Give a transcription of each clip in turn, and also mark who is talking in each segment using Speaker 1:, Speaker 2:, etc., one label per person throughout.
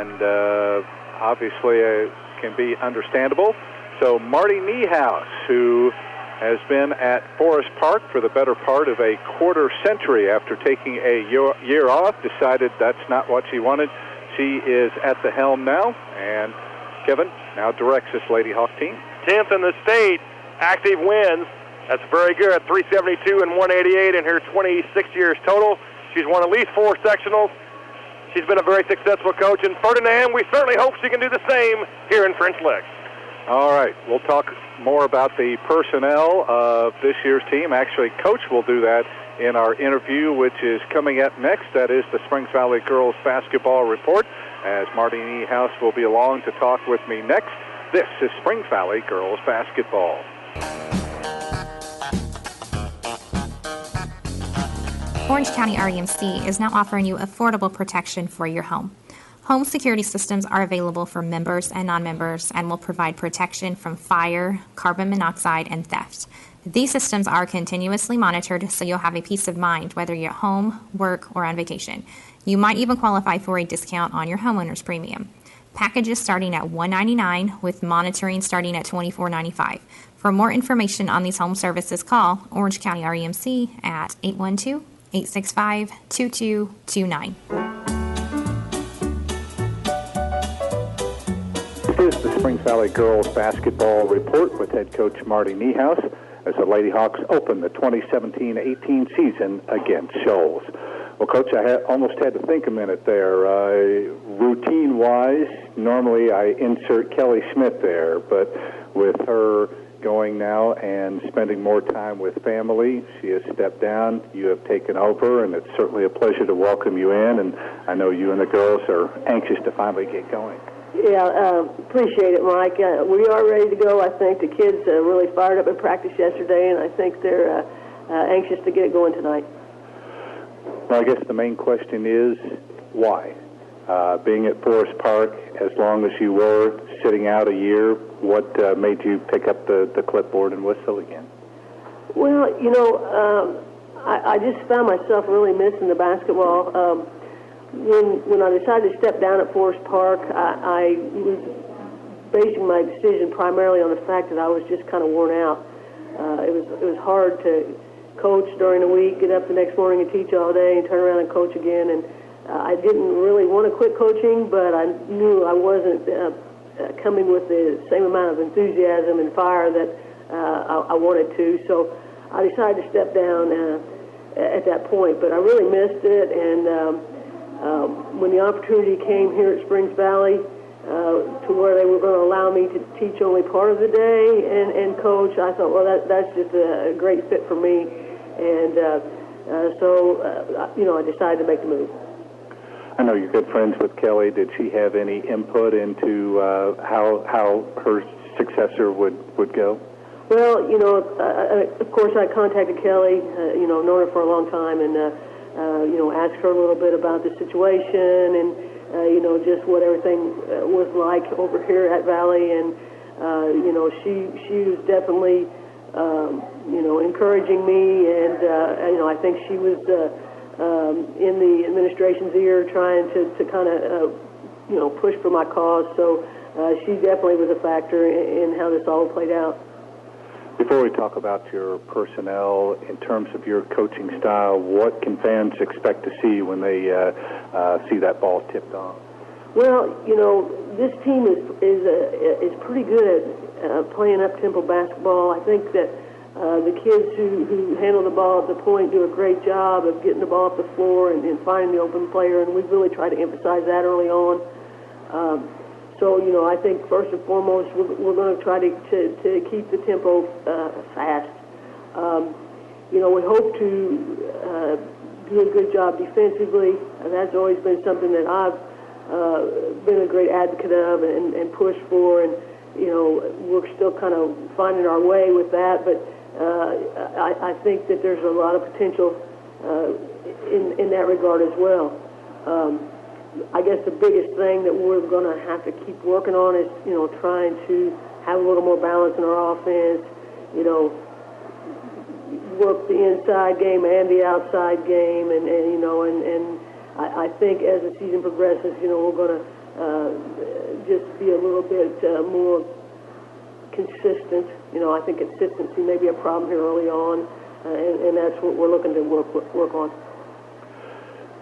Speaker 1: and obviously can be understandable. So Marty Niehaus, who has been at Forest Park for the better part of a quarter century after taking a year off, decided that's not what she wanted. She is at the helm now, and Kevin now directs this Lady Hawk team.
Speaker 2: 10th in the state, active wins. That's very good. 372 and 188 in her 26 years total. She's won at least 4 sectionals. She's been a very successful coach. And Ferdinand, we certainly hope she can do the same here in French Lick.
Speaker 1: All right, we'll talk more about the personnel of this year's team. Actually, Coach will do that in our interview, which is coming up next. That is the Springs Valley Girls Basketball Report, as Marty Niehaus will be along to talk with me next. This is Springs Valley Girls Basketball.
Speaker 3: Orange County REMC is now offering you affordable protection for your home. Home security systems are available for members and non-members and will provide protection from fire, carbon monoxide, and theft. These systems are continuously monitored, so you'll have a peace of mind whether you're at home, work, or on vacation. You might even qualify for a discount on your homeowner's premium. Packages starting at $199 with monitoring starting at $24.95. For more information on these home services, call Orange County REMC at 812-865-2229.
Speaker 1: This is the Springs Valley Girls Basketball Report with head coach Marty Niehaus as the Lady Hawks open the 2017-18 season against Shoals. Well, Coach, I almost had to think a minute there. Routine-wise, normally I insert Kelly Schmidt there, but with her going now and spending more time with family, she has stepped down. You have taken over, and it's certainly a pleasure to welcome you in, and I know you and the girls are anxious to finally get going.
Speaker 4: Yeah, appreciate it, Mike. We are ready to go. I think the kids really fired up in practice yesterday, and I think they're anxious to get it going tonight.
Speaker 1: Well, I guess the main question is why? Being at Forest Park as long as you were, sitting out a year, what made you pick up the clipboard and whistle again?
Speaker 4: Well, you know, I just found myself really missing the basketball. When I decided to step down at Forest Park, I was basing my decision primarily on the fact that I was just kind of worn out. It was hard to coach during the week, get up the next morning and teach all day, and turn around and coach again. And I didn't really want to quit coaching, but I knew I wasn't coming with the same amount of enthusiasm and fire that I wanted to. So I decided to step down at that point. But I really missed it, and when the opportunity came here at Springs Valley to where they were going to allow me to teach only part of the day and coach, I thought, well, that's just a great fit for me. And so I decided to make the move.
Speaker 1: I know you're good friends with Kelly. Did she have any input into how her successor would go?
Speaker 4: Well, of course, I contacted Kelly, known her for a long time, and asked her a little bit about the situation and, just what everything was like over here at Valley. And, she was definitely, encouraging me. And, I think she was in the administration's ear trying to kind of, push for my cause. So she definitely was a factor in how this all played out.
Speaker 1: Before we talk about your personnel, in terms of your coaching style, what can fans expect to see when they see that ball tipped off?
Speaker 4: Well, this team is pretty good at playing up-tempo basketball. I think that the kids who handle the ball at the point do a great job of getting the ball up the floor and finding the open player, and we've really tried to emphasize that early on. So, I think first and foremost, we're going to try to keep the tempo fast. We hope to do a good job defensively. That's always been something that I've been a great advocate of and pushed for. And, we're still kind of finding our way with that. But I think that there's a lot of potential in that regard as well. I guess the biggest thing that we're going to have to keep working on is, trying to have a little more balance in our offense, work the inside game and the outside game. And I think as the season progresses, we're going to just be a little bit more consistent. I think consistency may be a problem here early on, and that's what we're looking to work on.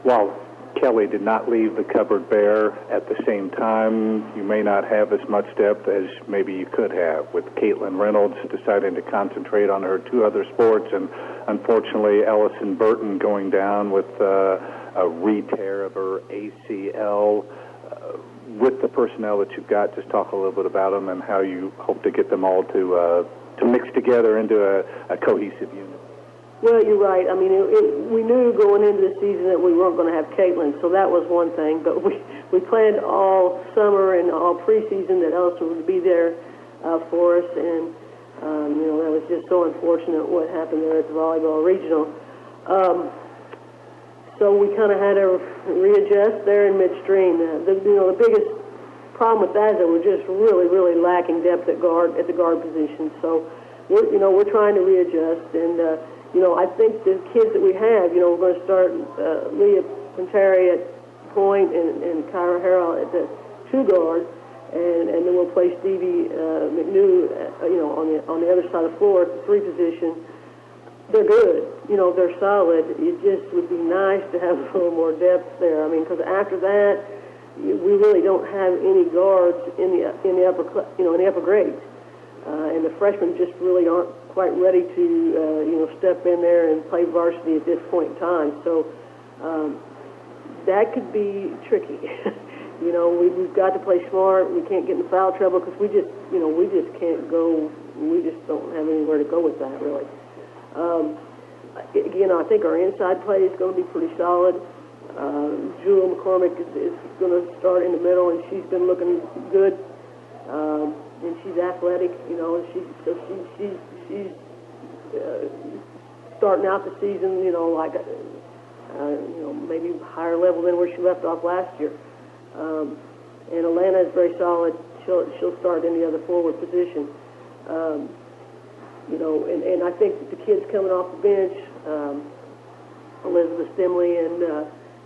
Speaker 1: While Kelly did not leave the cupboard bare, at the same time, you may not have as much depth as maybe you could have, with Caitlin Reynolds deciding to concentrate on her 2 other sports, and unfortunately Ellison Burton going down with a re-tear of her ACL. With the personnel that you've got, just talk a little bit about them and how you hope to get them all to mix together into a cohesive unit.
Speaker 4: Well, you're right. I mean, we knew going into the season that we weren't going to have Caitlin, so that was one thing. But we planned all summer and all preseason that Ellison would be there for us, and that was just so unfortunate what happened there at the volleyball regional. So we kind of had to readjust there in midstream. The biggest problem with that is that we're just really, really lacking depth at the guard position. So we're trying to readjust, and I think the kids that we have, we're going to start Leah Pintari at point and Kyra Harrell at the 2 guard, and then we'll play Stevie McNew, on the other side of the floor at the 3 position. They're good. They're solid. It just would be nice to have a little more depth there. I mean, because after that, we really don't have any guards in the upper grades, and the freshmen just really aren't quite ready to step in there and play varsity at this point in time. So that could be tricky. We've got to play smart. We can't get in foul trouble because we just can't go. We just don't have anywhere to go with that really. Again, I think our inside play is going to be pretty solid. Jewel McCormick is going to start in the middle, and she's been looking good. And she's athletic, and she's starting out the season, maybe higher level than where she left off last year. And Alana is very solid. She'll start in the other forward position. And I think that the kids coming off the bench, Elizabeth Stimley and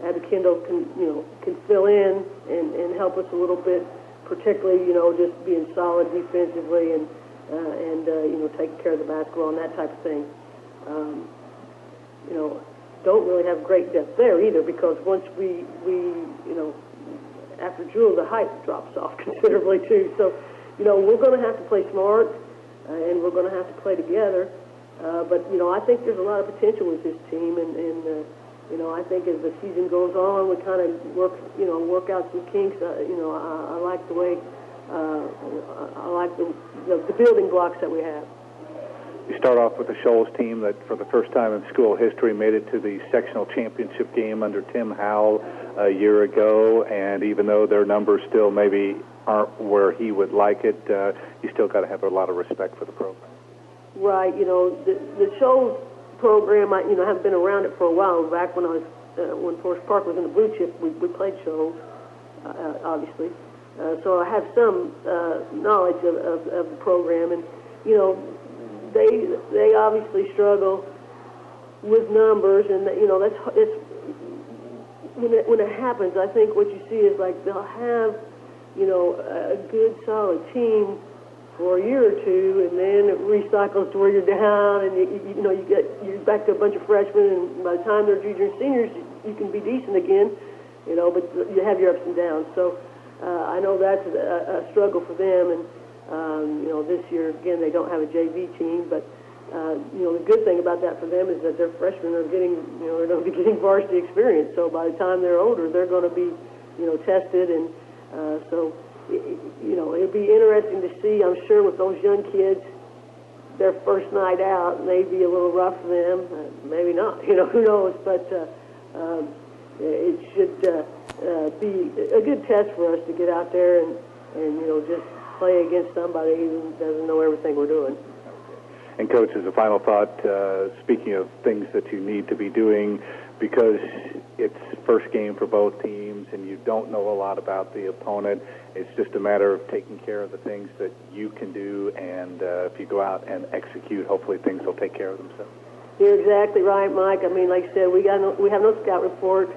Speaker 4: Abby Kendall can fill in and help us a little bit, particularly, just being solid defensively and taking care of the basketball and that type of thing. Don't really have great depth there either, because once we after Jewel, the height drops off considerably too. So, we're going to have to play smart, and we're going to have to play together. But, I think there's a lot of potential with this team, and I think as the season goes on, we kind of work out some kinks. I like the way, I like the building blocks that we have.
Speaker 1: You start off with the Shoals team that, for the first time in school history, made it to the sectional championship game under Tim Howell a year ago, and even though their numbers still maybe aren't where he would like it, you still got to have a lot of respect for the program. Right.
Speaker 4: The Shoals program, I haven't been around it for a while. Back when when Forest Park was in the blue chip, we played Shoals, obviously. So I have some knowledge of the program, and they obviously struggle with numbers, and it's when it happens. I think what you see is like they'll have a good solid team for a year or two, and then it recycles to where you're down, and you're back to a bunch of freshmen, and by the time they're juniors and seniors, you can be decent again, but you have your ups and downs. So I know that's a struggle for them, and this year again they don't have a JV team, but the good thing about that for them is that their freshmen are getting, they're going to be getting varsity experience. So by the time they're older, they're going to be, tested, and so. It'd be interesting to see, I'm sure, with those young kids, their first night out may be a little rough for them, maybe not, who knows, but it should be a good test for us to get out there and just play against somebody who doesn't know everything we're doing.
Speaker 1: And, Coach, as a final thought, speaking of things that you need to be doing, because it's first game for both teams and you don't know a lot about the opponent, it's just a matter of taking care of the things that you can do, and if you go out and execute, hopefully things will take care of themselves.
Speaker 4: You're exactly right, Mike. I mean, like I said, we have no scout report,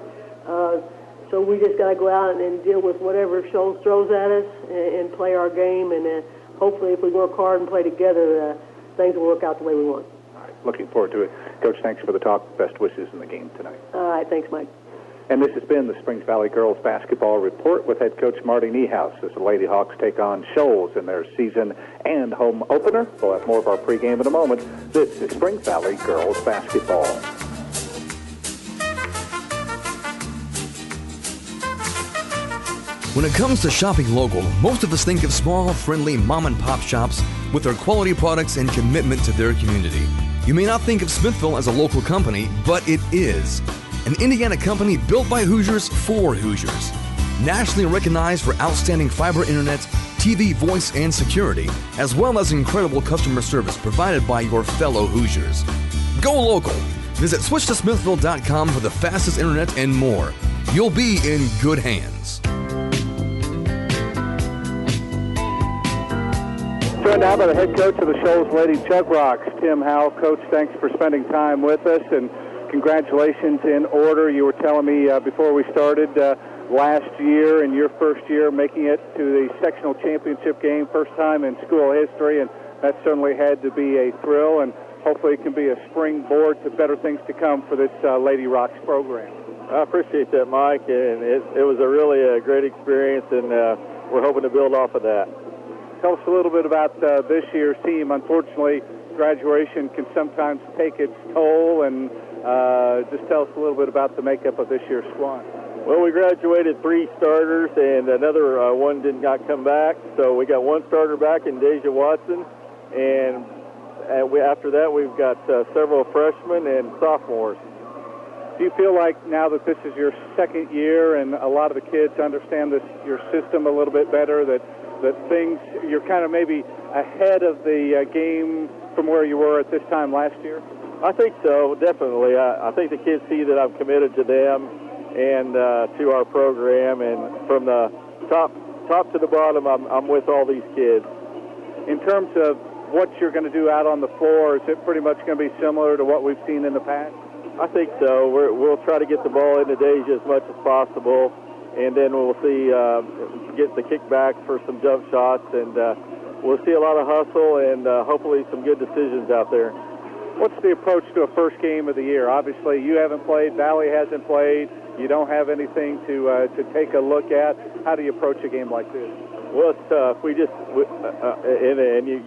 Speaker 4: So we just got to go out and deal with whatever Shoals throws at us and play our game. And hopefully, if we work hard and play together, things will work out the way we want.
Speaker 1: All right, looking forward to it. Coach, thanks for the talk. Best wishes in the game tonight.
Speaker 4: All right, thanks, Mike.
Speaker 1: And this has been the Springs Valley Girls Basketball Report with head coach Marty Niehaus as the Lady Hawks take on Shoals in their season and home opener. We'll have more of our pregame in a moment. This is Springs Valley Girls Basketball.
Speaker 5: When it comes to shopping local, most of us think of small, friendly mom-and-pop shops with their quality products and commitment to their community. You may not think of Smithville as a local company, but it is. An Indiana company built by Hoosiers for Hoosiers. Nationally recognized for outstanding fiber internet, TV, voice, and security, as well as incredible customer service provided by your fellow Hoosiers. Go local. Visit switchtosmithville.com for the fastest internet and more. You'll be in good hands.
Speaker 1: Joined now by the head coach of the Shoals Lady Jug Rocks, Tim Howell. Coach, thanks for spending time with us, and congratulations in order. You were telling me before we started last year, in your first year, making it to the sectional championship game, first time in school history, and that certainly had to be a thrill, and hopefully it can be a springboard to better things to come for this Lady Rocks program.
Speaker 6: I appreciate that, Mike, and it was a great experience, and we're hoping to build off of that.
Speaker 1: Tell us a little bit about this year's team. Unfortunately, graduation can sometimes take its toll, and just tell us a little bit about the makeup of this year's squad.
Speaker 6: Well, we graduated 3 starters, and another one did not come back. So we got 1 starter back in Deja Watson, and after that we've got several freshmen and sophomores.
Speaker 1: Do you feel like now that this is your second year and a lot of the kids understand your system a little bit better, that things, you're kind of maybe ahead of the game from where you were at this time last year?
Speaker 6: I think so, definitely. I think the kids see that I'm committed to them and to our program, and from the top to the bottom, I'm with all these kids.
Speaker 1: In terms of what you're going to do out on the floor, is it pretty much going to be similar to what we've seen in the past?
Speaker 6: I think so. We'll try to get the ball into Deja as much as possible, and then we'll see get the kickback for some jump shots, and we'll see a lot of hustle and hopefully some good decisions out there.
Speaker 1: What's the approach to a first game of the year? Obviously, you haven't played, Valley hasn't played, you don't have anything to take a look at. How do you approach a game like this?
Speaker 6: Well, it's tough. We just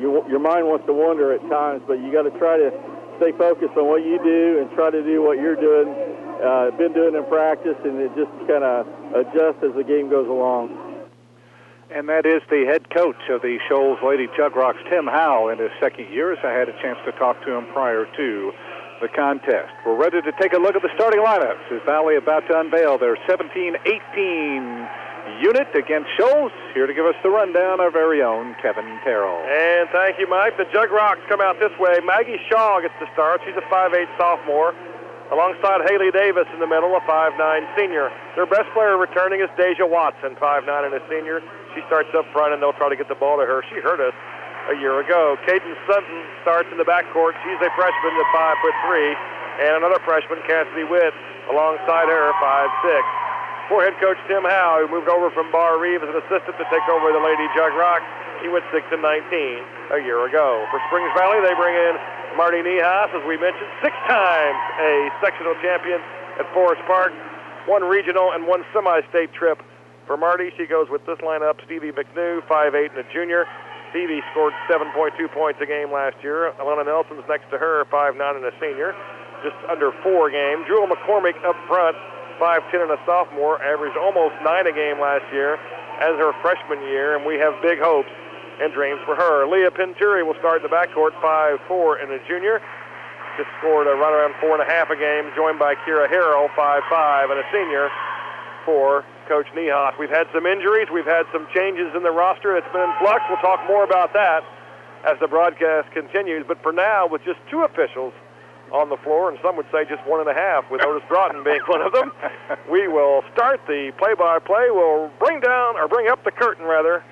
Speaker 6: your mind wants to wander at times, but you got to try to stay focused on what you do and try to do what you're doing, been doing in practice, and it just kind of adjust as the game goes along.
Speaker 1: And that is the head coach of the Shoals Lady Jug Rocks, Tim Howell, in his second year, as I had a chance to talk to him prior to the contest. We're ready to take a look at the starting lineups. Is Valley about to unveil their 17-18 unit against Shoals? Here to give us the rundown, our very own Kevin Terrell.
Speaker 2: And thank you, Mike. The Jug Rocks come out this way. Maggie Shaw gets the start. She's a 5'8 sophomore. Alongside Haley Davis in the middle, a 5'9 senior. Their best player returning is Deja Watson, 5'9 and a senior. She starts up front, and they'll try to get the ball to her. She hurt us a year ago. Caden Sutton starts in the backcourt. She's a freshman at 5'3", and another freshman, Cassidy Witt, alongside her, 5'6". For head coach Tim Howe, who moved over from Bar Reeve as an assistant to take over the Lady Jug Rocks. He went 6-19 a year ago. For Springs Valley, they bring in Marty Niehaus, as we mentioned, 6 times a sectional champion at Forest Park, 1 regional and 1 semi-state trip. For Marty, she goes with this lineup: Stevie McNew, 5'8 and a junior. Stevie scored 7.2 points a game last year. Alana Nelson's next to her, 5'9 and a senior, just under 4 a game. Jewel McCormick up front, 5'10 and a sophomore, averaged almost 9 a game last year as her freshman year, and we have big hopes and dreams for her. Leah Pinturi will start in the backcourt, 5'4 and a junior. Just scored right around 4.5 a game, joined by Kira Harrell, 5'5 and a senior for Coach Niehaus. We've had some injuries. We've had some changes in the roster. It's been in flux. We'll talk more about that as the broadcast continues. But for now, with just 2 officials on the floor, and some would say just 1.5, with Otis Broughton being one of them, we will start the play-by-play. We'll bring up the curtain, rather,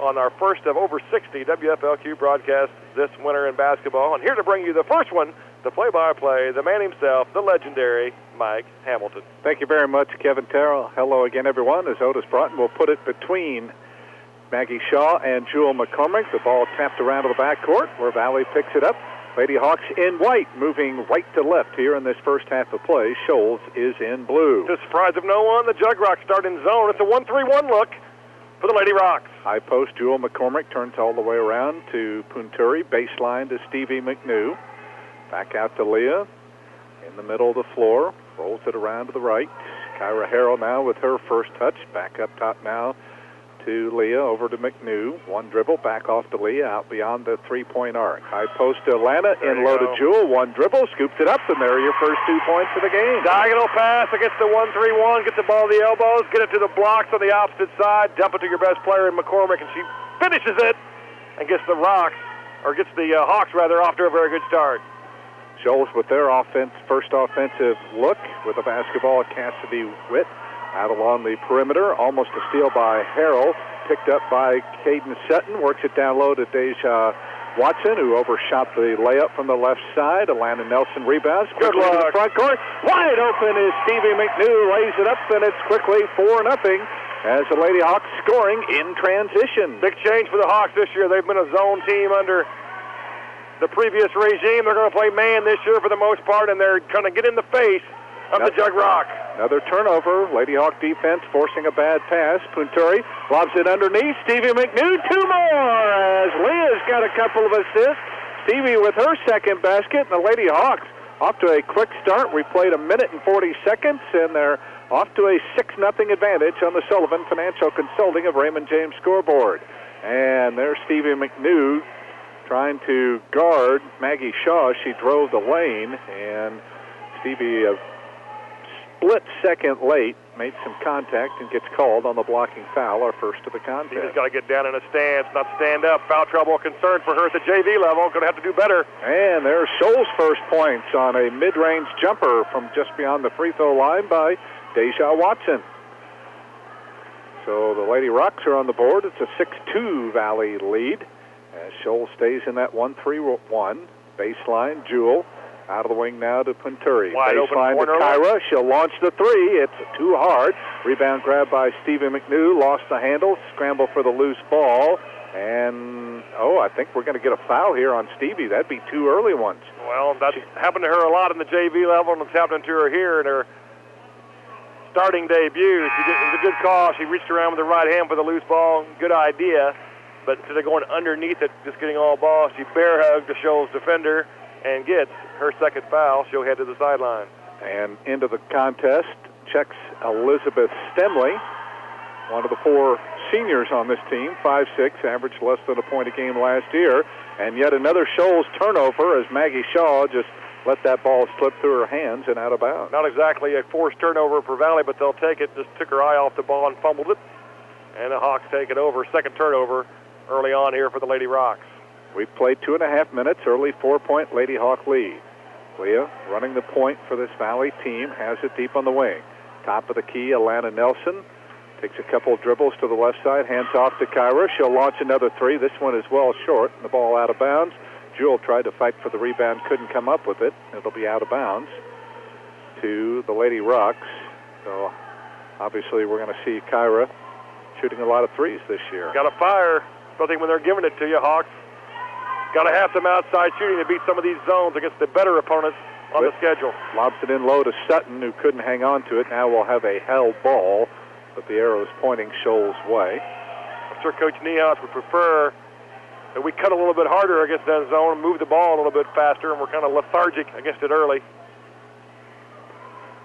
Speaker 2: on our first of over 60 WFLQ broadcasts this winter in basketball. And here to bring you the first one, the play-by-play, the man himself, the legendary Mike Hamilton.
Speaker 1: Thank you very much, Kevin Terrell. Hello again, everyone, as Otis Broughton will put it between Maggie Shaw and Jewel McCormick. The ball tapped around to the backcourt where Valley picks it up. Lady Hawks in white, moving right to left here in this first half of play. Shoals is in blue.
Speaker 2: To the surprise of no one, the Jug Rocks start in zone. It's a 1-3-1 look for the Lady Rocks.
Speaker 1: High post, Jewel McCormick turns all the way around to Punturi. Baseline to Stevie McNew. Back out to Leah in the middle of the floor. Rolls it around to the right. Kyra Harrell now with her first touch. Back up top now to Leah, over to McNew. One dribble, back off to Leah, out beyond the three-point arc. High post to Atlanta, in low to Jewel. One dribble, scoops it up, and there are your first 2 points of the game.
Speaker 2: Diagonal pass against the 1-3-1, get the ball to the elbows, get it to the blocks on the opposite side, dump it to your best player in McCormick, and she finishes it and gets the Hawks off to a very good start.
Speaker 1: Shoals with their first offensive look with a basketball. Cassidy Witt out along the perimeter. Almost a steal by Harrell. Picked up by Caden Sutton. Works it down low to Deja Watson, who overshot the layup from the left side. Alana Nelson rebounds. Quickly to the front court. Wide open is Stevie McNew. Lays it up, and it's quickly 4-0 as the Lady Hawks scoring in transition.
Speaker 2: Big change for the Hawks this year. They've been a zone team under the previous regime. They're going to play man this year for the most part, and they're going to get in the face of the Jug Rock.
Speaker 1: Another turnover. Lady Hawk defense forcing a bad pass. Punturi lobs it underneath. Stevie McNew, 2 more as Leah's got a couple of assists. Stevie with her second basket, and the Lady Hawks off to a quick start. We played 1 minute and 40 seconds, and they're off to a 6-0 advantage on the Sullivan Financial Consulting of Raymond James scoreboard. And there's Stevie McNew trying to guard Maggie Shaw. She drove the lane, and Stevie, a split second late, made some contact and gets called on the blocking foul, our first of the contest.
Speaker 2: She's got to get down in a stance, not stand up. Foul trouble concern for her at the JV level. Going to have to do better.
Speaker 1: And there's Shoals' first points on a mid-range jumper from just beyond the free throw line by Deja Watson. So the Lady Rocks are on the board. It's a 6-2 Valley lead. As Shoals stays in that 1-3-1. Baseline, Jewel. Out of the wing now to Punturi. Baseline to Kyra. She'll launch the three. It's too hard. Rebound grab by Stevie McNew. Lost the handle. Scramble for the loose ball. And, I think we're going to get a foul here on Stevie. That'd be 2 early ones.
Speaker 2: Well, that's happened to her a lot in the JV level, and it's happening to her here in her starting debut. It was a good call. She reached around with the right hand for the loose ball. Good idea. But instead of going underneath it, just getting all ball, she bear hugged the Shoals defender and gets her second foul. She'll head to the sideline.
Speaker 1: And into the contest checks Elizabeth Stemley, one of the 4 seniors on this team, 5'6", averaged less than a point a game last year. And yet another Shoals turnover as Maggie Shaw just let that ball slip through her hands and out of bounds.
Speaker 2: Not exactly a forced turnover for Valley, but they'll take it. Just took her eye off the ball and fumbled it. And the Hawks take it over. Second turnover early on here for the Lady Rocks.
Speaker 1: We've played 2.5 minutes, early 4-point Lady Hawk lead. Leah running the point for this Valley team, has it deep on the wing. Top of the key, Alana Nelson takes a couple of dribbles to the left side, hands off to Kyra. She'll launch another three. This one is well short, and the ball out of bounds. Jewel tried to fight for the rebound, couldn't come up with it. It'll be out of bounds to the Lady Rocks. So obviously we're going to see Kyra shooting a lot of threes this year.
Speaker 2: Got to fire, especially when they're giving it to you, Hawks. Got to have some outside shooting to beat some of these zones against the better opponents on the schedule.
Speaker 1: Lobs it in low to Sutton, who couldn't hang on to it. Now we'll have a held ball, but the arrow is pointing Shoals' way.
Speaker 2: I'm sure Coach Niehaus would prefer that we cut a little bit harder against that zone and move the ball a little bit faster, and we're kind of lethargic against it early.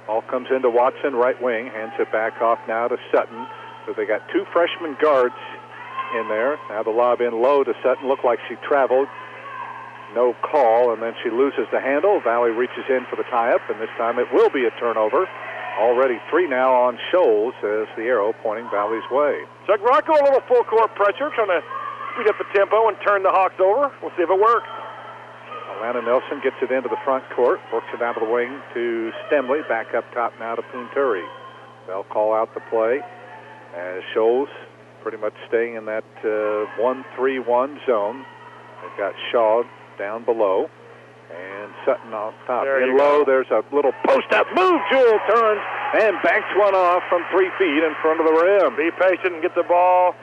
Speaker 1: Ball comes into Watson, right wing, hands it back off now to Sutton. So they got 2 freshman guards in there. Now the lob in low to Sutton. Looked like she traveled. No call, and then she loses the handle. Valley reaches in for the tie-up, and this time it will be a turnover. Already 3 now on Shoals as the arrow pointing Valley's way.
Speaker 2: Chuck Rocco, a little full-court pressure, trying to speed up the tempo and turn the Hawks over. We'll see if it works.
Speaker 1: Alana Nelson gets it into the front court, works it out of the wing to Stemley. Back up top now to Punturi. They'll call out the play as Shoals pretty much staying in that 1-3-1 zone. They've got Shaw down below, And Sutton on top.
Speaker 2: There
Speaker 1: In low, there's a little post-up move. Jewel turns and banks one off from 3 feet in front of the rim.
Speaker 2: Be patient and get the ball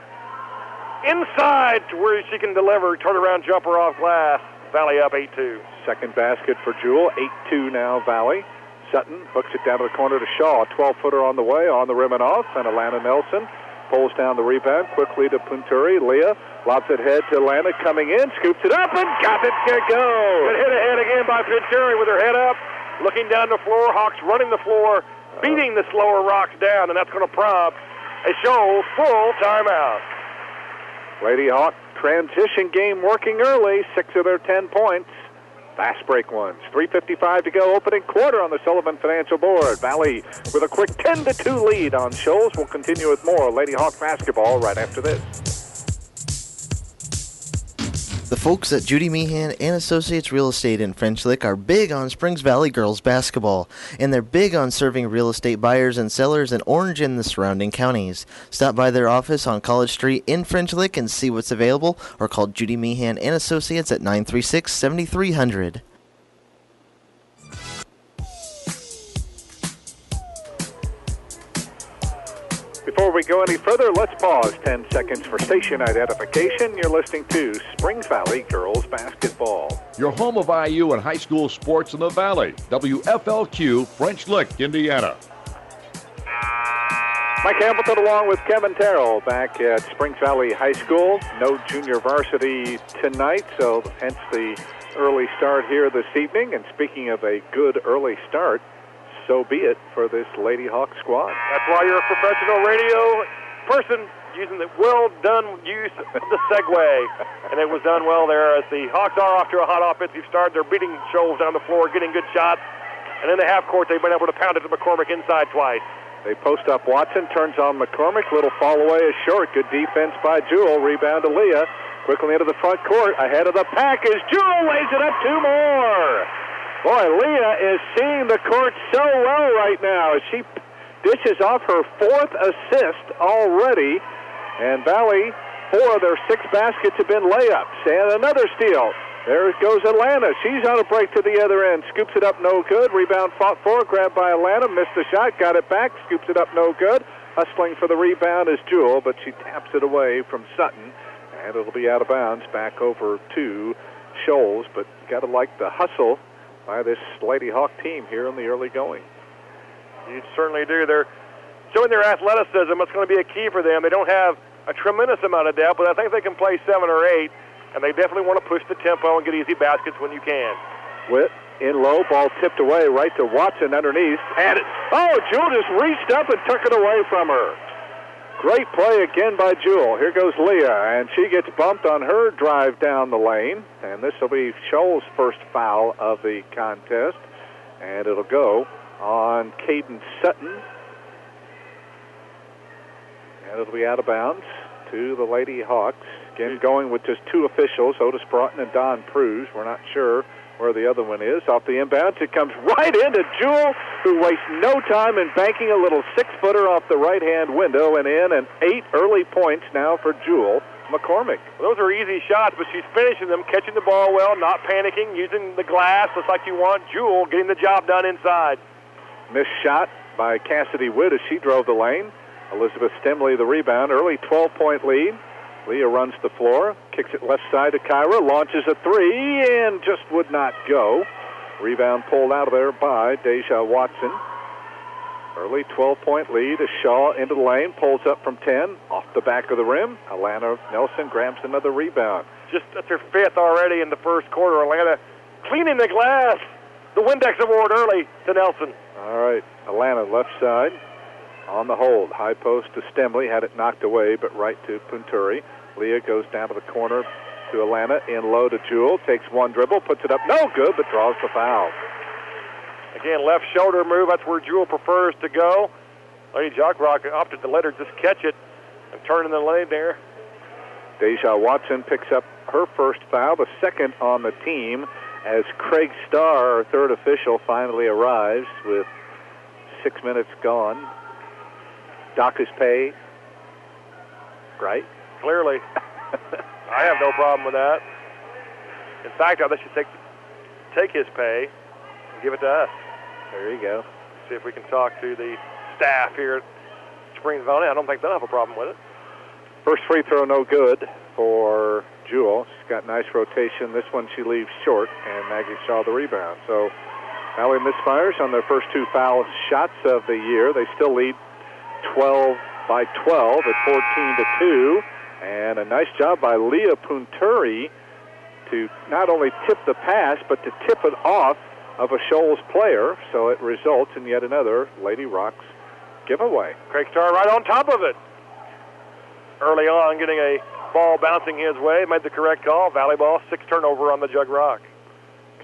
Speaker 2: inside to where she can deliver. Turnaround jumper off glass. Valley up 8-2.
Speaker 1: Second basket for Jewel. 8-2 now, Valley. Sutton hooks it down to the corner to Shaw. 12-footer on the way, on the rim and off. And Alana Nelson pulls down the rebound quickly to Punturi. Leah lobs it ahead to Atlanta, coming in, scoops it up, and got it to go.
Speaker 2: Good hit ahead again by Punturi with her head up, looking down the floor. Hawks running the floor, beating the slower Rocks down, and that's going to prompt a Shoals full timeout.
Speaker 1: Lady Hawk transition game working early. 6 of their 10 points. Fast break ones. 3:55 to go, opening quarter on the Sullivan Financial Board. Valley with a quick 10-2 lead on Shoals. We'll continue with more Lady Hawk basketball right after this.
Speaker 7: The folks at Judy Meehan and Associates Real Estate in French Lick are big on Springs Valley girls basketball, and they're big on serving real estate buyers and sellers in Orange and the surrounding counties. Stop by their office on College Street in French Lick and see what's available, or call Judy Meehan and Associates at 936-7300.
Speaker 1: Before we go any further, let's pause 10 seconds for station identification. You're listening to Springs Valley Girls Basketball.
Speaker 8: Your home of IU and high school sports in the Valley. WFLQ, French Lick, Indiana.
Speaker 1: Mike Hamilton along with Kevin Terrell back at Springs Valley High School. No junior varsity tonight, so hence the early start here this evening. And speaking of a good early start, so be it for this Lady Hawk squad.
Speaker 2: That's why you're a professional radio person, using the well-done use of the segue. And it was done well there as the Hawks are off to a hot offensive start. They're beating Shoals down the floor, getting good shots. And in the half court, they've been able to pound it to McCormick inside twice.
Speaker 1: They post up Watson, turns on McCormick. Little fall away is short. Good defense by Jewel. Rebound to Leah. Quickly into the front court. Ahead of the pack is Jewel. Lays it up 2 more. Boy, Leah is seeing the court so well right now as she dishes off her 4th assist already. And Valley, 4 of their 6 baskets have been layups. And another steal. There goes Atlanta. She's on a break to the other end. Scoops it up, no good. Rebound fought for, grabbed by Atlanta. Missed the shot, got it back. Scoops it up, no good. Hustling for the rebound is Jewel, but she taps it away from Sutton. And it'll be out of bounds back over to Shoals. But you got to like the hustle by this Lady Hawk team here in the early going.
Speaker 2: You certainly do. They're showing their athleticism. It's going to be a key for them. They don't have a tremendous amount of depth, but I think they can play 7 or 8, and they definitely want to push the tempo and get easy baskets when you can.
Speaker 1: Witt in low, ball tipped away right to Watson underneath. And Jewel just reached up and took it away from her. Great play again by Jewel. Here goes Leah, and she gets bumped on her drive down the lane. And this will be Shoals' first foul of the contest. And it'll go on Caden Sutton. And it'll be out of bounds to the Lady Hawks. Again, going with just 2 officials, Otis Broughton and Don Pruse. We're not sure where the other one is. Off the inbounds, it comes right into Jewel, who wastes no time in banking a little 6-footer off the right-hand window and in, and 8 early points now for Jewel McCormick.
Speaker 2: Well, those are easy shots, but she's finishing them, catching the ball well, not panicking, using the glass just like you want. Jewel getting the job done inside.
Speaker 1: Missed shot by Cassidy Witt as she drove the lane. Elizabeth Stemley the rebound. Early 12-point lead. Leah runs the floor, kicks it left side to Kyra, launches a 3, and just would not go. Rebound pulled out of there by Deja Watson. Early 12-point lead as Shaw into the lane, pulls up from 10, off the back of the rim. Alana Nelson grabs another rebound.
Speaker 2: Just that's her 5th already in the first quarter. Atlanta cleaning the glass. The Windex Award early to Nelson.
Speaker 1: All right, Atlanta left side on the hold. High post to Stemley, had it knocked away, but right to Punturi. Leah goes down to the corner to Atlanta, in low to Jewel, takes 1 dribble, puts it up, no good, but draws the foul.
Speaker 2: Again, left shoulder move, that's where Jewel prefers to go. Lady Jockrock opted to let her just catch it and turn in the lane there.
Speaker 1: Deja Watson picks up her first foul, the 2nd on the team, as Craig Starr, our 3rd official, finally arrives with 6 minutes gone. Dock is paid, right?
Speaker 2: Clearly. I have no problem with that. In fact, I think she takes take his pay and give it to us.
Speaker 1: There you go.
Speaker 2: See if we can talk to the staff here at Springs Valley. I don't think they'll have a problem with it.
Speaker 1: First free throw, no good for Jewel. She's got nice rotation. This one she leaves short, and Maggie Shaw the rebound. So Valley misfires on their first 2 foul shots of the year. They still lead 12 by 12 at 14-2. And a nice job by Leah Punturi to not only tip the pass, but to tip it off of a Shoals player. So it results in yet another Lady Rocks giveaway.
Speaker 2: Craig Starr right on top of it. Early on, getting a ball bouncing his way, made the correct call. Valley ball, 6 turnover on the Jug Rock.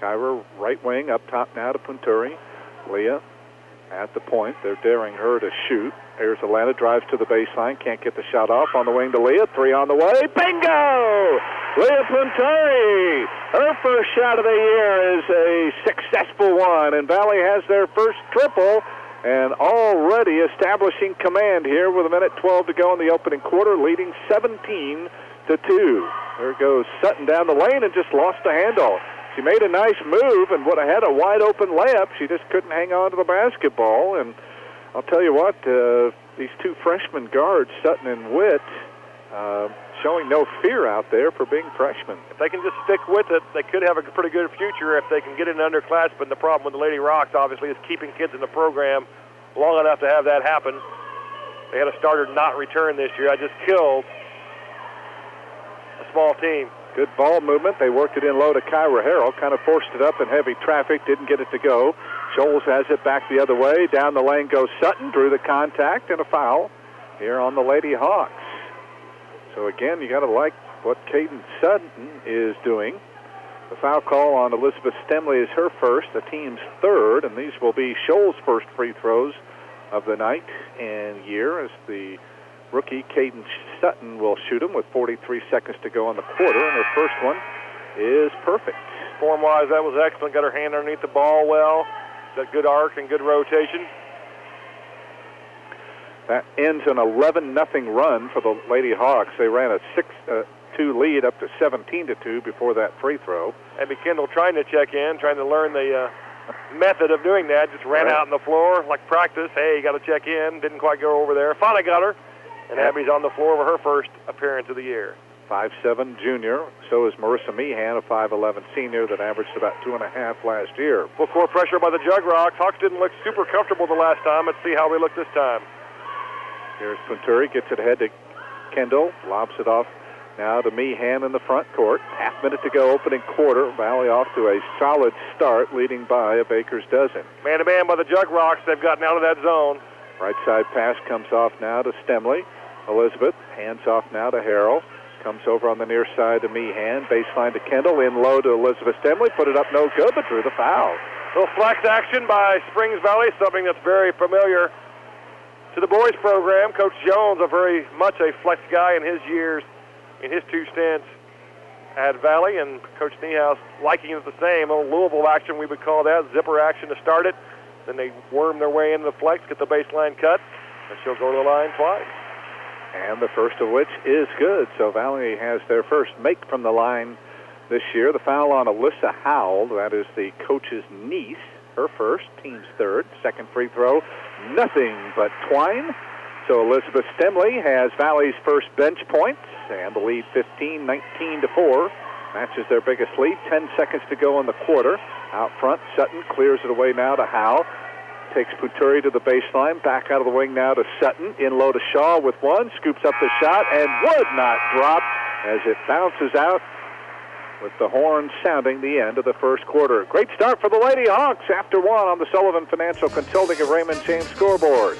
Speaker 1: Kyra right wing up top now to Punturi. Leah at the point. They're daring her to shoot. Here's Atlanta, drives to the baseline, can't get the shot off. On the wing to Leah, 3 on the way. Bingo! Leah Punturi, her first shot of the year is a successful one, and Valley has their first triple and already establishing command here with 1:12 to go in the opening quarter, leading 17-2. There goes Sutton down the lane and just lost the handle. She made a nice move and would have had a wide-open layup. She just couldn't hang on to the basketball. And I'll tell you what, these 2 freshman guards, Sutton and Witt, showing no fear out there for being freshmen.
Speaker 2: If they can just stick with it, they could have a pretty good future if they can get it underclassmen. The problem with the Lady Rocks, obviously, is keeping kids in the program long enough to have that happen. They had a starter not return this year. I just killed a small team.
Speaker 1: Good ball movement. They worked it in low to Kyra Harrell, kind of forced it up in heavy traffic, didn't get it to go. Shoals has it back the other way. Down the lane goes Sutton, drew the contact, and a foul here on the Lady Hawks. So again, you got to like what Caden Sutton is doing. The foul call on Elizabeth Stemley is her first, the team's third, and these will be Shoals' first free throws of the night and year as the rookie Caden Sutton will shoot them with 43 seconds to go in the quarter, and her first one is perfect.
Speaker 2: Form-wise, that was excellent. Got her hand underneath the ball well. Got good arc and good rotation.
Speaker 1: That ends an 11-0 run for the Lady Hawks. They ran a 6-2 lead up to 17-2 before that free throw.
Speaker 2: Abby Kendall trying to check in, trying to learn the method of doing that. Just ran out on the floor like practice. Hey, you got to check in. Didn't quite go over there. Finally got her. And Abby's on the floor for her first appearance of the year.
Speaker 1: 5'7" junior. So is Marissa Meehan, a 5'11" senior that averaged about 2.5 last year.
Speaker 2: Full court pressure by the Jug Rocks. Hawks didn't look super comfortable the last time. Let's see how we look this time.
Speaker 1: Here's Punturi, gets it ahead to Kendall, lobs it off now to Meehan in the front court. Half minute to go, opening quarter. Valley off to a solid start, leading by a baker's dozen.
Speaker 2: Man-to-man by the Jug Rocks. They've gotten out of that zone.
Speaker 1: Right side pass comes off now to Stemley. Elizabeth hands off now to Harrell. Comes over on the near side to Meehan. Baseline to Kendall. In low to Elizabeth Stemley. Put it up no good, but drew the foul.
Speaker 2: Little flex action by Springs Valley, something that's very familiar to the boys program. Coach Jones, very much a flex guy in his years, in his 2 stints at Valley, and Coach Niehaus liking it the same. A little Louisville action, we would call that, zipper action to start it. Then they worm their way into the flex, get the baseline cut, and she'll go to the line twice.
Speaker 1: And the first of which is good. So Valley has their first make from the line this year. The foul on Alyssa Howell, that is the coach's niece. Her first, team's third. Second free throw, nothing but twine. So Elizabeth Stemley has Valley's first bench points, and the lead 19-4. Matches their biggest lead. 10 seconds to go in the quarter. Out front, Sutton clears it away now to Howell. Takes Punturi to the baseline. Back out of the wing now to Sutton. In low to Shaw with one. Scoops up the shot and would not drop as it bounces out with the horn sounding the end of the first quarter. Great start for the Lady Hawks after one on the Sullivan Financial Consulting of Raymond James scoreboard.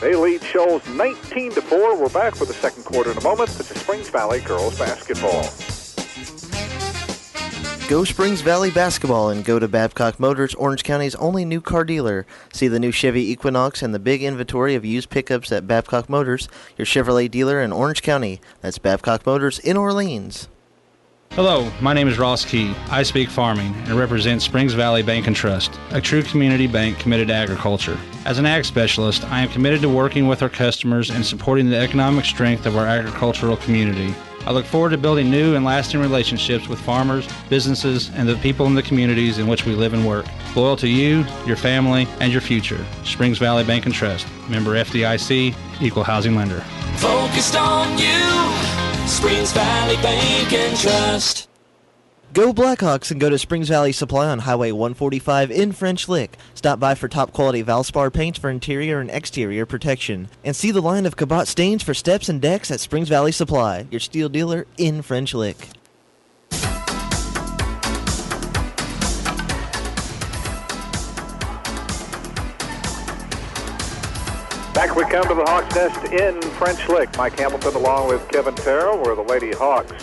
Speaker 1: They lead Shoals 19-4. We're back with the second quarter in a moment. This is Springs Valley girls basketball.
Speaker 7: Go Springs Valley basketball and go to Babcock Motors, Orange County's only new car dealer. See the new Chevy Equinox and the big inventory of used pickups at Babcock Motors, your Chevrolet dealer in Orange County. That's Babcock Motors in Orleans.
Speaker 9: Hello, my name is Ross Key. I speak farming and represent Springs Valley Bank and Trust, a true community bank committed to agriculture. As an ag specialist, I am committed to working with our customers and supporting the economic strength of our agricultural community. I look forward to building new and lasting relationships with farmers, businesses, and the people in the communities in which we live and work. Loyal to you, your family, and your future. Springs Valley Bank and Trust. Member FDIC, Equal Housing Lender.
Speaker 10: Focused on you, Springs Valley Bank and Trust.
Speaker 7: Go Blackhawks and go to Springs Valley Supply on Highway 145 in French Lick. Stop by for top quality Valspar paints for interior and exterior protection. And see the line of Cabot stains for steps and decks at Springs Valley Supply, your steel dealer in French Lick.
Speaker 1: Back we come to the Hawks Nest in French Lick. Mike Hamilton along with Kevin Terrell, where the Lady Hawks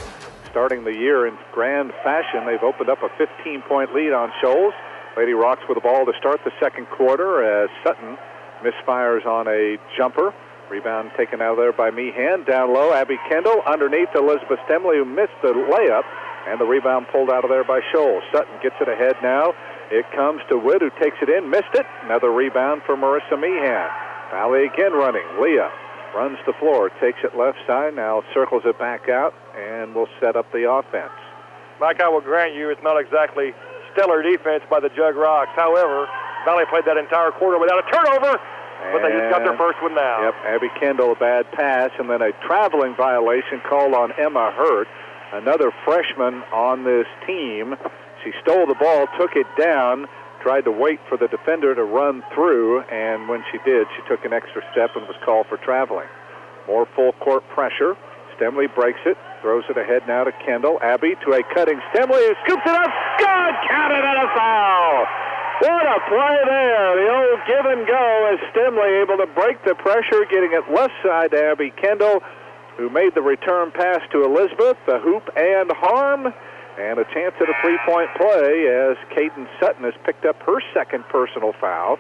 Speaker 1: starting the year in grand fashion. They've opened up a 15-point lead on Shoals. Lady Rocks with the ball to start the second quarter as Sutton misfires on a jumper. Rebound taken out of there by Meehan. Down low, Abby Kendall. Underneath, Elizabeth Stemley, who missed the layup. And the rebound pulled out of there by Shoals. Sutton gets it ahead now. It comes to Wood, who takes it in. Missed it. Another rebound for Marissa Meehan. Valley again running. Leah runs the floor, takes it left side, now circles it back out, and will set up the offense.
Speaker 2: Mike, I will grant you it's not exactly stellar defense by the Jug Rocks. However, Valley played that entire quarter without a turnover, but they just got their first one now.
Speaker 1: Yep, Abby Kendall, a bad pass, and then a traveling violation called on Emma Hurt, another freshman on this team. She stole the ball, took it down, tried to wait for the defender to run through, and when she did, she took an extra step and was called for traveling. More full court pressure. Stemley breaks it, throws it ahead now to Kendall. Abby to a cutting Stemley, who scoops it up. Good! Counted and a foul! What a play there! The old give and go as Stemley able to break the pressure, getting it left side to Abby Kendall, who made the return pass to Elizabeth, the hoop and harm. And a chance at a three-point play as Caden Sutton has picked up her second personal foul.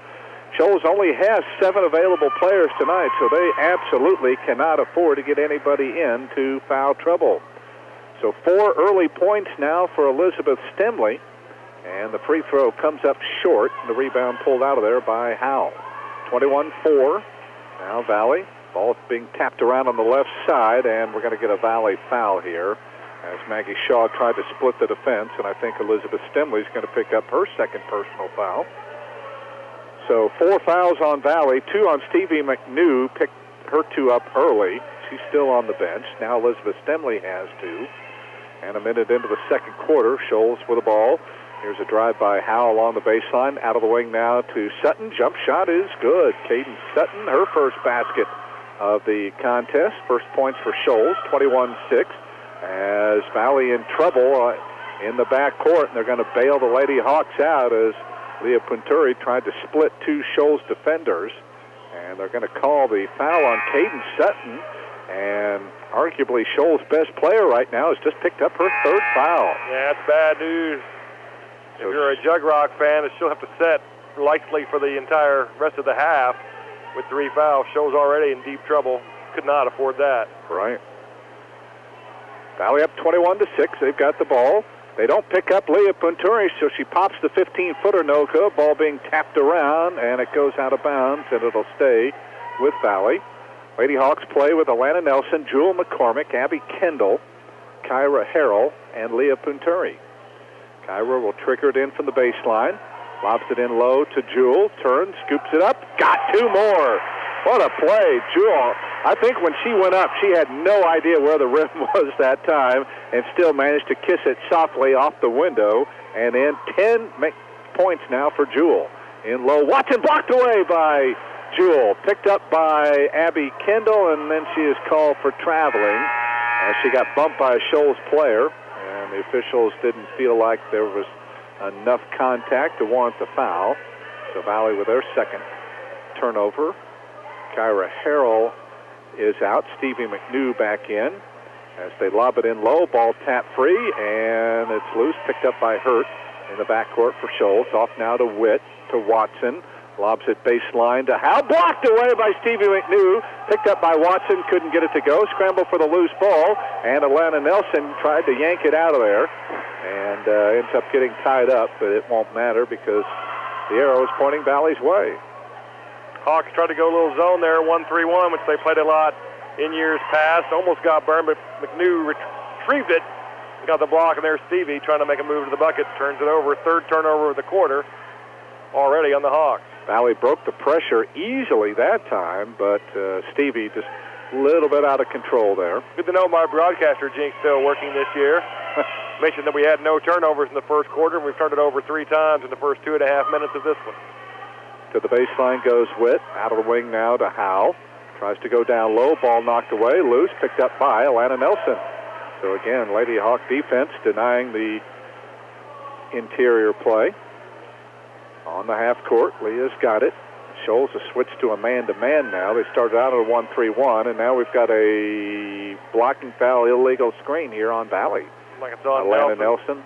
Speaker 1: Shoals only has 7 available players tonight, so they absolutely cannot afford to get anybody into foul trouble. So 4 early points now for Elizabeth Stemley, and the free throw comes up short. The rebound pulled out of there by Howell. 21-4. Now Valley. Ball being tapped around on the left side, and we're going to get a Valley foul here, as Maggie Shaw tried to split the defense, and I think Elizabeth Stemley is going to pick up her second personal foul. So 4 fouls on Valley, 2 on Stevie McNew, picked her 2 up early. She's still on the bench. Now Elizabeth Stemley has 2. And a minute into the second quarter, Shoals with the ball. Here's a drive by Howell along the baseline. Out of the wing now to Sutton. Jump shot is good. Caden Sutton, her first basket of the contest. First points for Shoals, 21-6. As Valley in trouble in the backcourt, and they're going to bail the Lady Hawks out as Leah Punturi tried to split 2 Shoals defenders, and they're going to call the foul on Caden Sutton, and arguably Shoals' best player right now has just picked up her 3rd foul.
Speaker 2: Yeah, that's bad news. So if you're a Jug Rock fan, she'll have to set likely for the entire rest of the half with 3 fouls. Shoals already in deep trouble. Could not afford that.
Speaker 1: Right. Valley up 21-6. They've got the ball. They don't pick up Leah Punturi, so she pops the 15-footer no good. Ball being tapped around, and it goes out of bounds, and it'll stay with Valley. Lady Hawks play with Alana Nelson, Jewel McCormick, Abby Kendall, Kyra Harrell, and Leah Punturi. Kyra will trigger it in from the baseline. Lobs it in low to Jewel. Turns, scoops it up. Got 2 more. What a play. Jewel, I think when she went up, she had no idea where the rim was that time and still managed to kiss it softly off the window. And then 10 points now for Jewel. In low, Watson blocked away by Jewel. Picked up by Abby Kendall, and then she is called for traveling as she got bumped by a Shoals player. And the officials didn't feel like there was enough contact to warrant the foul. So Valley with their second turnover. Kyra Harrell is out. Stevie McNew back in as they lob it in low. Ball tap free, and it's loose. Picked up by Hurt in the backcourt for Shoals. Off now to Witt, to Watson. Lobs it baseline to Howe. Blocked away by Stevie McNew. Picked up by Watson. Couldn't get it to go. Scramble for the loose ball. And Alana Nelson tried to yank it out of there. And ends up getting tied up, but it won't matter because the arrow is pointing Valley's way.
Speaker 2: Hawks tried to go a little zone there, 1-3-1, which they played a lot in years past. Almost got burned, but McNew retrieved it. Got the block, and there's Stevie trying to make a move to the bucket. Turns it over. Third turnover of the quarter already on the Hawks.
Speaker 1: Valley broke the pressure easily that time, but Stevie just a little bit out of control there.
Speaker 2: Good to know my broadcaster jinx still working this year. Mentioned that we had no turnovers in the first quarter, and we've turned it over 3 times in the first 2.5 minutes of this one.
Speaker 1: To the baseline goes Witt. Out of the wing now to Howe. Tries to go down low. Ball knocked away. Loose. Picked up by Alana Nelson. So again, Lady Hawk defense denying the interior play. On the half court, Leah's got it. Shoals has switched to a man-to-man now. They started out at a 1-3-1, and now we've got a blocking foul illegal screen here on Valley.
Speaker 2: Like it's on
Speaker 1: Alana Nelson.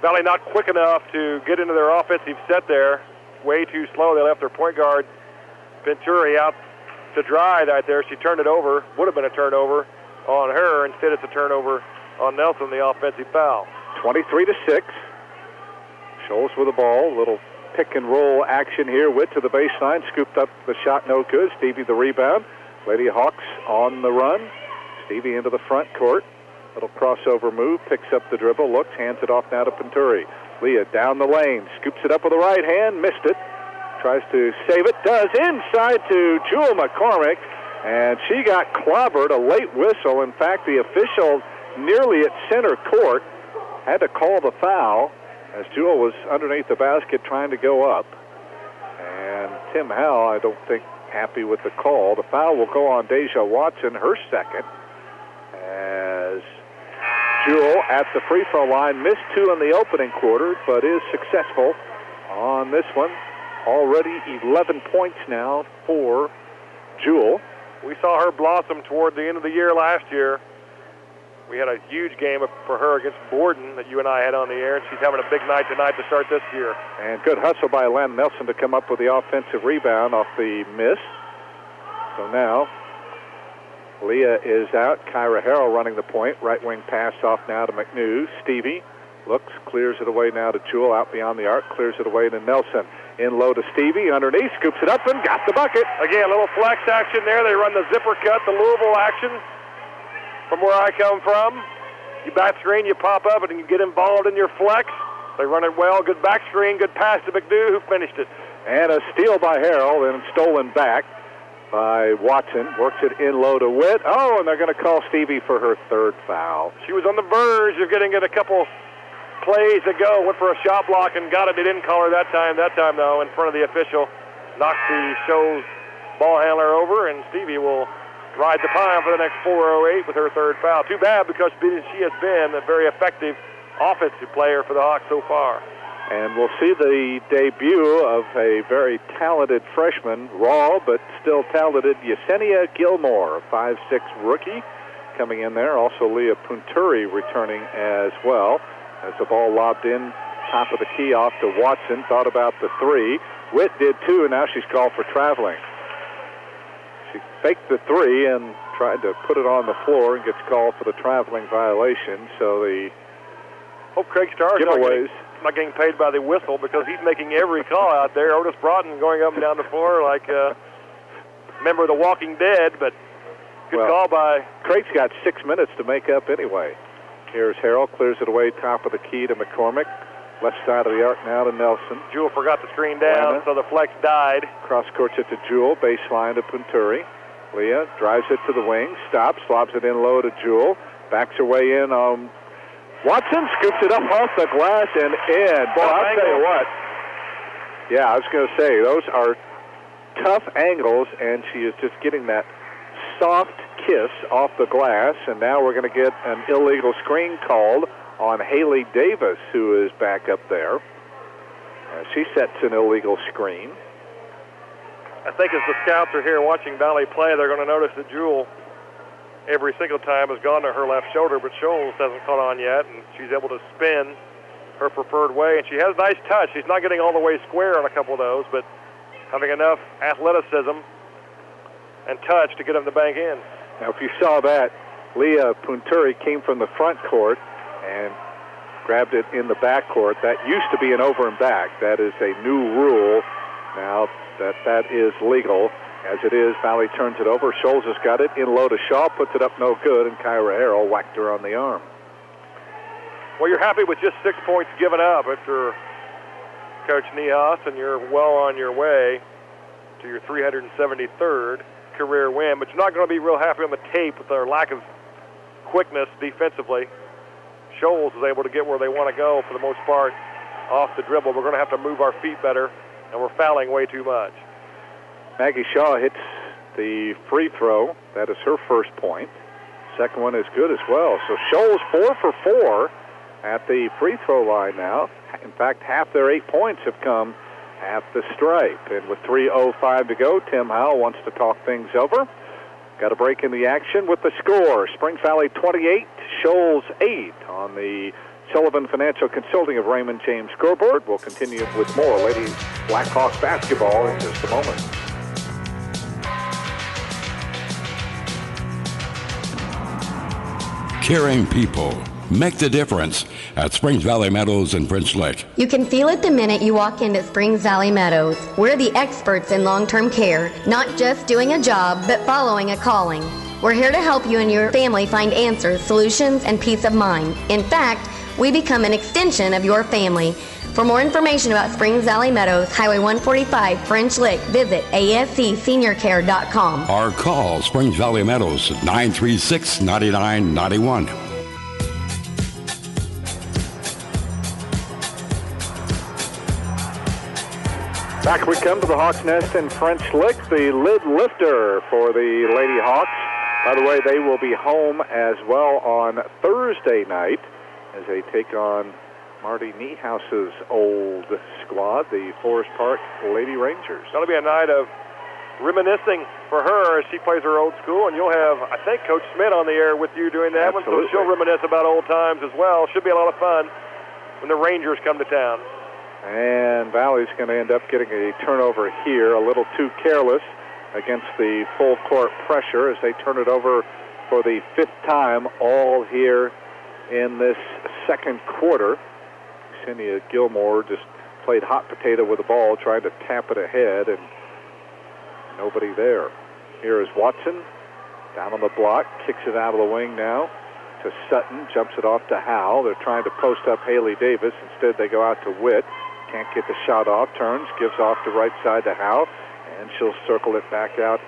Speaker 2: Valley not quick enough to get into their offensive set there. Way too slow. They left their point guard, Venturi, out to dry right there. She turned it over. Would have been a turnover on her. Instead, it's a turnover on Nelson, the offensive foul.
Speaker 1: 23-6. Shoals with the ball. Little pick and roll action here. Witt to the baseline. Scooped up the shot. No good. Stevie the rebound. Lady Hawks on the run. Stevie into the front court. Little crossover move. Picks up the dribble. Looks. Hands it off now to Venturi. Leah down the lane. Scoops it up with the right hand. Missed it. Tries to save it. Does. Inside to Jewel McCormick. And she got clobbered. A late whistle. In fact, the official nearly at center court had to call the foul as Jewel was underneath the basket trying to go up. And Tim Howell, I don't think, happy with the call. The foul will go on Deja Watson, her second, as Jewel at the free throw line missed 2 in the opening quarter, but is successful on this one. Already 11 points now for Jewel.
Speaker 2: We saw her blossom toward the end of the year last year. We had a huge game for her against Borden that you and I had on the air, and she's having a big night tonight to start this year.
Speaker 1: And good hustle by Alana Nelson to come up with the offensive rebound off the miss. So now Leah is out. Kyra Harrell running the point. Right wing pass off now to McNew. Stevie looks, clears it away now to Jewel out beyond the arc, clears it away to Nelson. In low to Stevie, underneath, scoops it up and got the bucket.
Speaker 2: Again, a little flex action there. They run the zipper cut, the Louisville action. From where I come from, you back screen, you pop up, and you get involved in your flex. They run it well. Good back screen, good pass to McNew, who finished it.
Speaker 1: And a steal by Harrell, and stolen back by Watson. Works it in low to Witt. Oh, and they're going to call Stevie for her third foul.
Speaker 2: She was on the verge of getting it a couple plays ago. Went for a shot block and got it. They didn't call her that time. That time, though, in front of the official, knocked the Shoals ball handler over, and Stevie will ride the pine for the next 4:08 with her third foul. Too bad, because she has been a very effective offensive player for the Hawks so far.
Speaker 1: And we'll see the debut of a very talented freshman, raw but still talented, Yesenia Gilmore, a 5'6" rookie coming in there. Also Leah Punturi returning as well. As the ball lobbed in, top of the key off to Watson. Thought about the 3. Witt did too, and now she's called for traveling. She faked the 3 and tried to put it on the floor and gets called for the traveling violation. So the
Speaker 2: Hope Craig Starr's
Speaker 1: giveaways
Speaker 2: not getting paid by the whistle, because he's making every call out there. Otis Broughton going up and down the floor like a member of the Walking Dead, but good call by...
Speaker 1: Craig's got 6 minutes to make up anyway. Here's Harrell, clears it away, top of the key to McCormick. Left side of the arc now to Nelson.
Speaker 2: Jewel forgot the screen down, so the flex died.
Speaker 1: Cross courts it to Jewel, baseline to Punturi. Leah drives it to the wing, stops, lobs it in low to Jewel. Backs her way in on Watson, scoops it up off the glass and in. Boy, I'll tell you what. Yeah, I was going to say, those are tough angles, and she is just getting that soft kiss off the glass, and now we're going to get an illegal screen called on Haley Davis, who is back up there. She sets an illegal screen.
Speaker 2: I think as the scouts are here watching Valley play, they're going to notice that Jewel every single time has gone to her left shoulder, but Shoals hasn't caught on yet, and she's able to spin her preferred way, and she has nice touch. She's not getting all the way square on a couple of those, but having enough athleticism and touch to get them to bank in.
Speaker 1: Now, if you saw that, Leah Punturi came from the front court and grabbed it in the back court. That used to be an over and back. That is a new rule now that is legal. As it is, Valley turns it over. Shoals has got it in low to Shaw, puts it up no good, and Kyra Harrell whacked her on the arm.
Speaker 2: Well, you're happy with just 6 points given up after Coach Niehaus, and you're well on your way to your 373rd career win, but you're not going to be real happy on the tape with their lack of quickness defensively. Shoals is able to get where they want to go for the most part off the dribble. We're going to have to move our feet better, and we're fouling way too much.
Speaker 1: Maggie Shaw hits the free throw. That is her first point. Second one is good as well. So Shoals 4 for 4 at the free throw line now. In fact, half their 8 points have come at the stripe. And with 3:05 to go, Tim Howell wants to talk things over. Got a break in the action with the score. Springs Valley 28, Shoals 8 on the Sullivan Financial Consulting of Raymond James scoreboard. We'll continue with more Ladies Blackhawks basketball in just a moment.
Speaker 11: Caring people make the difference at Springs Valley Meadows in French Lick.
Speaker 12: You can feel it the minute you walk into Springs Valley Meadows. We're the experts in long-term care, not just doing a job, but following a calling. We're here to help you and your family find answers, solutions, and peace of mind. In fact, we become an extension of your family. For more information about Springs Valley Meadows, Highway 145, French Lick, visit ascseniorcare.com.
Speaker 11: Or call Springs Valley Meadows at 936-9991.
Speaker 1: Back we come to the Hawks Nest in French Lick, the lid lifter for the Lady Hawks. By the way, they will be home as well on Thursday night as they take on Marty Niehaus's old squad, the Forest Park Lady Rangers.
Speaker 2: It's going to be a night of reminiscing for her as she plays her old school, and you'll have, I think, Coach Smith on the air with you doing that one, so she'll reminisce about old times as well. Should be a lot of fun when the Rangers come to town.
Speaker 1: And Valley's going to end up getting a turnover here, a little too careless against the full court pressure as they turn it over for the 5th time all here in this second quarter. Ksenia Gilmore just played hot potato with the ball, trying to tap it ahead, and nobody there. Here is Watson, down on the block, kicks it out of the wing now to Sutton, jumps it off to Howell. They're trying to post up Haley Davis. Instead, they go out to Witt. Can't get the shot off, turns, gives off the right side to Howell, and she'll circle it back out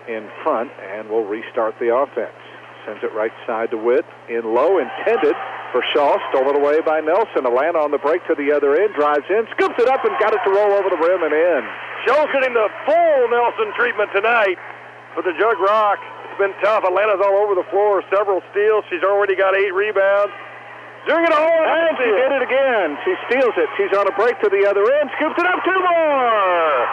Speaker 1: in front, and we'll restart the offense. Sends it right side to Witt, in low, intended for Shaw, stolen away by Nelson. Alana on the break to the other end, drives in, scoops it up, and got it to roll over the rim and in.
Speaker 2: Shaw's getting the full Nelson treatment tonight for the Jug Rock. It's been tough. Atlanta's all over the floor, several steals. She's already got 8 rebounds. Doing it all,
Speaker 1: and she did it again. She steals it. She's on a break to the other end, scoops it up, 2 more.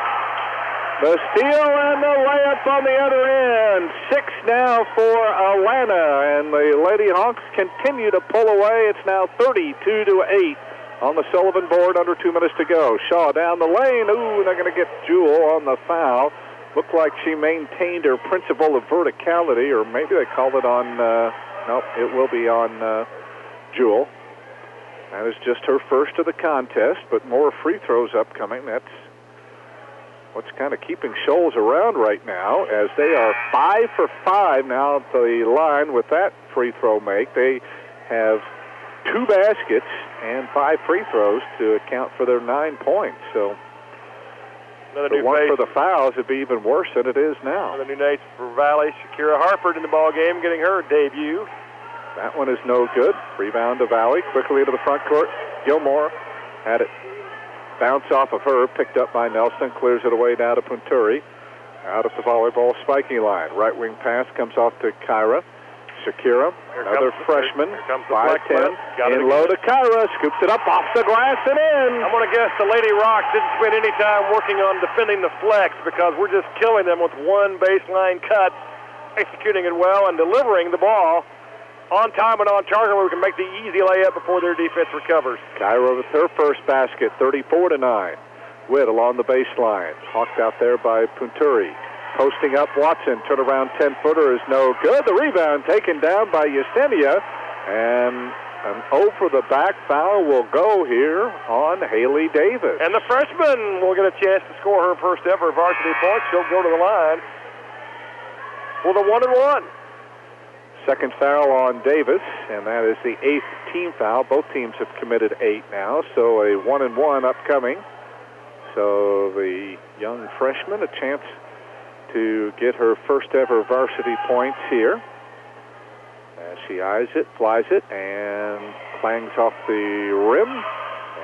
Speaker 1: The steal and the layup on the other end. 6 now for Atlanta, and the Lady Hawks continue to pull away. It's now 32-8 on the Sullivan board, under 2 minutes to go. Shaw down the lane. Ooh, they're going to get Jewell on the foul. Looked like she maintained her principle of verticality, or maybe they called it on, nope, it will be on Jewell. That is just her first of the contest, but more free throws upcoming. That's what's kind of keeping Shoals around right now, as they are 5 for 5 now at the line with that free throw make. They have 2 baskets and 5 free throws to account for their 9 points. So
Speaker 2: another
Speaker 1: the
Speaker 2: new
Speaker 1: one
Speaker 2: face
Speaker 1: for the fouls would be even worse than it is now.
Speaker 2: Another new night for Valley. Shakira Harford in the ball game, getting her debut.
Speaker 1: That one is no good. Rebound to Valley. Quickly into the front court. Gilmore had it bounce off of her. Picked up by Nelson. Clears it away down to Punturi. Out at the volleyball spiking line. Right wing pass comes off to Kyra. Shakira, another freshman, 5'10", in low to Kyra, scoops it up off the glass and in.
Speaker 2: I'm going to guess the Lady Rocks didn't spend any time working on defending the flex, because we're just killing them with one baseline cut, executing it well and delivering the ball on time and on target where we can make the easy layup before their defense recovers.
Speaker 1: Kyra with her first basket, 34-9. Witt along the baseline, hawked out there by Punturi. Posting up Watson, turnaround 10-footer is no good. The rebound taken down by Yesenia, and an over-the-back foul will go here on Haley Davis.
Speaker 2: And the freshman will get a chance to score her first ever varsity point. She'll go to the line for the 1-and-1.
Speaker 1: Second foul on Davis, and that is the 8th team foul. Both teams have committed 8 now, so a 1-and-1 upcoming. So the young freshman, a chance to get her first ever varsity points here. As she eyes it, flies it, and clangs off the rim.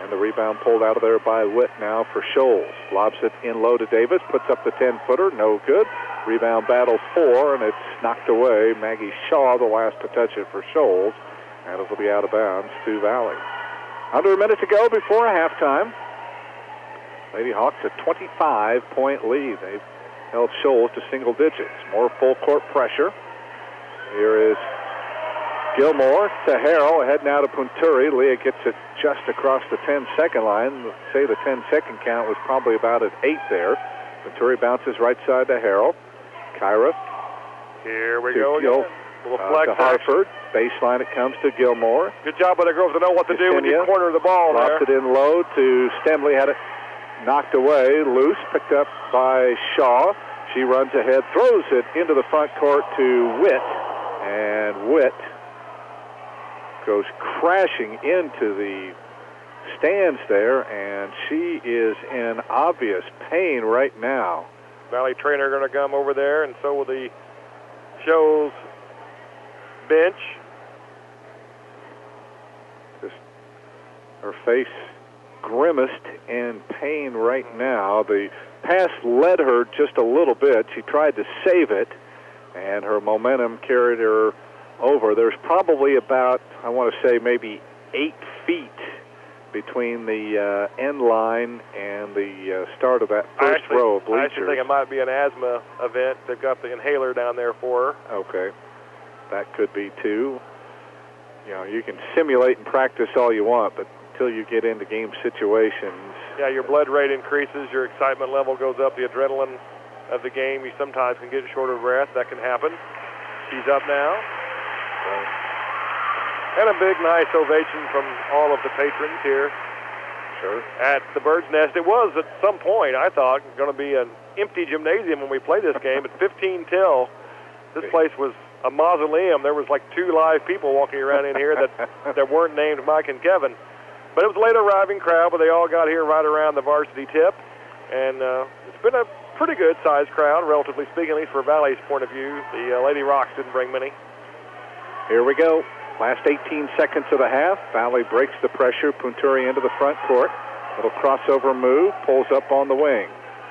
Speaker 1: And the rebound pulled out of there by Witt now for Shoals. Lobs it in low to Davis, puts up the 10-footer, no good. Rebound battle 4, and it's knocked away. Maggie Shaw, the last to touch it for Shoals, and it'll be out of bounds to Valley. Under a minute to go before halftime. Lady Hawks a 25-point lead. They've held Shoals to single digits. More full court pressure. Here is Gilmore to Harrell, ahead now to Punturi. Leah gets it just across the 10-second line. Say the 10-second count was probably about at 8 there. Punturi bounces right side to Harrell. Kyra.
Speaker 2: Here we go again.
Speaker 1: To Hartford. Baseline it comes to Gilmore.
Speaker 2: Good job by the girls to know what to do when you corner the ball there.
Speaker 1: Dropped it in low to Stemley. Had it knocked away. Loose. Picked up by Shaw. She runs ahead. Throws it into the front court to Witt. And Witt goes crashing into the stands there, and she is in obvious pain right now.
Speaker 2: Valley trainer going to come over there, and so will the Shoals bench.
Speaker 1: Just her face grimaced in pain right now. The pass led her just a little bit. She tried to save it, and her momentum carried her over. There's probably about, I want to say, maybe 8 feet between the end line and the start of that first row of bleachers.
Speaker 2: I actually think it might be an asthma event. They've got the inhaler down there for her.
Speaker 1: Okay. That could be too. You know, you can simulate and practice all you want, but until you get into game situations.
Speaker 2: Yeah, your blood rate increases, your excitement level goes up, the adrenaline of the game, you sometimes can get short of breath. That can happen. She's up now. And a big, nice ovation from all of the patrons here at the Bird's Nest. It was, at some point, I thought, going to be an empty gymnasium when we played this game. At 15 till, this place was a mausoleum. There was like 2 live people walking around in here that weren't named Mike and Kevin. But it was a late arriving crowd, but they all got here right around the varsity tip. And it's been a pretty good-sized crowd, relatively speaking, at least for Valley's point of view. The Lady Rocks didn't bring many.
Speaker 1: Here we go. Last 18 seconds of the half. Valley breaks the pressure. Punturi into the front court. Little crossover move. Pulls up on the wing.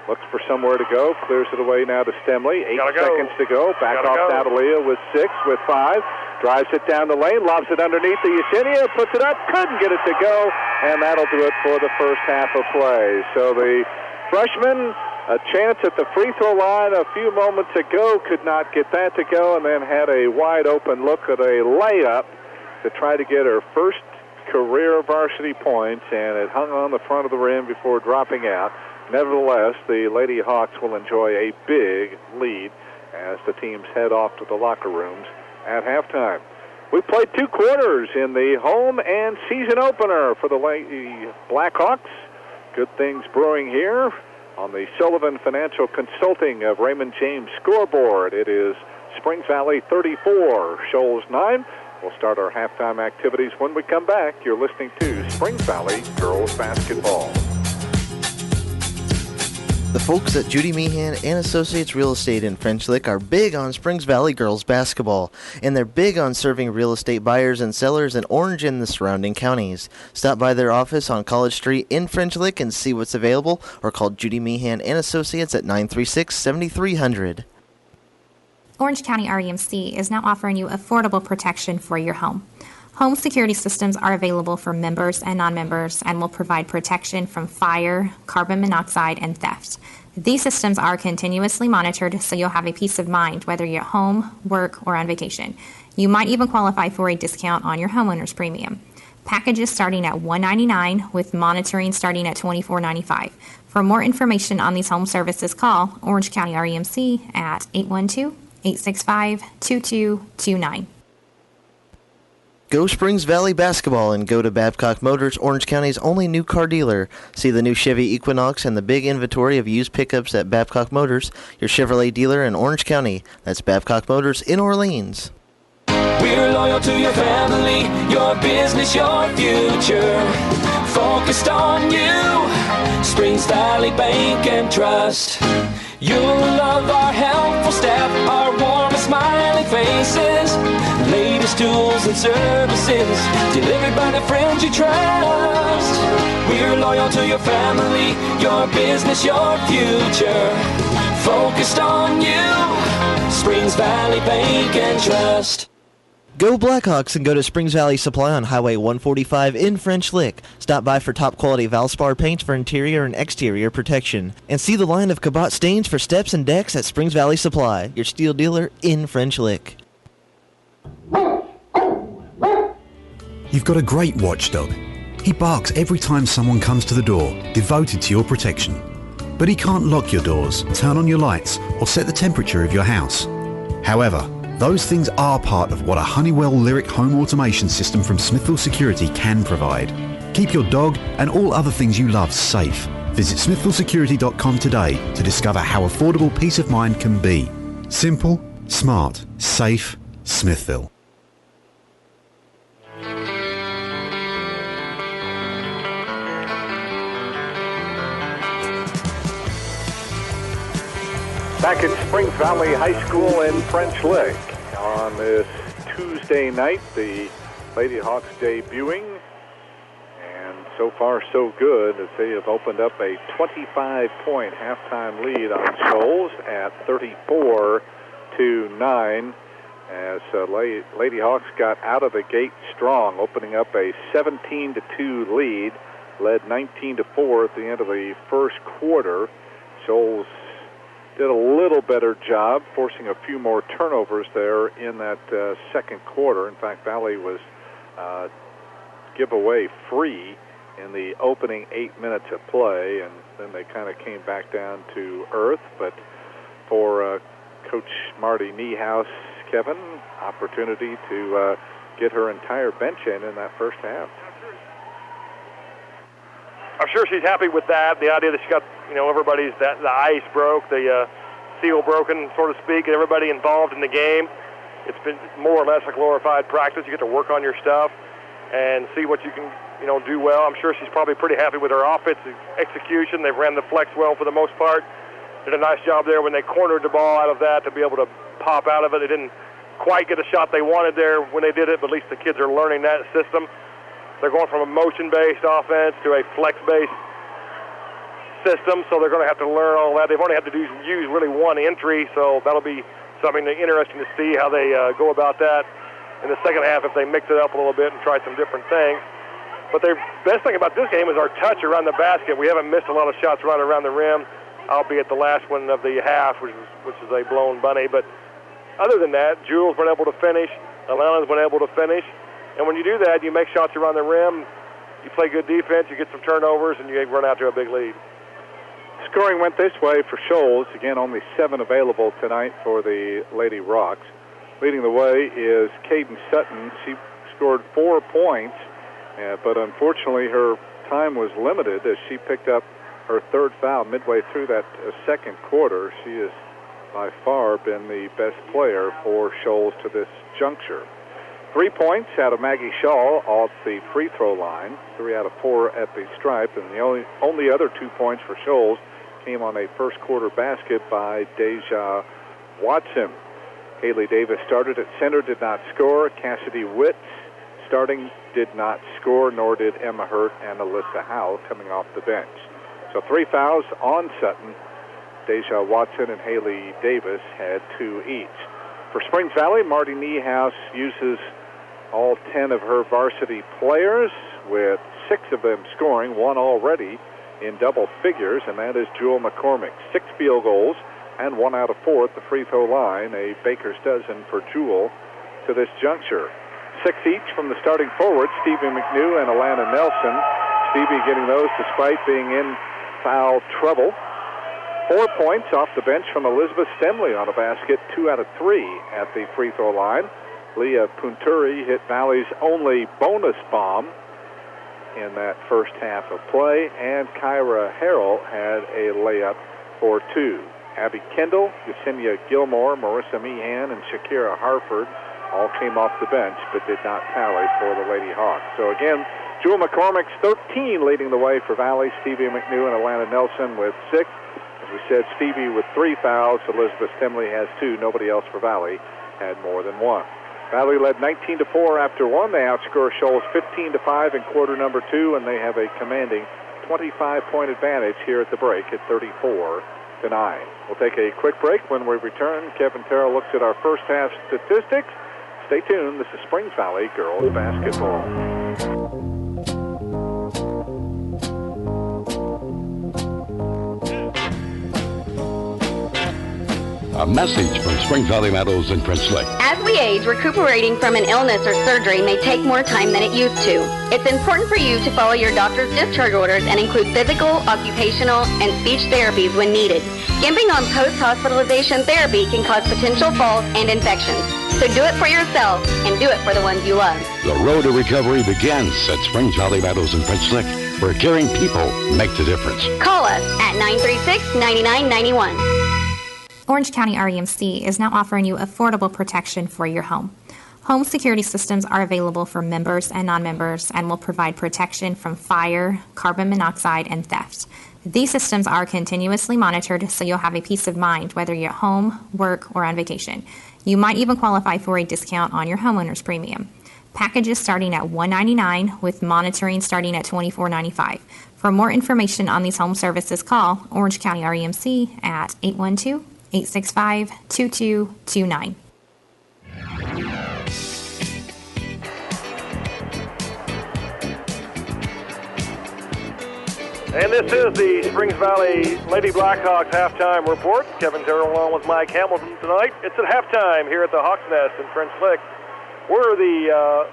Speaker 1: Looks for somewhere to go. Clears it away now to Stemley. 8 seconds to go. Back off Natalia with 6, with 5. Drives it down the lane. Lobs it underneath the Yesenia. Puts it up. Couldn't get it to go. And that'll do it for the first half of play. So the freshman, a chance at the free throw line a few moments ago, could not get that to go, and then had a wide open look at a layup to try to get her first career varsity points, and it hung on the front of the rim before dropping out. Nevertheless, the Lady Hawks will enjoy a big lead as the teams head off to the locker rooms at halftime. We played 2 quarters in the home and season opener for the Lady Blackhawks. Good things brewing here on the Sullivan Financial Consulting of Raymond James scoreboard. It is Springs Valley 34, Shoals 9. We'll start our halftime activities when we come back. You're listening to Springs Valley Girls Basketball.
Speaker 7: The folks at Judy Meehan and Associates Real Estate in French Lick are big on Springs Valley girls basketball, and they're big on serving real estate buyers and sellers in Orange and the surrounding counties. Stop by their office on College Street in French Lick and see what's available, or call Judy Meehan and Associates at 936-7300.
Speaker 3: Orange County REMC is now offering you affordable protection for your home. Home security systems are available for members and non-members and will provide protection from fire, carbon monoxide, and theft. These systems are continuously monitored, so you'll have a peace of mind whether you're at home, work, or on vacation. You might even qualify for a discount on your homeowner's premium. Packages starting at $199 with monitoring starting at $24.95. For more information on these home services, call Orange County REMC at 812-865-2229.
Speaker 7: Go Springs Valley basketball and go to Babcock Motors, Orange County's only new car dealer. See the new Chevy Equinox and the big inventory of used pickups at Babcock Motors, your Chevrolet dealer in Orange County. That's Babcock Motors in Orleans.
Speaker 10: We're loyal to your family, your business, your future. Focused on you, Springs Valley Bank and Trust. You'll love our helpful staff, our warm and smiling faces. Latest tools and services delivered by the friends you trust. We're loyal to your family, your business, your future. Focused on you, Springs Valley Bank and Trust.
Speaker 7: Go Blackhawks and go to Springs Valley Supply on Highway 145 in French Lick. Stop by for top quality Valspar paints for interior and exterior protection. And see the line of Cabot stains for steps and decks at Springs Valley Supply, your steel dealer in French Lick.
Speaker 13: You've got a great watchdog. He barks every time someone comes to the door, devoted to your protection. But he can't lock your doors, turn on your lights, or set the temperature of your house. However, those things are part of what a Honeywell Lyric home automation system from Smithville Security can provide. Keep your dog and all other things you love safe. Visit smithvillesecurity.com today to discover how affordable peace of mind can be. Simple, smart, safe, Smithville.
Speaker 1: Back at Springs Valley High School in French Lick on this Tuesday night, the Lady Hawks debuting, and so far so good as they have opened up a 25-point halftime lead on Shoals at 34-9 as Lady Hawks got out of the gate strong, opening up a 17-2 lead, led 19-4 at the end of the first quarter. Shoals did a little better job forcing a few more turnovers there in that second quarter. In fact, Valley was giveaway free in the opening 8 minutes of play, and then they kind of came back down to earth. But for Coach Marty Niehaus, Kevin, opportunity to get her entire bench in that first half.
Speaker 2: I'm sure she's happy with that. The idea that she got, everybody's, the ice broke, the seal broken, so to speak, and everybody involved in the game. It's been more or less a glorified practice. You get to work on your stuff and see what you can, do well. I'm sure she's probably pretty happy with her offensive execution. They've ran the flex well for the most part. Did a nice job there when they cornered the ball out of that to be able to pop out of it. They didn't quite get a shot they wanted there when they did it, but at least the kids are learning that system. They're going from a motion-based offense to a flex-based system, so they're going to have to learn all that. They've only had to use really one entry, so that'll be something interesting to see how they go about that in the second half if they mix it up a little bit and try some different things. But the best thing about this game is our touch around the basket. We haven't missed a lot of shots right around the rim, albeit the last one of the half, which is a blown bunny. But other than that, Jules been able to finish. Alana's been able to finish. And when you do that, you make shots around the rim, you play good defense, you get some turnovers, and you run out to a big lead.
Speaker 1: Scoring went this way for Shoals. Again, only 7 available tonight for the Lady Rocks. Leading the way is Caden Sutton. She scored 4 points, but unfortunately her time was limited as she picked up her third foul midway through that second quarter. She has by far been the best player for Shoals to this juncture. 3 points out of Maggie Shaw off the free throw line, 3 out of 4 at the stripe, and the only other 2 points for Shoals came on a first quarter basket by Deja Watson. Haley Davis started at center, did not score. Cassidy Witt starting, did not score, nor did Emma Hurt and Alyssa Howe coming off the bench. So 3 fouls on Sutton. Deja Watson and Haley Davis had 2 each. For Springs Valley, Marty Niehaus uses all 10 of her varsity players, with 6 of them scoring, 1 already in double figures, and that is Jewel McCormick. 6 field goals and 1 out of 4 at the free throw line, a baker's dozen for Jewel to this juncture. 6 each from the starting forwards, Stevie McNew and Alana Nelson. Stevie getting those despite being in foul trouble. 4 points off the bench from Elizabeth Stemley on a basket, 2 out of 3 at the free throw line. Leah Punturi hit Valley's only bonus bomb in that first half of play, and Kyra Harrell had a layup for two. Abby Kendall, Yesenia Gilmore, Marissa Meehan, and Shakira Harford all came off the bench but did not tally for the Lady Hawks. So again, Jewel McCormick's 13 leading the way for Valley. Stevie McNew and Alana Nelson with 6. As we said, Stevie with 3 fouls. Elizabeth Stemley has 2. Nobody else for Valley had more than 1. Valley led 19-4 after 1. They outscore Shoals 15-5 in quarter number 2, and they have a commanding 25-point advantage here at the break at 34-9. We'll take a quick break. When we return, Kevin Terrell looks at our first half statistics. Stay tuned. This is Springs Valley girls basketball.
Speaker 11: A message from Springs Valley Meadows and French Lick.
Speaker 12: As we age, recuperating from an illness or surgery may take more time than it used to. It's important for you to follow your doctor's discharge orders and include physical, occupational, and speech therapies when needed. Skimping on post-hospitalization therapy can cause potential falls and infections. So do it for yourself and do it for the ones you love.
Speaker 11: The road to recovery begins at Springs Valley Meadows and French Lick, where caring people make the difference.
Speaker 12: Call us at 936-9991.
Speaker 3: Orange County REMC is now offering you affordable protection for your home. Home security systems are available for members and non-members and will provide protection from fire, carbon monoxide, and theft. These systems are continuously monitored, so you'll have a peace of mind whether you're at home, work, or on vacation. You might even qualify for a discount on your homeowner's premium. Packages starting at $199 with monitoring starting at $24.95. For more information on these home services, call Orange County REMC at 812-865-2229.
Speaker 2: And this is the Springs Valley Lady Blackhawks halftime report. Kevin Terrell along with Mike Hamilton tonight. It's at halftime here at the Hawks Nest in French Lick. We're the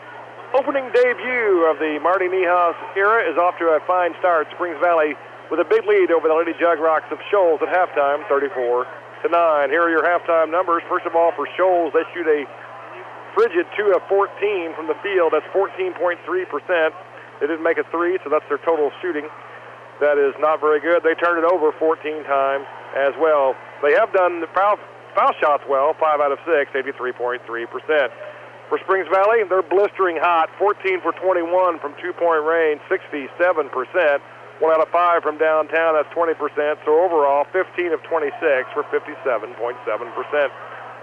Speaker 2: opening debut of the Marty Niehaus era is off to a fine start. Springs Valley with a big lead over the Lady Jug Rocks of Shoals at halftime, 34-9. Here are your halftime numbers. First of all, for Shoals, they shoot a frigid 2 of 14 from the field. That's 14.3%. They didn't make a three, so that's their total shooting. That is not very good. They turned it over 14 times as well. They have done the foul shots well, 5 out of 6, 83.3%. For Springs Valley, they're blistering hot, 14 for 21 from two-point range, 67%. 1 out of 5 from downtown, that's 20%. So overall, 15 of 26 for 57.7%.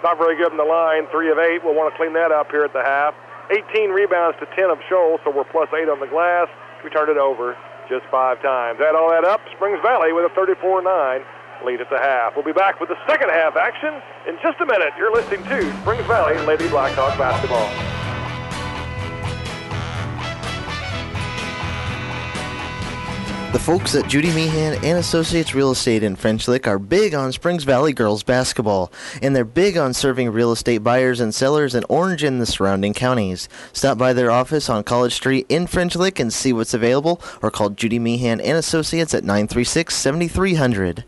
Speaker 2: Not very good in the line, 3 of 8. We'll want to clean that up here at the half. 18 rebounds to 10 of Shoals, so we're plus 8 on the glass. We turned it over just 5 times. Add all that up, Springs Valley with a 34-9 lead at the half. We'll be back with the second half action in just a minute. You're listening to Springs Valley Lady Blackhawk basketball.
Speaker 7: The folks at Judy Meehan and Associates Real Estate in French Lick are big on Springs Valley girls basketball, and they're big on serving real estate buyers and sellers in Orange and the surrounding counties. Stop by their office on College Street in French Lick and see what's available, or call Judy Meehan and Associates at 936-7300.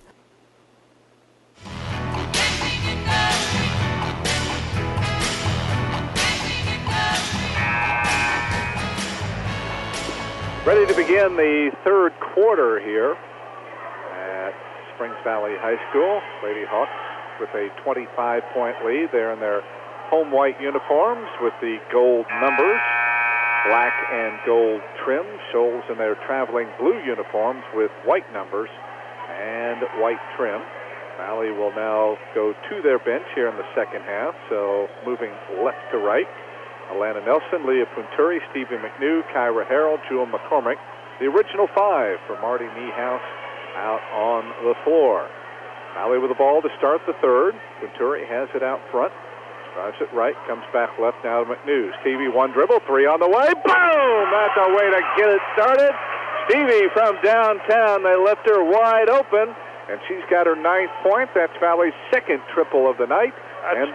Speaker 1: Ready to begin the third quarter here at Springs Valley High School. Lady Hawks with a 25-point lead. They're in their home white uniforms with the gold numbers, black and gold trim. Shoals in their traveling blue uniforms with white numbers and white trim. Valley will now go to their bench here in the second half, so moving left to right. Alana Nelson, Leah Punturi, Stevie McNew, Kyra Harrell, Jewel McCormick. The original 5 for Marty Niehaus out on the floor. Valley with the ball to start the third. Punturi has it out front. Drives it right, comes back left now to McNew. Stevie, one dribble, 3 on the way. Boom! That's a way to get it started. Stevie from downtown. They left her wide open, and she's got her 9th point. That's Valley's second triple of the night.
Speaker 2: That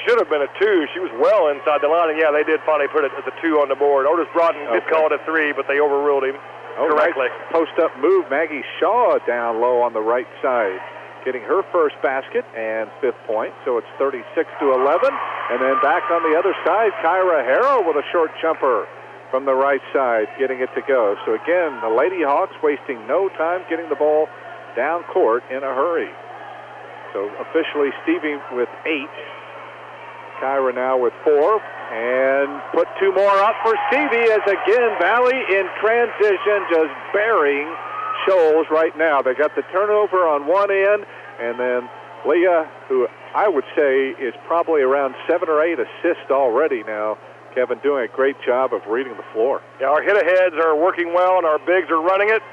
Speaker 2: should have been a 2. She was well inside the line, and yeah, they did finally put it as a 2 on the board. Otis Broughton did call it a 3, but they overruled him correctly.
Speaker 1: Nice post-up move. Maggie Shaw down low on the right side. getting her first basket and 5th point. So it's 36-11. And then back on the other side, Kyra Harrell with a short jumper from the right side, getting it to go. So again, the Lady Hawks wasting no time getting the ball down court in a hurry. So officially Stevie with 8. Kyra now with 4. And put 2 more up for Stevie as again Valley in transition, just burying Shoals right now. They got the turnover on one end, and then Leah, who I would say is probably around 7 or 8 assists already now. Kevin doing a great job of reading the floor.
Speaker 2: Yeah, our hit-aheads are working well, and our bigs are running it.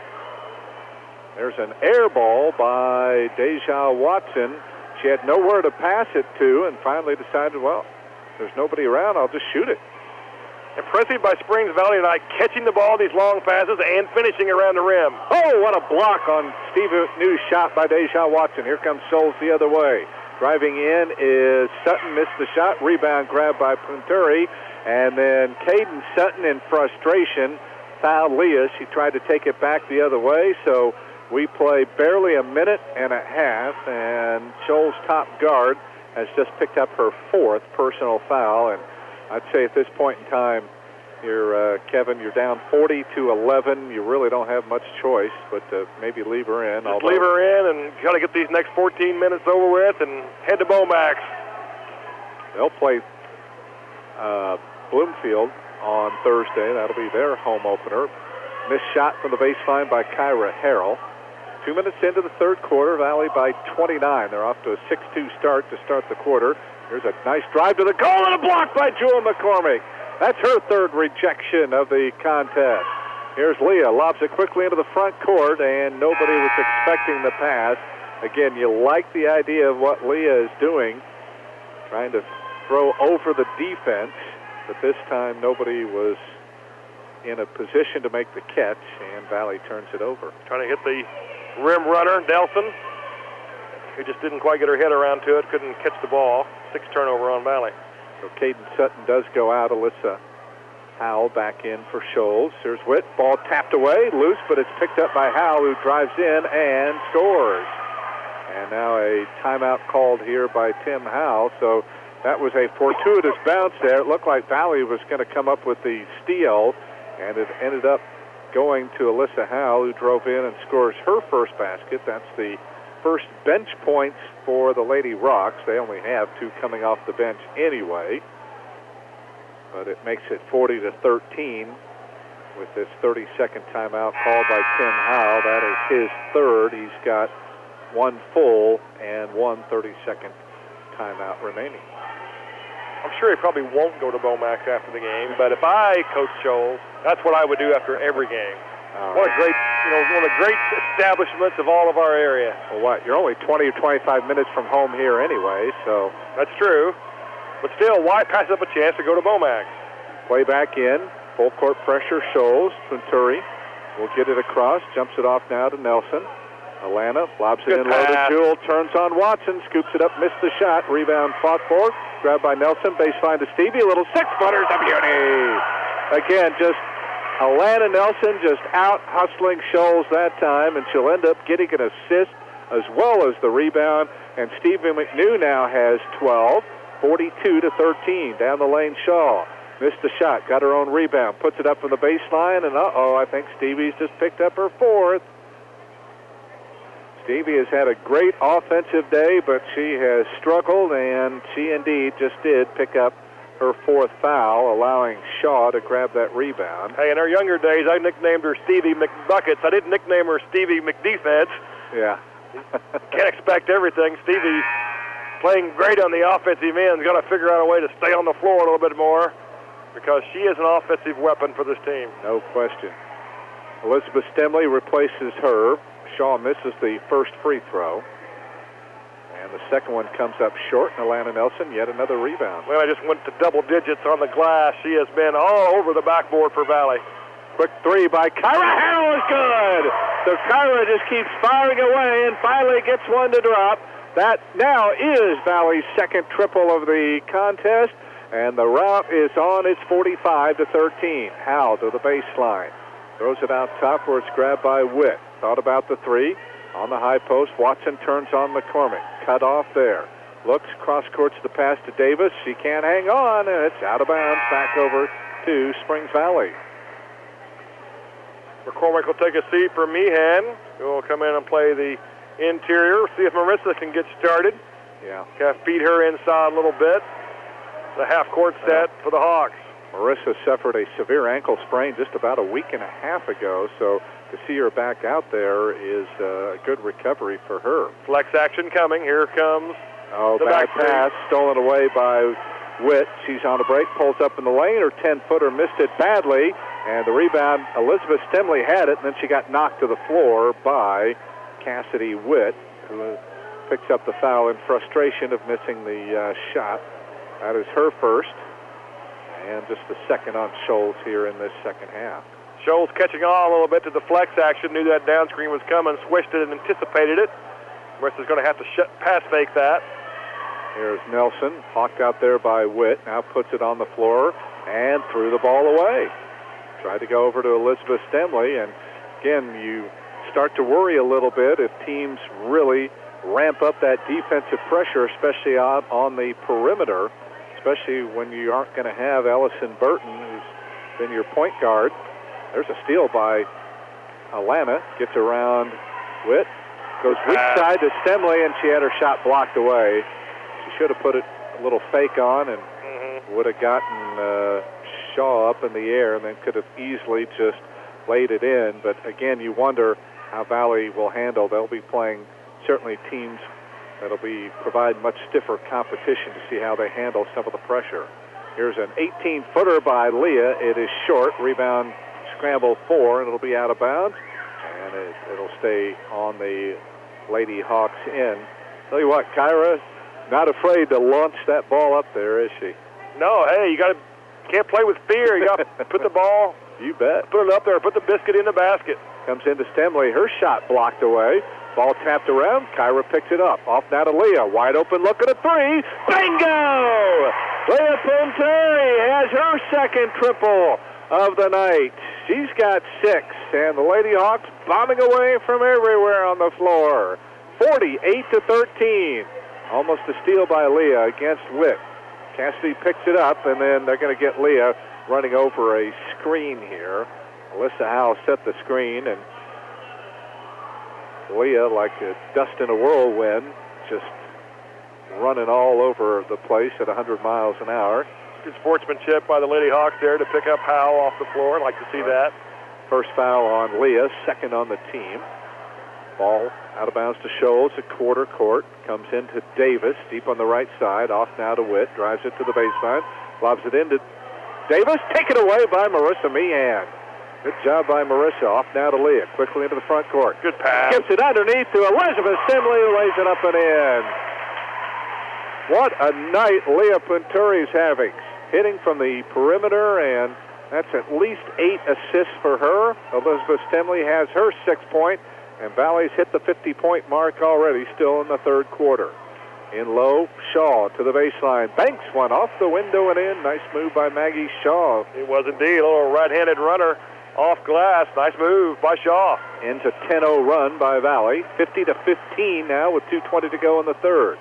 Speaker 1: There's an air ball by Deja Watson. She had nowhere to pass it to, and finally decided, well, there's nobody around, I'll just shoot it.
Speaker 2: Impressive by Springs Valley tonight, catching the ball, these long passes, and finishing around the rim.
Speaker 1: Oh, what a block on Steve New's shot by Deja Watson. Here comes Shoals the other way. Driving in is Sutton, missed the shot. Rebound grab by Punturi. And then Caden Sutton in frustration fouled Leah. She tried to take it back the other way, so we play barely a minute and a half, and Shoals' top guard has just picked up her 4th personal foul. And I'd say at this point in time, Kevin, you're down 40-11. You really don't have much choice but to maybe leave her in.
Speaker 2: Just leave her in and got to get these next 14 minutes over with and head to Bomax.
Speaker 1: They'll play Bloomfield on Thursday. That'll be their home opener. Missed shot from the baseline by Kyra Harrell. 2 minutes into the third quarter, Valley by 29. They're off to a 6-2 start to start the quarter. Here's a nice drive to the goal and a block by Jewel McCormick. That's her 3rd rejection of the contest. Here's Leah, lobs it quickly into the front court, and nobody was expecting the pass. Again, you like the idea of what Leah is doing, trying to throw over the defense, but this time nobody was in a position to make the catch, and Valley turns it over.
Speaker 2: Trying to hit the rim runner, Nelson, who just didn't quite get her head around to it, couldn't catch the ball. 6 turnover on Valley.
Speaker 1: So Caden Sutton does go out. Alyssa Howell back in for Shoals. Here's Witt. Ball tapped away, loose, but it's picked up by Howell, who drives in and scores. And now a timeout called here by Tim Howell. So that was a fortuitous bounce there. It looked like Valley was going to come up with the steal, and it ended up going to Alyssa Howell, who drove in and scores her first basket. That's the first bench points for the Lady Rocks. They only have 2 coming off the bench anyway. But it makes it 40-13 with this 30-second timeout called by Tim Howell. That is his 3rd. He's got 1 full and 1 30-second timeout remaining.
Speaker 2: I'm sure he probably won't go to Bomax after the game, but if I coach Shoals, that's what I would do after every game. What a great, one of the great establishments of all of our area.
Speaker 1: Well, what? You're only 20 or 25 minutes from home here anyway, so.
Speaker 2: That's true. But still, why pass up a chance to go to Bomax?
Speaker 1: Play back in. Full court pressure, Shoals. Venturi will get it across. Jumps it off now to Nelson. Alana lobs it in low to Jewel. Turns on Watson. Scoops it up. Missed the shot. Rebound fought for. Grabbed by Nelson. Baseline to Stevie. A little 6-footer. The beauty. Again, just Alana Nelson just out hustling Shoals that time, and she'll end up getting an assist as well as the rebound. And Stevie McNew now has 12, 42-13 down the lane. Shaw missed the shot, got her own rebound, puts it up from the baseline, and I think Stevie's just picked up her 4th. Stevie has had a great offensive day, but she has struggled, and she indeed just did pick up her 4th foul, allowing Shaw to grab that rebound.
Speaker 2: Hey, in her younger days, I nicknamed her Stevie McBuckets. I didn't nickname her Stevie McDefense.
Speaker 1: Yeah.
Speaker 2: Can't expect everything. Stevie playing great on the offensive end. Got to figure out a way to stay on the floor a little bit more because she is an offensive weapon for this team.
Speaker 1: No question. Elizabeth Stemley replaces her. Shaw misses the first free throw. And the second one comes up short, and Alana Nelson, yet another rebound.
Speaker 2: Well, I just went to double digits on the glass. She has been all over the backboard for Valley.
Speaker 1: Quick 3 by Kyra Harrell is good. So Kyra just keeps firing away and finally gets one to drop. That now is Valley's 2nd triple of the contest, and the route is on. It's 45-13. Howell to the baseline. Throws it out top where it's grabbed by Witt. Thought about the 3. On the high post, Watson turns on McCormick. Cut off there. Looks, cross-courts the pass to Davis. She can't hang on, and it's out of bounds back over to Springs Valley.
Speaker 2: McCormick will take a seat for Meehan, who will come in and play the interior. See if Marissa can get started.
Speaker 1: Yeah.
Speaker 2: Got to feed her inside a little bit. The half-court set for the Hawks.
Speaker 1: Marissa suffered a severe ankle sprain just about a week and a half ago, so to see her back out there is a good recovery for her.
Speaker 2: Flex action coming. Here comes the
Speaker 1: bad
Speaker 2: back
Speaker 1: pass, stolen away by Witt. She's on a break, pulls up in the lane. Her 10-footer missed it badly, and the rebound, Elizabeth Stemley had it, and then she got knocked to the floor by Cassidy Witt, who picks up the foul in frustration of missing the shot. That is her first, and just the second on Shoals here in this second half.
Speaker 2: Shoals catching on a little bit to the flex action, knew that down screen was coming, swished it and anticipated it. Marissa's going to have to pass fake that.
Speaker 1: Here's Nelson, hawked out there by Witt, now puts it on the floor and threw the ball away. Tried to go over to Elizabeth Stemley, and again, you start to worry a little bit if teams really ramp up that defensive pressure, especially out on the perimeter, especially when you aren't going to have Ellison Burton, who's been your point guard. There's a steal by Alana, gets around Witt, goes weak side to Stemley, and she had her shot blocked away. She should have put it a little fake on and would have gotten Shaw up in the air and then could have easily just laid it in. But again, you wonder how Valley will handle. They'll be playing certainly teams that'll be provide much stiffer competition to see how they handle some of the pressure. Here's an 18-footer by Leah. It is short. Rebound scramble 4, and it'll be out of bounds. And it'll stay on the Lady Hawks end. Tell you what, Kyra, not afraid to launch that ball up there, is she?
Speaker 2: No, hey, can't play with fear. You got to put the ball.
Speaker 1: You bet.
Speaker 2: Put it up there. Put the biscuit in the basket.
Speaker 1: Comes into Stemley. Her shot blocked away. Ball tapped around. Kyra picks it up. Off now to Leah. Wide open look at a three. Bingo! Leah Punteri has her second triple of the night. She's got 6, and the Lady Hawks bombing away from everywhere on the floor. 48-13. Almost a steal by Leah against Witt. Cassidy picks it up, and then they're going to get Leah running over a screen here. Alyssa Howe set the screen, and Leah, like a dust in a whirlwind, just running all over the place at 100 miles an hour.
Speaker 2: Good sportsmanship by the Lady Hawks there to pick up Howe off the floor. I'd like to see that.
Speaker 1: First foul on Leah, second on the team. Ball out of bounds to Shoals at quarter court. Comes into Davis, deep on the right side. Off now to Witt. Drives it to the baseline. Lobs it into Davis. Taken away by Marissa Meehan. Good job by Marissa. Off now to Leah. Quickly into the front court.
Speaker 2: Good pass.
Speaker 1: Gives it underneath to Elizabeth Stemley, who lays it up and in. What a night Leah Punturi's having. Hitting from the perimeter, and that's at least 8 assists for her. Elizabeth Stemley has her 6th point, and Valley's hit the 50-point mark already, still in the third quarter. In low, Shaw to the baseline. Banks one off the window and in. Nice move by Maggie Shaw.
Speaker 2: It was indeed a little right-handed runner off glass. Nice move by Shaw.
Speaker 1: Into 10-0 run by Valley. 50-15 now with 2:20 to go in the third.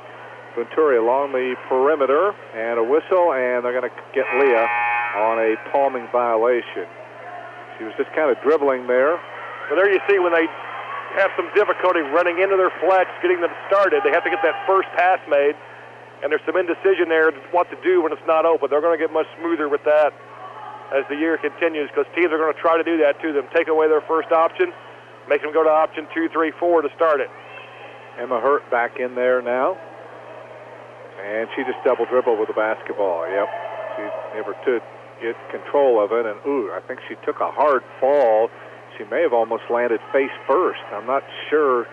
Speaker 1: Punturi along the perimeter, and a whistle, and they're going to get Leah on a palming violation. She was just kind of dribbling there.
Speaker 2: But there you see when they have some difficulty running into their flex, getting them started. They have to get that first pass made, and there's some indecision there what to do when it's not open. They're going to get much smoother with that as the year continues, because teams are going to try to do that to them. Take away their first option, make them go to option 2, 3, 4 to start it.
Speaker 1: Emma Hurt back in there now. And she just double dribbled with the basketball. Yep. She never could get control of it. And, I think she took a hard fall. She may have almost landed face first. I'm not sure.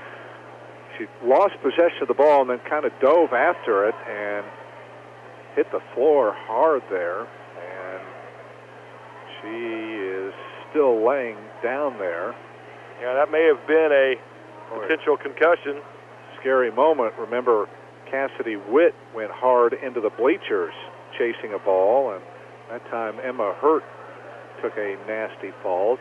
Speaker 1: She lost possession of the ball and then kind of dove after it and hit the floor hard there. And she is still laying down there.
Speaker 2: Yeah, that may have been a potential concussion.
Speaker 1: Scary moment. Remember, Cassidy Witt went hard into the bleachers chasing a ball, and that time Emma Hurt took a nasty fall.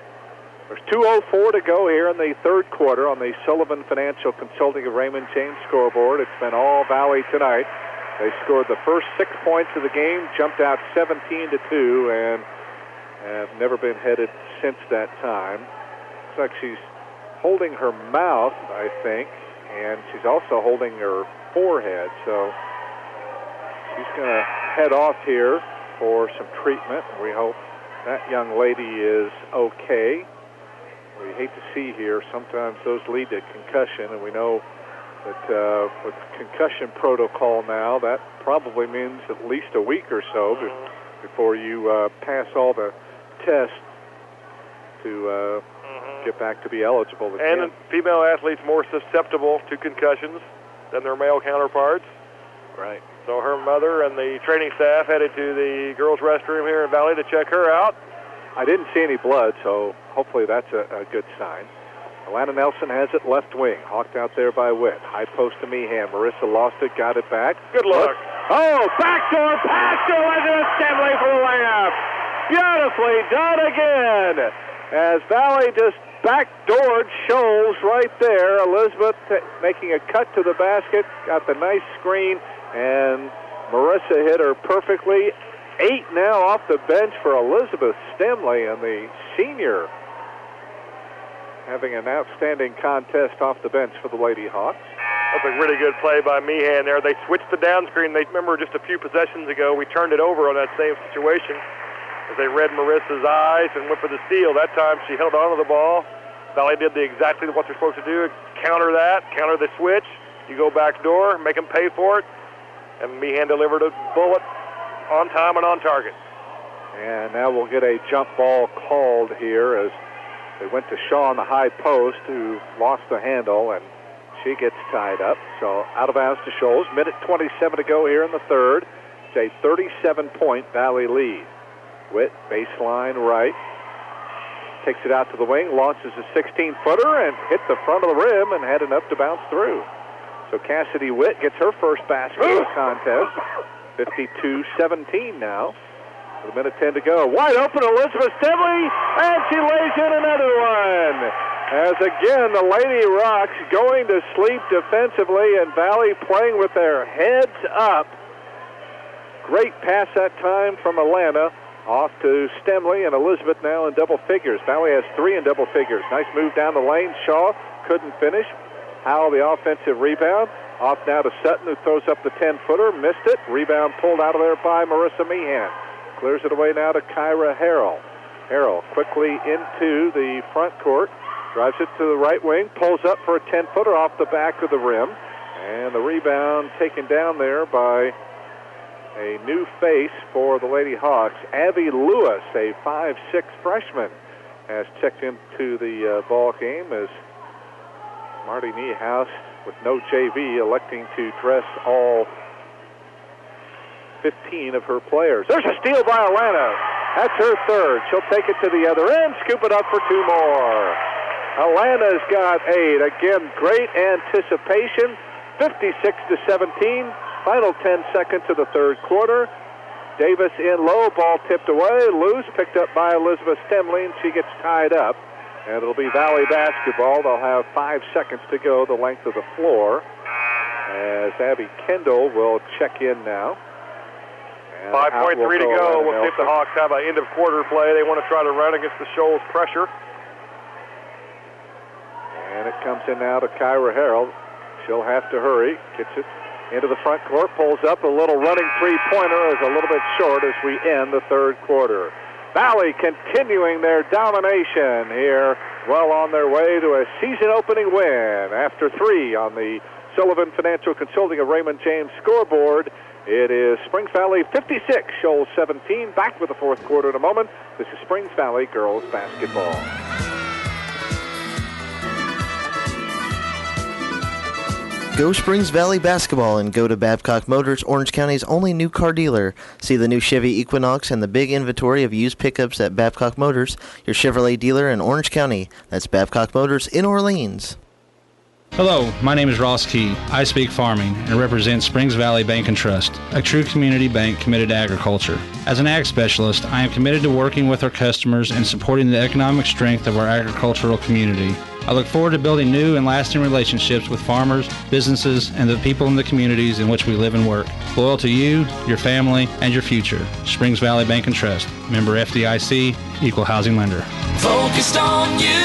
Speaker 1: There's 2:04 to go here in the third quarter on the Sullivan Financial Consulting of Raymond James scoreboard. It's been all Valley tonight. They scored the first 6 points of the game, jumped out 17-2, and have never been headed since that time. Looks like she's holding her mouth, I think, and she's also holding her forehead. So she's going to head off here for some treatment. We hope that young lady is okay. We hate to see here, sometimes those lead to concussion, and we know that with concussion protocol now, that probably means at least a week or so before you pass all the tests to get back to be eligible again.
Speaker 2: And female athletes more susceptible to concussions than their male counterparts.
Speaker 1: Right.
Speaker 2: So her mother and the training staff headed to the girls' restroom here in Valley to check her out.
Speaker 1: I didn't see any blood, so hopefully that's a good sign. Alana Nelson has it left wing. Hawked out there by Witt. High post to Meehan. Marissa lost it, got it back.
Speaker 2: Good luck.
Speaker 1: Oh, backdoor pass to Elizabeth Stemley for the layup. Beautifully done again. As Valley just backdoored Shoals right there. Elizabeth making a cut to the basket. Got the nice screen, and Marissa hit her perfectly. 8 now off the bench for Elizabeth Stemley, and the senior having an outstanding contest off the bench for the Lady Hawks.
Speaker 2: That's a really good play by Meehan there. They switched the down screen. They remember just a few possessions ago, we turned it over on that same situation as they read Marissa's eyes and went for the steal. That time she held on to the ball. Valley did exactly what they're supposed to do, counter that, counter the switch. You go back door, make them pay for it, and Meehan delivered a bullet on time and on target.
Speaker 1: And now we'll get a jump ball called here as they went to Shaw on the high post, who lost the handle, and she gets tied up. So out of bounds to Shoals. Minute 27 to go here in the third. It's a 37-point Valley lead. Witt, baseline right. Takes it out to the wing, launches a 16-footer, and hit the front of the rim and had enough to bounce through. So Cassidy Witt gets her first basket of the contest. 52-17 now. With a minute 10 to go. Wide open, Elizabeth Stemley, and she lays in another one. As again, the Lady Rocks going to sleep defensively, and Valley playing with their heads up. Great pass that time from Atlanta. Off to Stemley, and Elizabeth now in double figures. Valley has 3 in double figures. Nice move down the lane. Shaw couldn't finish. Howell, the offensive rebound. Off now to Sutton, who throws up the 10-footer. Missed it. Rebound pulled out of there by Marissa Meehan. Clears it away now to Kyra Harrell. Harrell quickly into the front court. Drives it to the right wing. Pulls up for a 10-footer off the back of the rim. And the rebound taken down there by a new face for the Lady Hawks. Abby Lewis, a 5'6" freshman, has checked into the ball game as Marty Niehaus, with no JV, electing to dress all 15 of her players. There's a steal by Atlanta. That's her third. She'll take it to the other end, scoop it up for 2 more. Atlanta's got 8. Again, great anticipation. 56-17. Final 10 seconds of the third quarter. Davis in low, ball tipped away, loose, picked up by Elizabeth Stemley, and she gets tied up. And it'll be Valley basketball. They'll have 5 seconds to go, the length of the floor, as Abby Kendall will check in now.
Speaker 2: 5.3 to go. We'll see if the Hawks have an end-of-quarter play. They want to try to run against the Shoals pressure.
Speaker 1: And it comes in now to Kyra Harrell. She'll have to hurry. Gets it into the front court, pulls up a little running three-pointer, is a little bit short as we end the third quarter. Valley continuing their domination here, well on their way to a season-opening win. After 3 on the Sullivan Financial Consulting of Raymond James scoreboard, it is Springs Valley 56, Shoals 17. Back with the fourth quarter in a moment. This is Springs Valley girls basketball.
Speaker 7: Go Springs Valley basketball and go to Babcock Motors, Orange County's only new car dealer. See the new Chevy Equinox and the big inventory of used pickups at Babcock Motors, your Chevrolet dealer in Orange County. That's Babcock Motors in Orleans.
Speaker 9: Hello, my name is Ross Key. I speak farming and represent Springs Valley Bank and Trust, a true community bank committed to agriculture. As an ag specialist, I am committed to working with our customers and supporting the economic strength of our agricultural community. I look forward to building new and lasting relationships with farmers, businesses, and the people in the communities in which we live and work. Loyal to you, your family, and your future. Springs Valley Bank and Trust. Member FDIC, Equal Housing Lender.
Speaker 10: Focused on you,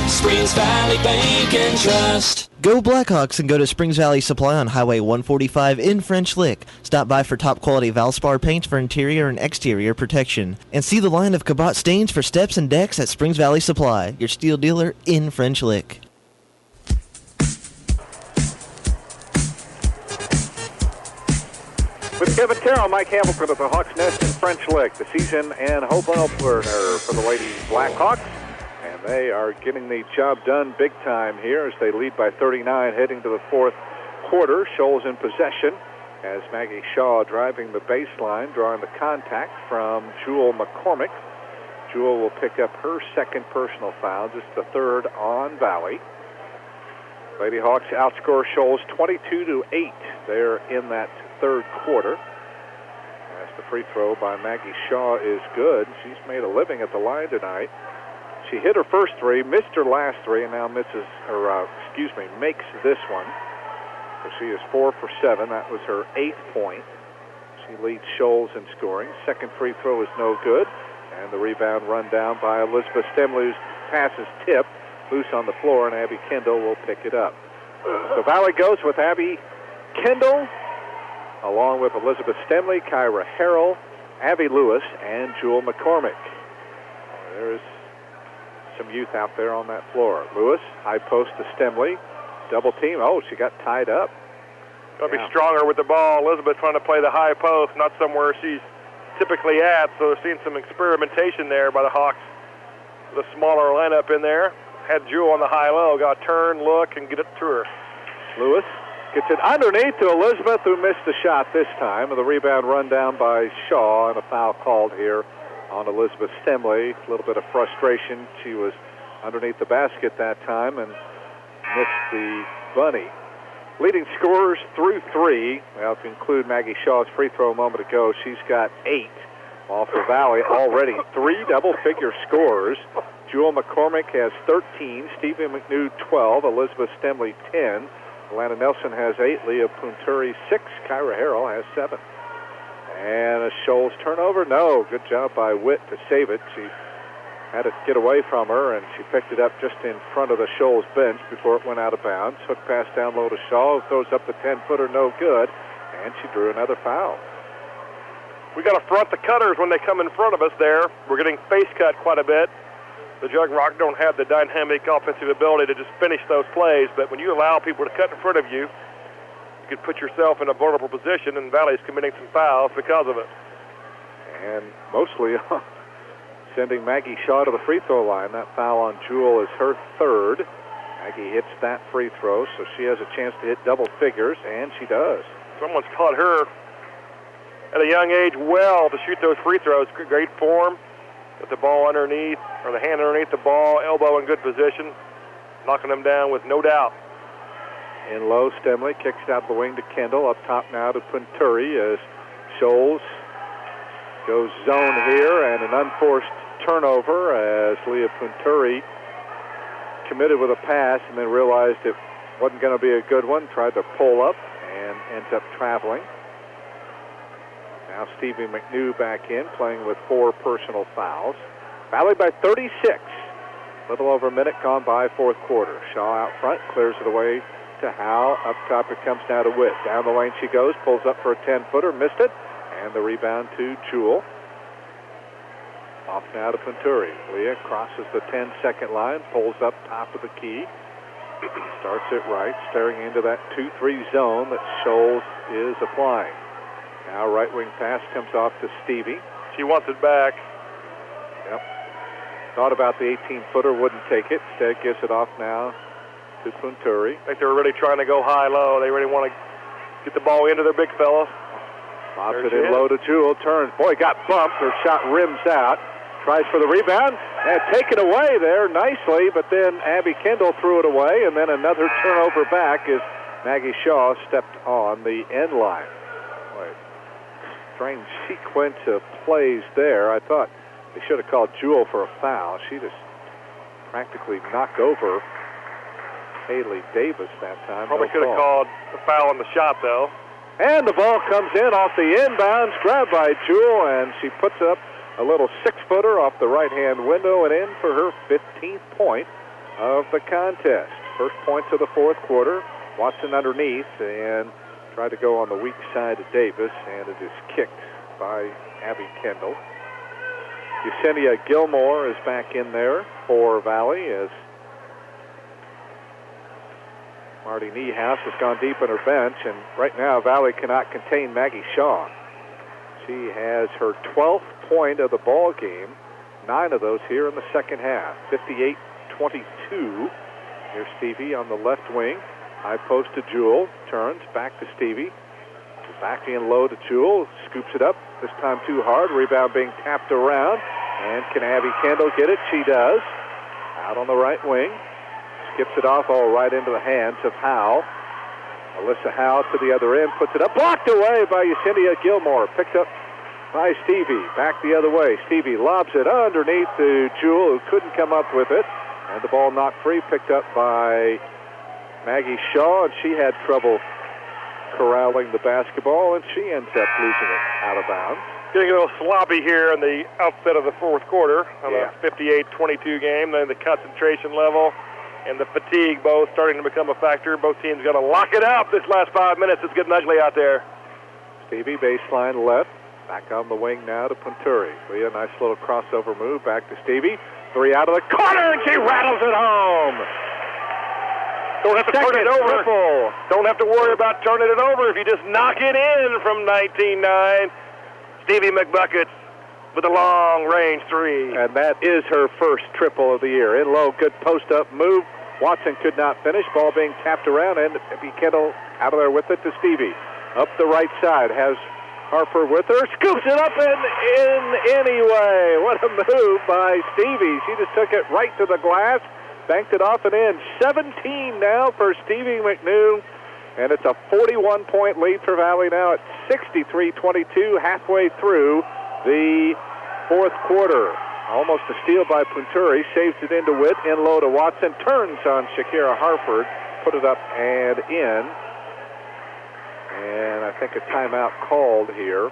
Speaker 10: Springs Valley Bank and Trust.
Speaker 7: Go Blackhawks and go to Springs Valley Supply on Highway 145 in French Lick. Stop by for top quality Valspar paints for interior and exterior protection. And see the line of Cabot stains for steps and decks at Springs Valley Supply, your steel dealer in French Lick.
Speaker 1: With Kevin Carroll, Mike Hamilton of the Hawks Nest in French Lick, the season and home opener for the Lady Blackhawks. And they are getting the job done big time here as they lead by 39 heading to the fourth quarter. Shoals in possession as Maggie Shaw driving the baseline, drawing the contact from Jewel McCormick. Jewel will pick up her second personal foul, just the third on Valley. Lady Hawks outscore Shoals 22-8 there in that third quarter. As the free throw by Maggie Shaw is good. She's made a living at the line tonight. She hit her first three, missed her last three, and now makes this one. So she is 4 for 7. That was her 8th point. She leads Shoals in scoring. Second free throw is no good. And the rebound run down by Elizabeth Stemley, whose pass is tipped, loose on the floor, and Abby Kendall will pick it up. So Valley goes with Abby Kendall, along with Elizabeth Stemley, Kyra Harrell, Abby Lewis, and Jewel McCormick. There's some youth out there on that floor. Lewis, high post to Stemley, double team. Oh, she got tied up.
Speaker 2: Got to be stronger with the ball. Elizabeth trying to play the high post, not somewhere she's typically at, so we're seeing some experimentation there by the Hawks. The smaller lineup in there. Had Jewel on the high-low, got to turn, look, and get it to her.
Speaker 1: Lewis gets it underneath to Elizabeth, who missed the shot this time. And the rebound run down by Shaw, and a foul called here on Elizabeth Stemley. A little bit of frustration. She was underneath the basket that time and missed the bunny. Leading scorers through 3. Well, to include Maggie Shaw's free throw a moment ago, she's got 8 off the Valley already. 3 double-figure scorers. Jewel McCormick has 13, Stevie McNew 12, Elizabeth Stemley 10, Alana Nelson has 8, Leah Punturi 6, Kyra Harrell has 7. And a Shoals turnover? No, good job by Witt to save it. She had it get away from her, and she picked it up just in front of the Shoals bench before it went out of bounds. Hook pass down low to Shaw, who throws up the 10-footer, no good, and she drew another foul.
Speaker 2: We got to front the cutters when they come in front of us there. We're getting face cut quite a bit. The Jug Rock don't have the dynamic offensive ability to just finish those plays, but when you allow people to cut in front of you, you can put yourself in a vulnerable position, and Valley's committing some fouls because of it.
Speaker 1: And mostly sending Maggie Shaw to the free throw line. That foul on Jewel is her 3rd. Maggie hits that free throw, so she has a chance to hit double figures, and she does.
Speaker 2: Someone's taught her at a young age well to shoot those free throws. Great form. With the ball underneath, or the hand underneath the ball, elbow in good position, knocking them down with no doubt.
Speaker 1: In low, Stemley kicks it out the wing to Kendall. Up top now to Punturi as Shoals goes zone here, and an unforced turnover as Leah Punturi committed with a pass and then realized it wasn't going to be a good one, tried to pull up and ends up traveling. Now Stevie McNew back in, playing with 4 personal fouls. Valley by 36. Little over a minute gone by, fourth quarter. Shaw out front, clears it away to Howe. Up top it comes now to Witt. Down the lane she goes, pulls up for a 10-footer, missed it. And the rebound to Jewel. Off now to Punturi. Leah crosses the 10-second line, pulls up top of the key. Starts it right, staring into that 2-3 zone that Shoals is applying. Now right wing pass comes off to Stevie.
Speaker 2: She wants it back.
Speaker 1: Yep. Thought about the 18-footer, wouldn't take it. Instead gives it off now to Punturi.
Speaker 2: I think they were really trying to go high-low. They really want to get the ball into their big fella.
Speaker 1: Pops it in low to Jewel, turns. Boy, got bumped. Her shot rims out. tries for the rebound, and taken away there nicely, but then Abby Kendall threw it away, and then another turnover back as Maggie Shaw stepped on the end line. Boy, strange sequence of plays there. I thought they should have called Jewel for a foul. She just practically knocked over Haley Davis that time.
Speaker 2: Probably could have called a foul on the shot, though.
Speaker 1: And the ball comes in off the inbounds, grabbed by Jewel, and she puts up a little 6-footer off the right-hand window and in for her 15th point of the contest. First points of the fourth quarter. Watson underneath and tried to go on the weak side of Davis, and it is kicked by Abby Kendall. Yesenia Gilmore is back in there for Valley as Marty Niehaus has gone deep on her bench, and right now Valley cannot contain Maggie Shaw. She has her 12th point of the ball game, 9 of those here in the second half. 58-22. Here's Stevie on the left wing. High post to Jewel, turns back to Stevie. Back in low to Jewel, scoops it up, this time too hard. Rebound being tapped around, and can Abby Kendall get it? She does. Out on the right wing. Skips it off all right into the hands of Howe. Alyssa Howe to the other end, puts it up, blocked away by Yesenia Gilmore. Picked up by Stevie, back the other way. Stevie lobs it underneath to Jewel, who couldn't come up with it. And the ball knocked free, picked up by Maggie Shaw, and she had trouble corralling the basketball, and she ends up losing it out of bounds.
Speaker 2: Getting a little sloppy here in the outset of the fourth quarter on a 58-22 game. Then the concentration level and the fatigue both starting to become a factor. Both teams got to lock it up this last 5 minutes. It's getting ugly out there.
Speaker 1: Stevie baseline left. Back on the wing now to Punturi. Leah, nice little crossover move. Back to Stevie. 3 out of the corner, and she rattles it home.
Speaker 2: Don't have to turn it over. Triple. Don't have to worry about turning it over if you just knock it in from 19-9. Stevie McBucket with a long-range 3.
Speaker 1: And that is her first triple of the year. In low, good post-up move. Watson could not finish. Ball being tapped around, and Abby Kendall out of there with it to Stevie. Up the right side, has Harper with her. Scoops it up and in anyway. What a move by Stevie. She just took it right to the glass. Banked it off and in. 17 now for Stevie McNew. And it's a 41-point lead for Valley now at 63-22, halfway through the fourth quarter. Almost a steal by Punturi. Saves it into Witt. In low to Watson. Turns on Shakira Harford. Put it up and in. And I think a timeout called here.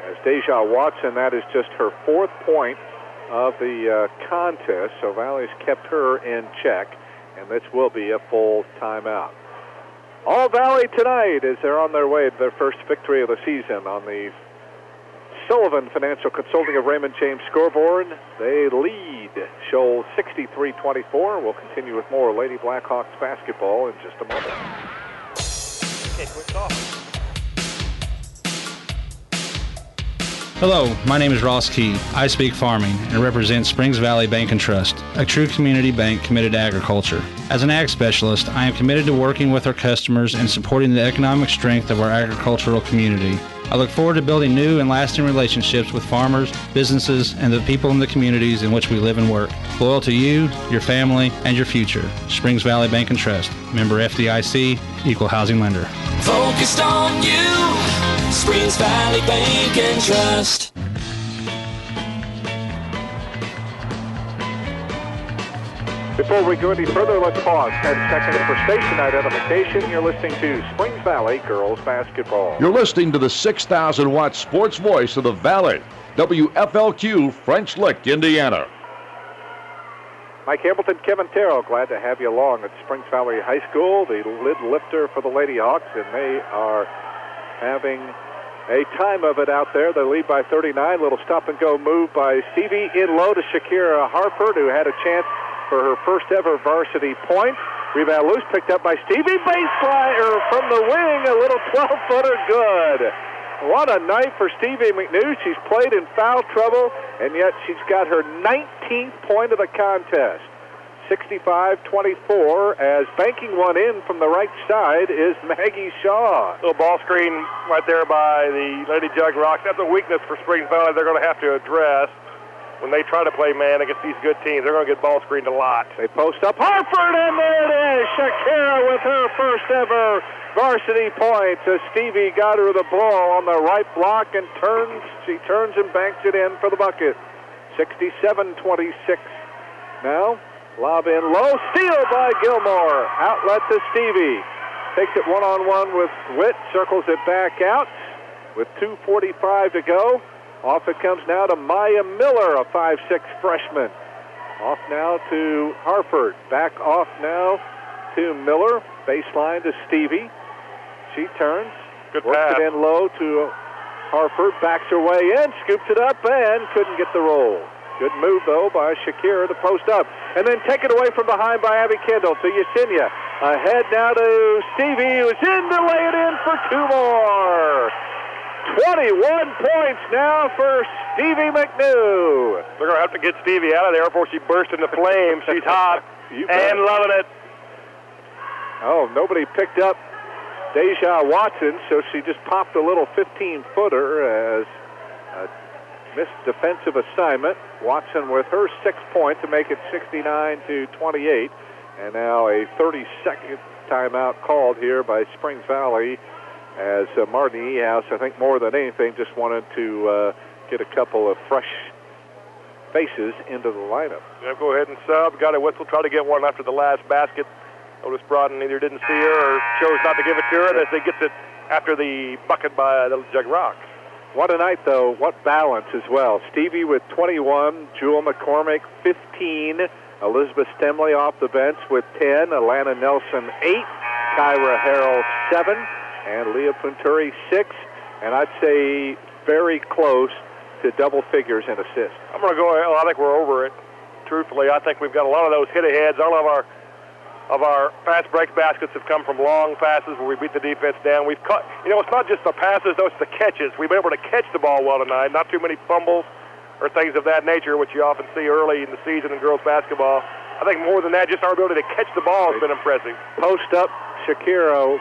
Speaker 1: As Deja Watson, that is just her 4th point of the contest, so Valley's kept her in check, and this will be a full timeout. All Valley tonight as they're on their way to their first victory of the season on the Sullivan Financial Consulting of Raymond James scoreboard. They lead Shoals 63-24. We'll continue with more Lady Blackhawks basketball in just a moment.
Speaker 2: Okay, quick call.
Speaker 9: Hello, my name is Ross Key. I speak farming and represent Springs Valley Bank and Trust, a true community bank committed to agriculture. As an ag specialist, I am committed to working with our customers and supporting the economic strength of our agricultural community. I look forward to building new and lasting relationships with farmers, businesses, and the people in the communities in which we live and work. Loyal to you, your family, and your future. Springs Valley Bank and Trust. Member FDIC, Equal Housing Lender.
Speaker 10: Focused on you, Springs Valley Bank and Trust.
Speaker 1: Before we go any further, let's pause 10 seconds for station identification. You're listening to Springs Valley Girls Basketball.
Speaker 8: You're listening to the 6,000-watt sports voice of the Valley, WFLQ, French Lick, Indiana.
Speaker 1: Mike Hamilton, Kevin Terrell, glad to have you along at Springs Valley High School, the lid lifter for the Lady Hawks, and they are having a time of it out there. They lead by 39. Little stop-and-go move by Stevie. In low to Shakira Harford, who had a chance for her first ever varsity point. Rebound loose, picked up by Stevie. Baseline from the wing, a little 12-footer good. What a night for Stevie McNew. She's played in foul trouble, and yet she's got her 19th point of the contest. 65-24, as banking one in from the right side is Maggie Shaw.
Speaker 2: Little ball screen right there by the Lady Jug Rocks. That's a weakness for Springs Valley they're going to have to address. when they try to play man against these good teams, they're going to get ball screened a lot.
Speaker 1: They post up Harford, and there it is. Shakira with her first ever varsity point. Stevie got her the ball on the right block and turns. She turns and banks it in for the bucket. 67-26. Now, lob in low. Steal by Gilmore. Outlet to Stevie. Takes it one-on-one with Witt. Circles it back out with 2:45 to go. Off it comes now to Maya Miller, a 5'6" freshman. Off now to Harford. Back off now to Miller. Baseline to Stevie. She turns.
Speaker 2: Good
Speaker 1: works
Speaker 2: pass.
Speaker 1: it in low to Harford. Backs her way in. Scoops it up and couldn't get the roll. Good move, though, by Shakira to post up. And then taken away from behind by Abby Kendall to Yesenia. Ahead now to Stevie, who's in to lay it in for two more. 21 points now for Stevie McNew.
Speaker 2: They're going to have to get Stevie out of there before she bursts into flames. She's hot and loving it.
Speaker 1: Oh, nobody picked up Deja Watson, so she just popped a little 15-footer as a missed defensive assignment. Watson with her 6 points to make it 69-28. And now a 30-second timeout called here by Springs Valley, as Martin Ehouse, I think more than anything, just wanted to get a couple of fresh faces into the lineup.
Speaker 2: Yeah, go ahead and sub. Got a whistle. Try to get one after the last basket. Otis Broughton either didn't see her or chose not to give it to her, as they gets it after the bucket by the Jug Rock.
Speaker 1: What a night, though. What balance as well. Stevie with 21, Jewel McCormick 15, Elizabeth Stemley off the bench with 10, Alana Nelson 8, Kyra Harrell 7, and Leah Punturi 6, and I'd say very close to double figures in assists.
Speaker 2: I'm going to go, I think we're over it. Truthfully, I think we've got a lot of those hit-aheads. All of our fast break baskets have come from long passes where we beat the defense down. We've caught, it's not just the passes, though, it's the catches. We've been able to catch the ball well tonight. Not too many fumbles or things of that nature, which you often see early in the season in girls basketball. I think more than that, just our ability to catch the ball has been impressive.
Speaker 1: Post up, Shakira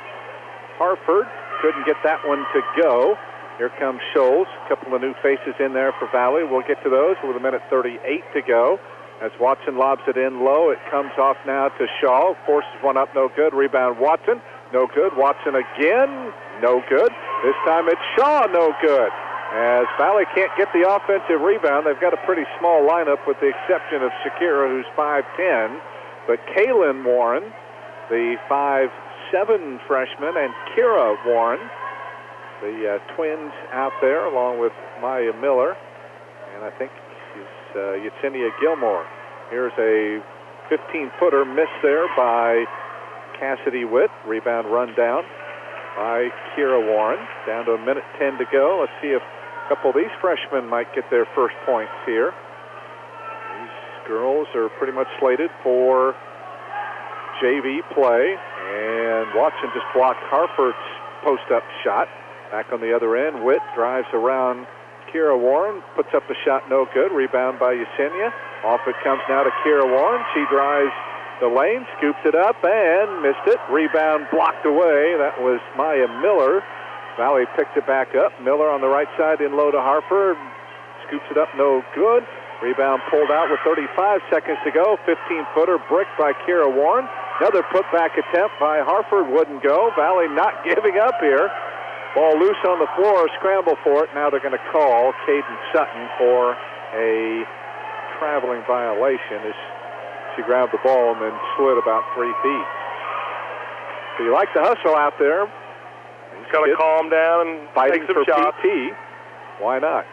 Speaker 1: Harford couldn't get that one to go. Here comes Shoals. A couple of new faces in there for Valley. We'll get to those with 1:38 to go. As Watson lobs it in low, it comes off now to Shaw. Forces one up, no good. Rebound Watson, no good. Watson again, no good. This time it's Shaw, no good. As Valley can't get the offensive rebound, they've got a pretty small lineup with the exception of Shakira, who's 5'10". But Kaylin Warren, the 5'7" freshman, and Kira Warren, the twins out there, along with Maya Miller, and I think she's Yesenia Gilmore. Here's a 15-footer miss there by Cassidy Witt. Rebound run down by Kira Warren. Down to 1:10 to go. Let's see if a couple of these freshmen might get their first points here. These girls are pretty much slated for JV play, and Watson just blocked Harford's post-up shot. Back on the other end, Witt drives around Kira Warren, puts up the shot, no good. Rebound by Yesenia. Off it comes now to Kira Warren. She drives the lane, scoops it up, and missed it. Rebound blocked away. That was Maya Miller. Valley picked it back up. Miller on the right side in low to Harford. Scoops it up, no good. Rebound pulled out with 35 seconds to go. 15-footer bricked by Kira Warren. Another putback attempt by Harford wouldn't go. Valley not giving up here. Ball loose on the floor, scramble for it. Now they're going to call Caden Sutton for a traveling violation as she grabbed the ball and then slid about 3 feet. So you like the hustle out there.
Speaker 2: He's got to calm down and take some shots.
Speaker 1: PT. Why not?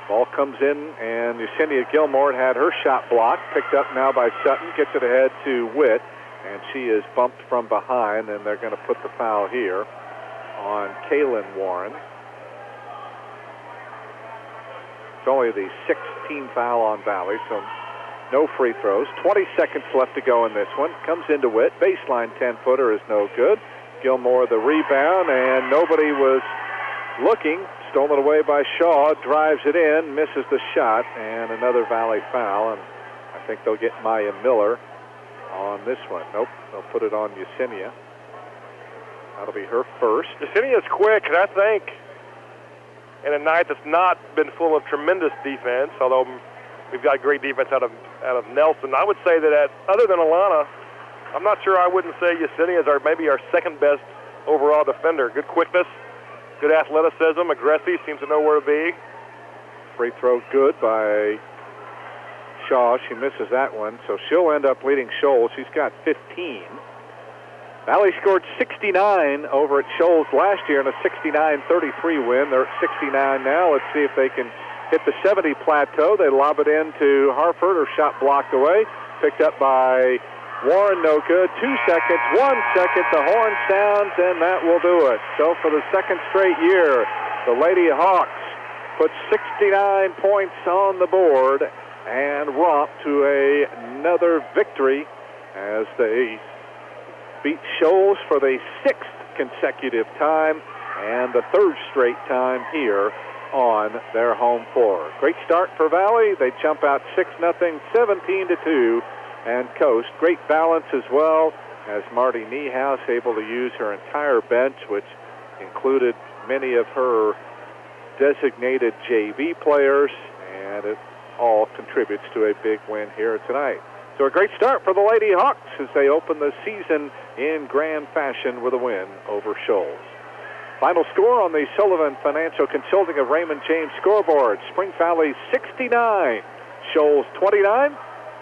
Speaker 1: Ball comes in, and Yesenia Gilmore had her shot blocked. Picked up now by Sutton. Gets it ahead to Witt, and she is bumped from behind, and they're going to put the foul here on Kaylin Warren. It's only the 16th foul on Valley, so no free throws. 20 seconds left to go in this one. Comes into Witt. Baseline 10-footer is no good. Gilmore the rebound, and nobody was looking. Stolen away by Shaw. Drives it in, misses the shot, and another Valley foul. And I think they'll get Maya Miller on this one. Nope, they'll put it on Yesenia. That'll be her first.
Speaker 2: Yesenia's quick, and I think in a night that's not been full of tremendous defense, although We've got great defense out of Nelson. I would say that other than Alana, I'm not sure I wouldn't say Yesenia is maybe our second best overall defender. Good quickness, good athleticism, aggressive, seems to know where to be.
Speaker 1: Free throw good by Shaw. She misses that one, so she'll end up leading Shoals. She's got 15. Valley scored 69 over at Shoals last year in a 69-33 win. They're at 69 now. Let's see if they can hit the 70 plateau. They lob it into Harford. Her shot blocked away. Picked up by Warren, no good. 2 seconds, 1 second. The horn sounds, and that will do it. So for the second straight year, the Lady Hawks put 69 points on the board and romp to another victory as they beat Shoals for the 6th consecutive time and the 3rd straight time here on their home floor. Great start for Valley. They jump out 6-0, 17-2, and coast. Great balance as well as Marty Niehaus able to use her entire bench, which included many of her designated JV players, and it all contributes to a big win here tonight. So a great start for the Lady Hawks as they open the season in grand fashion with a win over Shoals. Final score on the Sullivan Financial Consulting of Raymond James scoreboard. Spring Valley 69, Shoals 29.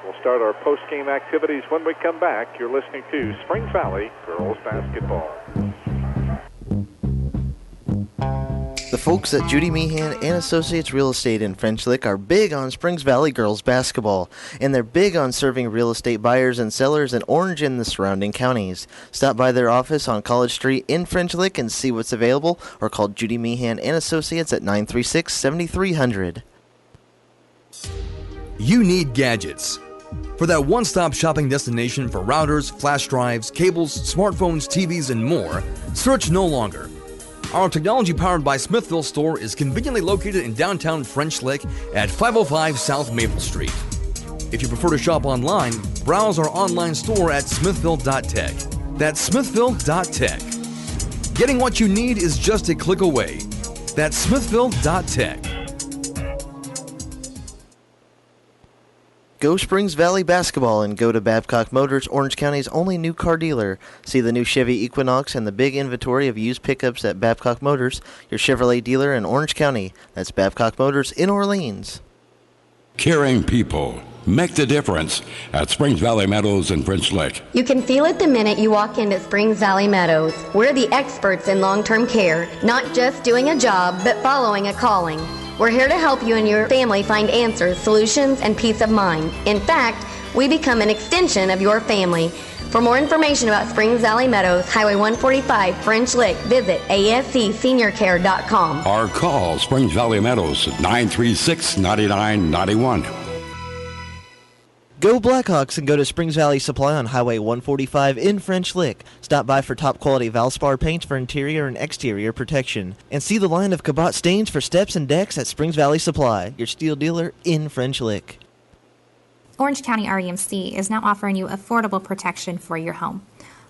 Speaker 1: We'll start our post-game activities when we come back. You're listening to Spring Valley Girls Basketball.
Speaker 7: The folks at Judy Meehan and Associates Real Estate in French Lick are big on Springs Valley girls basketball, and they're big on serving real estate buyers and sellers in Orange and the surrounding counties. Stop by their office on College Street in French Lick and see what's available, or call Judy Meehan and Associates at 936-7300.
Speaker 5: You need gadgets. For that one-stop shopping destination for routers, flash drives, cables, smartphones, TVs, and more, search no longer. Our technology-powered by Smithville store is conveniently located in downtown French Lick at 505 South Maple Street. If you prefer to shop online, browse our online store at smithville.tech. That's smithville.tech. Getting what you need is just a click away. That's smithville.tech.
Speaker 7: Go Springs Valley basketball and go to Babcock Motors, Orange County's only new car dealer. See the new Chevy Equinox and the big inventory of used pickups at Babcock Motors, your Chevrolet dealer in Orange County. That's Babcock Motors in Orleans.
Speaker 11: Caring people make the difference at Springs Valley Meadows in French Lick.
Speaker 12: You can feel it the minute you walk into Springs Valley Meadows. We're the experts in long-term care, not just doing a job, but following a calling. We're here to help you and your family find answers, solutions, and peace of mind. In fact, we become an extension of your family. For more information about Springs Valley Meadows, Highway 145, French Lick, visit ascseniorcare.com.
Speaker 11: Or call Springs Valley Meadows at 936-9991.
Speaker 7: Go Blackhawks and go to Springs Valley Supply on Highway 145 in French Lick. Stop by for top quality Valspar paints for interior and exterior protection. And see the line of Cabot stains for steps and decks at Springs Valley Supply, your steel dealer in French Lick.
Speaker 3: Orange County REMC is now offering you affordable protection for your home.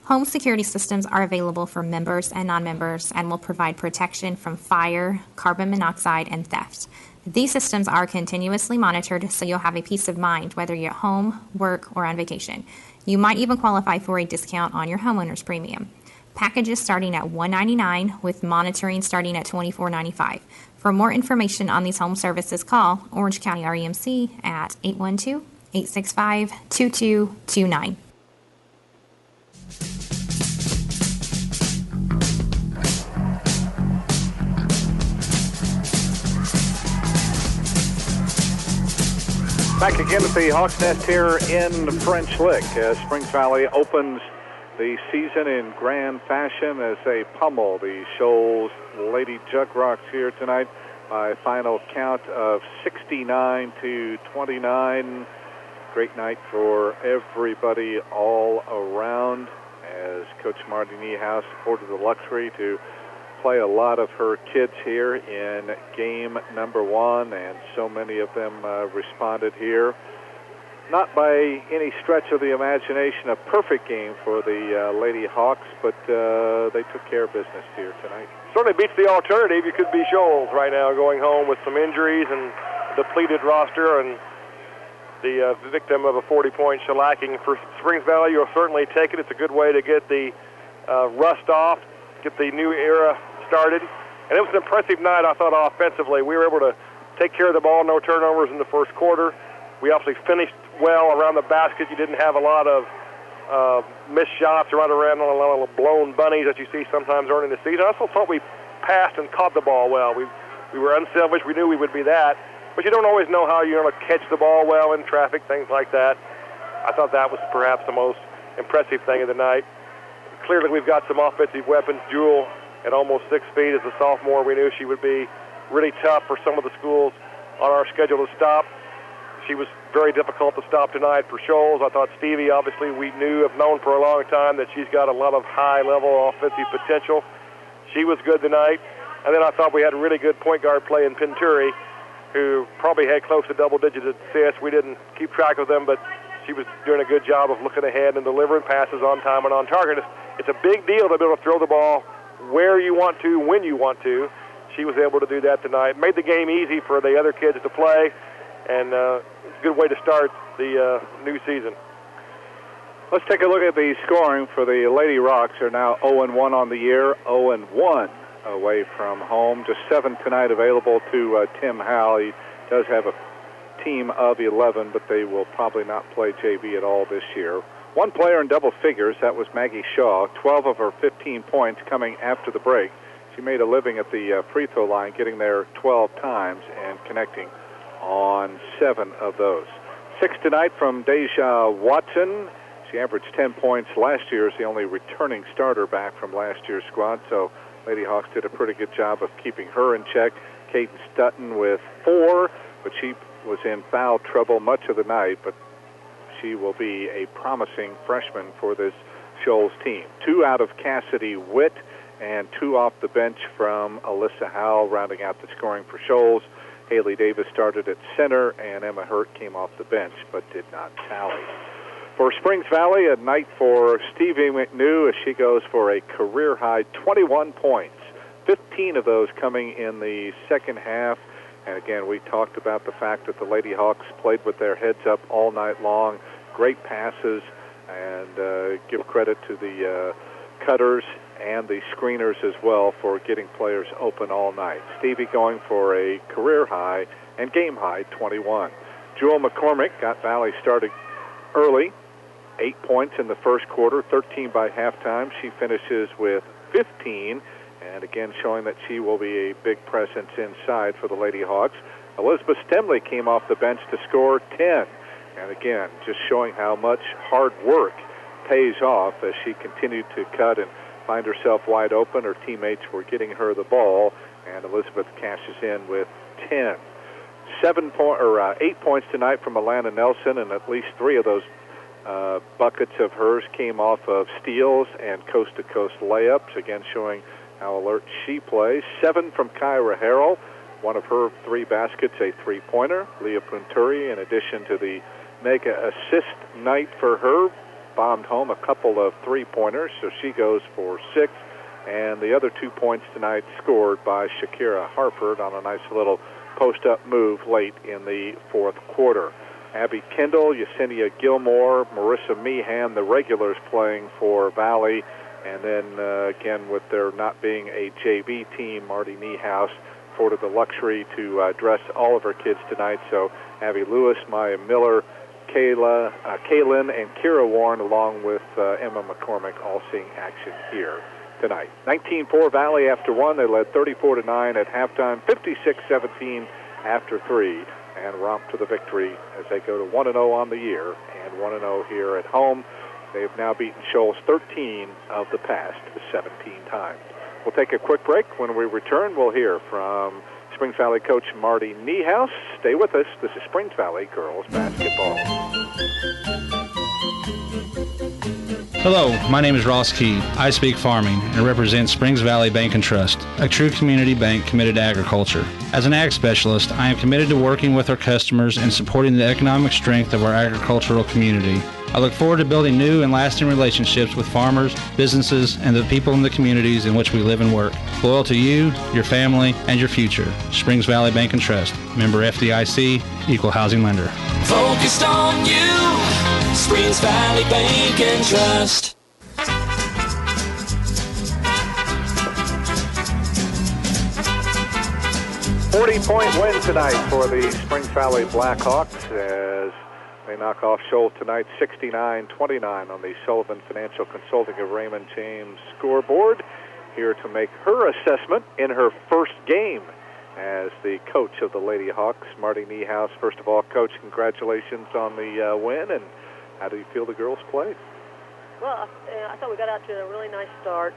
Speaker 3: Home security systems are available for members and non-members and will provide protection from fire, carbon monoxide, and theft. These systems are continuously monitored, so you'll have a peace of mind whether you're at home, work, or on vacation. You might even qualify for a discount on your homeowner's premium. Packages starting at $199 with monitoring starting at $24.95. For more information on these home services, call Orange County REMC at 812-865-2229.
Speaker 1: Back again at the Hawks Nest here in French Lick as Springs Valley opens the season in grand fashion as they pummel the Shoals Lady Jugrocks here tonight by a final count of 69-29. Great night for everybody all around as Coach Marty Niehaus afforded the luxury to play a lot of her kids here in game number one, and so many of them responded here. Not by any stretch of the imagination a perfect game for the Lady Hawks, but they took care of business here tonight.
Speaker 2: Certainly beats the alternative. You could be Shoals right now going home with some injuries and depleted roster, and the victim of a 40-point shellacking. For Springs Valley, you'll certainly take it. It's a good way to get the rust off, get the new era started. And it was an impressive night, I thought, offensively. We were able to take care of the ball, no turnovers in the first quarter. We obviously finished well around the basket. You didn't have a lot of missed shots right around on a lot of blown bunnies that you see sometimes early in the season. I also thought we passed and caught the ball well. We were unselfish. We knew we would be that. But you don't always know how you're going to catch the ball well in traffic, things like that. I thought that was perhaps the most impressive thing of the night. Clearly, we've got some offensive weapons. Jewel, at almost 6 feet as a sophomore, we knew she would be really tough for some of the schools on our schedule to stop. She was very difficult to stop tonight for Shoals. I thought Stevie, obviously, we have known for a long time that she's got a lot of high-level offensive potential. She was good tonight. And then I thought we had a really good point guard play in Penturi, who probably had close to double-digit assists. We didn't keep track of them, but she was doing a good job of looking ahead and delivering passes on time and on target. It's a big deal to be able to throw the ball where you want to, when you want to. She was able to do that tonight. Made the game easy for the other kids to play, and it's a good way to start the new season.
Speaker 1: Let's take a look at the scoring for the Lady Rocks. They're now 0-1 on the year, 0-1 away from home. Just 7 tonight available to Tim Howell. He does have a team of 11, but they will probably not play JV at all this year. One player in double figures, that was Maggie Shaw. 12 of her 15 points coming after the break. She made a living at the free throw line, getting there 12 times and connecting on 7 of those. 6 tonight from Deja Watson. She averaged 10 points last year as the only returning starter back from last year's squad, so Lady Hawks did a pretty good job of keeping her in check. Caden Stutton with 4, but she was in foul trouble much of the night, but she will be a promising freshman for this Shoals team. 2 out of Cassidy Witt and 2 off the bench from Alyssa Howell, rounding out the scoring for Shoals. Haley Davis started at center, and Emma Hurt came off the bench but did not tally. For Springs Valley, a night for Stevie McNew as she goes for a career-high 21 points, 15 of those coming in the second half. And again, we talked about the fact that the Lady Hawks played with their heads up all night long. Great passes, and give credit to the cutters and the screeners as well for getting players open all night. Stevie going for a career-high and game-high 21. Jewel McCormick got Valley started early. 8 points in the first quarter, 13 by halftime. She finishes with 15, and again showing that she will be a big presence inside for the Lady Hawks. Elizabeth Stemley came off the bench to score 10, and again just showing how much hard work pays off as she continued to cut and find herself wide open. Her teammates were getting her the ball, and Elizabeth cashes in with 10. 8 points tonight from Alana Nelson, and at least 3 of those buckets of hers came off of steals and coast-to-coast layups, again showing how alert she plays. 7 from Kyra Harrell, one of her 3 baskets, a three-pointer. Leah Punturi, in addition to the mega assist night for her, bombed home a couple of three-pointers, so she goes for 6. And the other 2 points tonight scored by Shakira Harford on a nice little post-up move late in the fourth quarter. Abby Kendall, Yesenia Gilmore, Marissa Meehan, the regulars playing for Valley. And then, again, with there not being a JV team, Marty Niehaus afforded the luxury to dress all of her kids tonight. So Abby Lewis, Maya Miller, Kaylin, and Kira Warren, along with Emma McCormick, all seeing action here tonight. 19-4 Valley after 1. They led 34-9 at halftime, 56-17 after 3. And romp to the victory as they go to 1-0 on the year and 1-0 here at home. They've now beaten Shoals 13 of the past 17 times. We'll take a quick break. When we return, we'll hear from Springs Valley coach Marty Niehaus. Stay with us. This is Springs Valley girls basketball.
Speaker 9: Hello, my name is Ross Key. I speak farming and represent Springs Valley Bank and Trust, a true community bank committed to agriculture. As an ag specialist, I am committed to working with our customers and supporting the economic strength of our agricultural community. I look forward to building new and lasting relationships with farmers, businesses, and the people in the communities in which we live and work. Loyal to you, your family, and your future. Springs Valley Bank and Trust. Member FDIC, Equal Housing Lender.
Speaker 10: Focused on you, Springs Valley Bank and Trust.
Speaker 1: Point win tonight for the Springs Valley Blackhawks as they knock off Shoals tonight 69-29 on the Sullivan Financial Consulting of Raymond James scoreboard. Here to make her assessment in her first game as the coach of the Lady Hawks, Marty Niehaus. First of all, Coach, congratulations on the win, and how do you feel the girls played?
Speaker 14: Well, I thought we got out to a really nice start.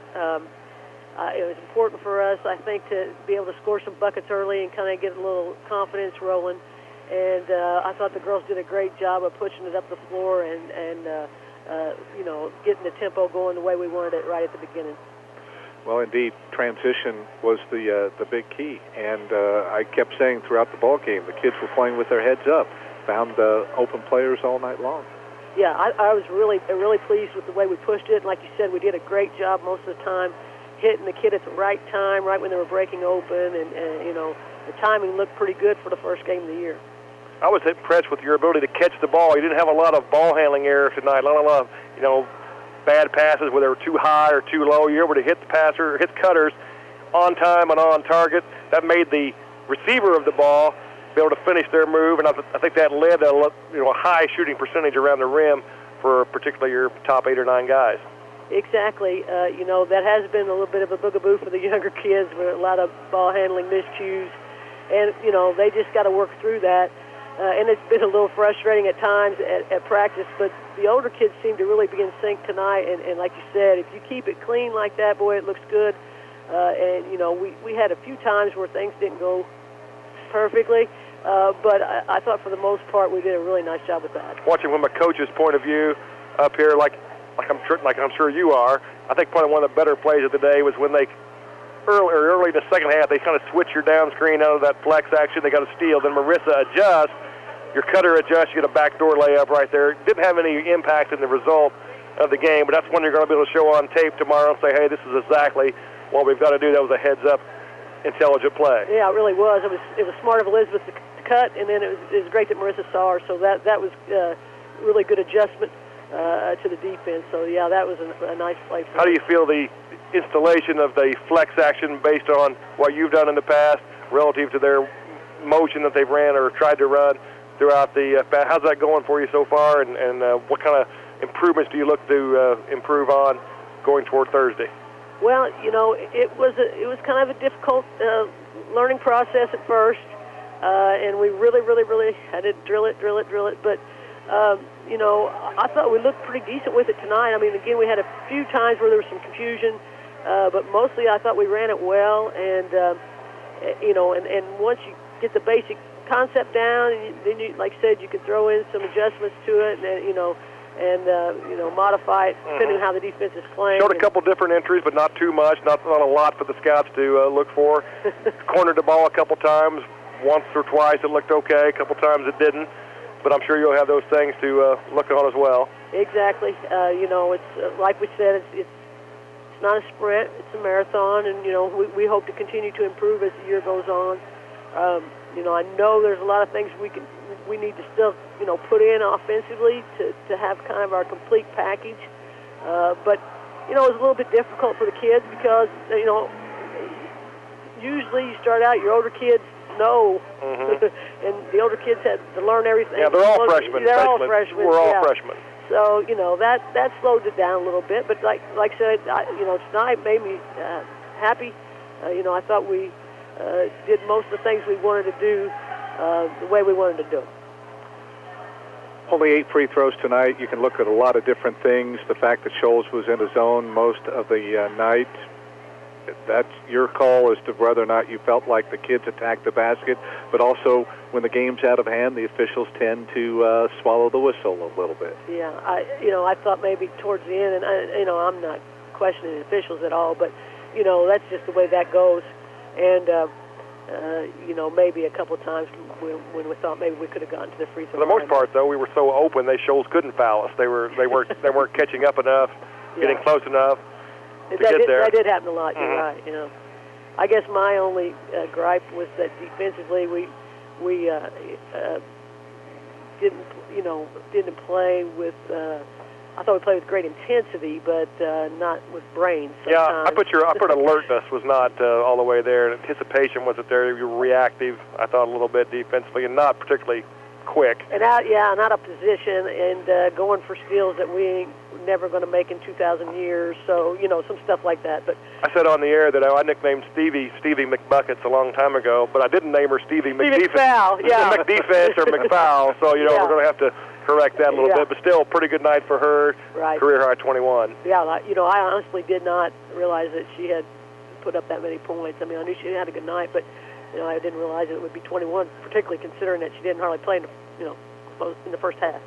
Speaker 14: It was important for us, I think, to be able to score some buckets early and kind of get a little confidence rolling. And I thought the girls did a great job of pushing it up the floor and getting the tempo going the way we wanted it right at the beginning.
Speaker 1: Well, indeed, transition was the big key. And I kept saying throughout the ball game, the kids were playing with their heads up, found open players all night long.
Speaker 14: Yeah, I was really pleased with the way we pushed it. Like you said, we did a great job most of the time, hitting the kid at the right time, right when they were breaking open, and the timing looked pretty good for the first game of the year.
Speaker 2: I was impressed with your ability to catch the ball. You didn't have a lot of ball handling errors tonight, not a lot of, bad passes where they were too high or too low. You're able to hit the passer, hit the cutters on time and on target. That made the receiver of the ball be able to finish their move, and I think that led to a high shooting percentage around the rim for particularly your top 8 or 9 guys.
Speaker 14: Exactly. That has been a little bit of a bugaboo for the younger kids with a lot of ball handling miscues. And, they just got to work through that. And it's been a little frustrating at times at practice, but the older kids seem to really be in sync tonight. And like you said, if you keep it clean like that, boy, it looks good. We had a few times where things didn't go perfectly, but I thought for the most part we did a really nice job with that.
Speaker 2: Watching from a coach's point of view up here, like I'm sure you are, I think probably one of the better plays of the day was when they early in the second half they kind of switch your down screen out of that flex action. They got a steal, then Marissa adjusts, your cutter adjusts, you get a backdoor layup right there. Didn't have any impact in the result of the game, but that's one you're going to be able to show on tape tomorrow and say, hey, this is exactly what we've got to do. That was a heads-up, intelligent play.
Speaker 14: Yeah, it really was. It was smart of Elizabeth to cut, and then it was great that Marissa saw her. So that was really good adjustment to the defense. So yeah, that was a nice play.
Speaker 2: How do you feel the installation of the flex action based on what you've done in the past relative to their motion that they've ran or tried to run throughout the how's that going for you so far, and what kind of improvements do you look to improve on going toward Thursday?
Speaker 14: Well, it was kind of a difficult learning process at first, and we really had to drill it, but I thought we looked pretty decent with it tonight. I mean, again, we had a few times where there was some confusion, but mostly I thought we ran it well, and and once you get the basic concept down, then you, like I said, you can throw in some adjustments to it, and modify it depending on how the defense is playing.
Speaker 2: Showed a couple different entries, but not too much, not a lot for the scouts to look for. Cornered the ball a couple times, once or twice it looked okay, a couple times it didn't. But I'm sure you'll have those things to look on as well.
Speaker 14: Exactly. It's like we said, it's not a sprint; it's a marathon, and we hope to continue to improve as the year goes on. I know there's a lot of things we need to still put in offensively to have kind of our complete package. But it was a little bit difficult for the kids because usually you start out, your older kids know, and the older kids had to learn everything.
Speaker 2: Yeah, they're all freshmen.
Speaker 14: They're all freshmen.
Speaker 2: We're all freshmen.
Speaker 14: So that slowed it down a little bit. But like I said, tonight made me happy. I thought we did most of the things we wanted to do the way we wanted to do.
Speaker 1: Only 8 free throws tonight. You can look at a lot of different things. The fact that Shoals was in a zone most of the night, that's your call as to whether or not you felt like the kids attacked the basket, but also when the game's out of hand, the officials tend to swallow the whistle a little bit.
Speaker 14: Yeah, I thought maybe towards the end, and I'm not questioning the officials at all, but that's just the way that goes. And maybe a couple of times when we thought maybe we could have gotten to the free throw.
Speaker 2: For the most part, though, we were so open, Shoals couldn't foul us. They weren't catching up enough, getting close enough to get there.
Speaker 14: That did happen a lot. You're right. I guess my only gripe was that defensively we didn't play with. I thought we played with great intensity, but not with brains.
Speaker 2: Yeah, I put alertness was not all the way there. Anticipation wasn't there. You were reactive, I thought, a little bit defensively, and not particularly quick.
Speaker 14: And out of position and going for steals that we ain't never going to make in 2,000 years. So some stuff like that. But
Speaker 2: I said on the air that I nicknamed Stevie McBuckets a long time ago, but I didn't name her Stevie
Speaker 14: McFoul. Yeah,
Speaker 2: McDefense or McFoul. So we're going to have to correct that a little bit, but still, pretty good night for her.
Speaker 14: Right.
Speaker 2: Career high 21.
Speaker 14: Yeah, I honestly did not realize that she had put up that many points. I mean, I knew she had a good night, but I didn't realize it would be 21, particularly considering that she didn't hardly play in the first half.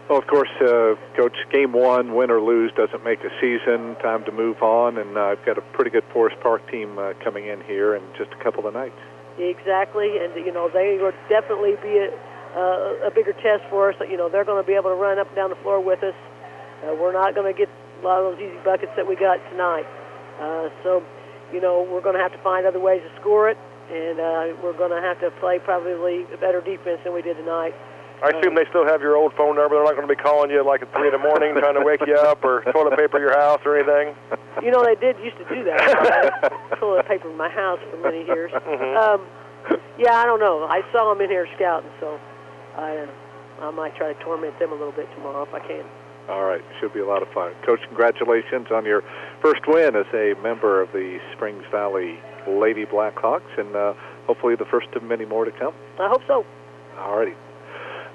Speaker 1: Well, of course, Coach, game one, win or lose, doesn't make a season. Time to move on, and I've got a pretty good Forest Park team coming in here in just a couple of nights.
Speaker 14: Exactly, and they will definitely be a bigger test for us. They're going to be able to run up and down the floor with us. We're not going to get a lot of those easy buckets that we got tonight. So we're going to have to find other ways to score it, and we're going to have to play probably a better defense than we did tonight.
Speaker 2: I assume they still have your old phone number. They're not going to be calling you like at 3 in the morning trying to wake you up or toilet paper your house or anything?
Speaker 14: They used to do that. Toilet paper in my house for many years.
Speaker 2: Mm-hmm.
Speaker 14: I don't know. I saw them in here scouting, so I might try to torment them a little bit tomorrow if I can.
Speaker 1: All right. Should be a lot of fun. Coach, congratulations on your first win as a member of the Springs Valley Lady Blackhawks, and hopefully the first of many more to come.
Speaker 14: I hope so.
Speaker 1: All righty.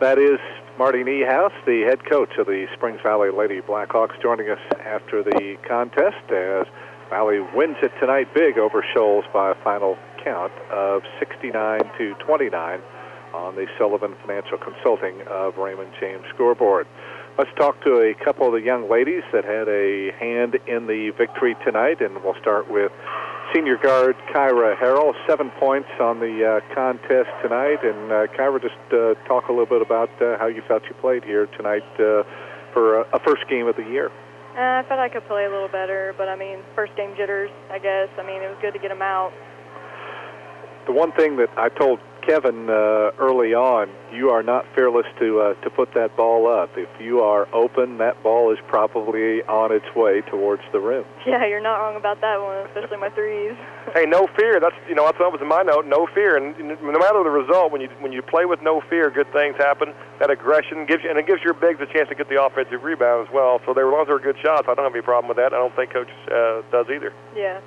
Speaker 1: That is Marty Niehaus, the head coach of the Springs Valley Lady Blackhawks, joining us after the contest as Valley wins it tonight big over Shoals by a final count of 69-29 on the Sullivan Financial Consulting of Raymond James scoreboard. Let's talk to a couple of the young ladies that had a hand in the victory tonight, and we'll start with senior guard Kyra Harrell, 7 points on the contest tonight. And Kyra, just talk a little bit about how you felt you played here tonight for a first game of the year.
Speaker 15: I felt I could play a little better, but first game jitters, I guess. It was good to get them out.
Speaker 1: The one thing that I told Kevin early on, you are not fearless to put that ball up. If you are open, that ball is probably on its way towards the rim.
Speaker 15: Yeah, you're not wrong about that one, especially my threes.
Speaker 2: Hey, no fear. That was in my note. No fear, and no matter the result, when you play with no fear, good things happen. That aggression gives your bigs a chance to get the offensive rebound as well. So as long as they're good shots, I don't have any problem with that. I don't think Coach does either.
Speaker 15: Yeah.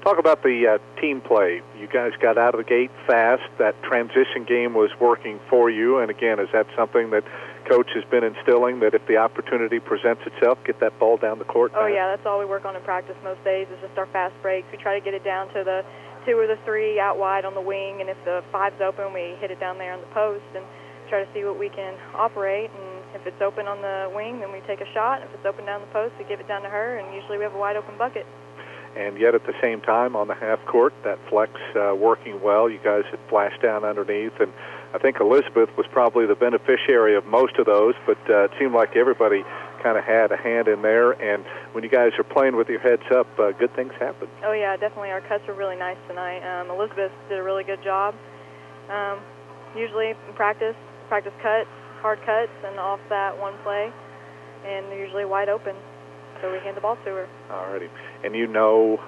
Speaker 1: Talk about the team play. You guys got out of the gate fast. That transition game was working for you. And again, is that something that Coach has been instilling, that if the opportunity presents itself, get that ball down the court?
Speaker 15: Oh, yeah, that's all we work on in practice most days is just our fast breaks. We try to get it down to the 2 or the 3 out wide on the wing. And if the 5's open, we hit it down there on the post and try to see what we can operate. And if it's open on the wing, then we take a shot. And if it's open down the post, we give it down to her. And usually we have a wide open bucket.
Speaker 1: And yet at the same time on the half court, that flex working well. You guys had flashed down underneath, and I think Elizabeth was probably the beneficiary of most of those, but it seemed like everybody kind of had a hand in there. And when you guys are playing with your heads up, good things happen.
Speaker 15: Oh, yeah, definitely. Our cuts were really nice tonight. Elizabeth did a really good job. Usually in practice cuts, hard cuts, and off that one play, and they're usually wide open. So we hand the ball to her.
Speaker 1: All righty. And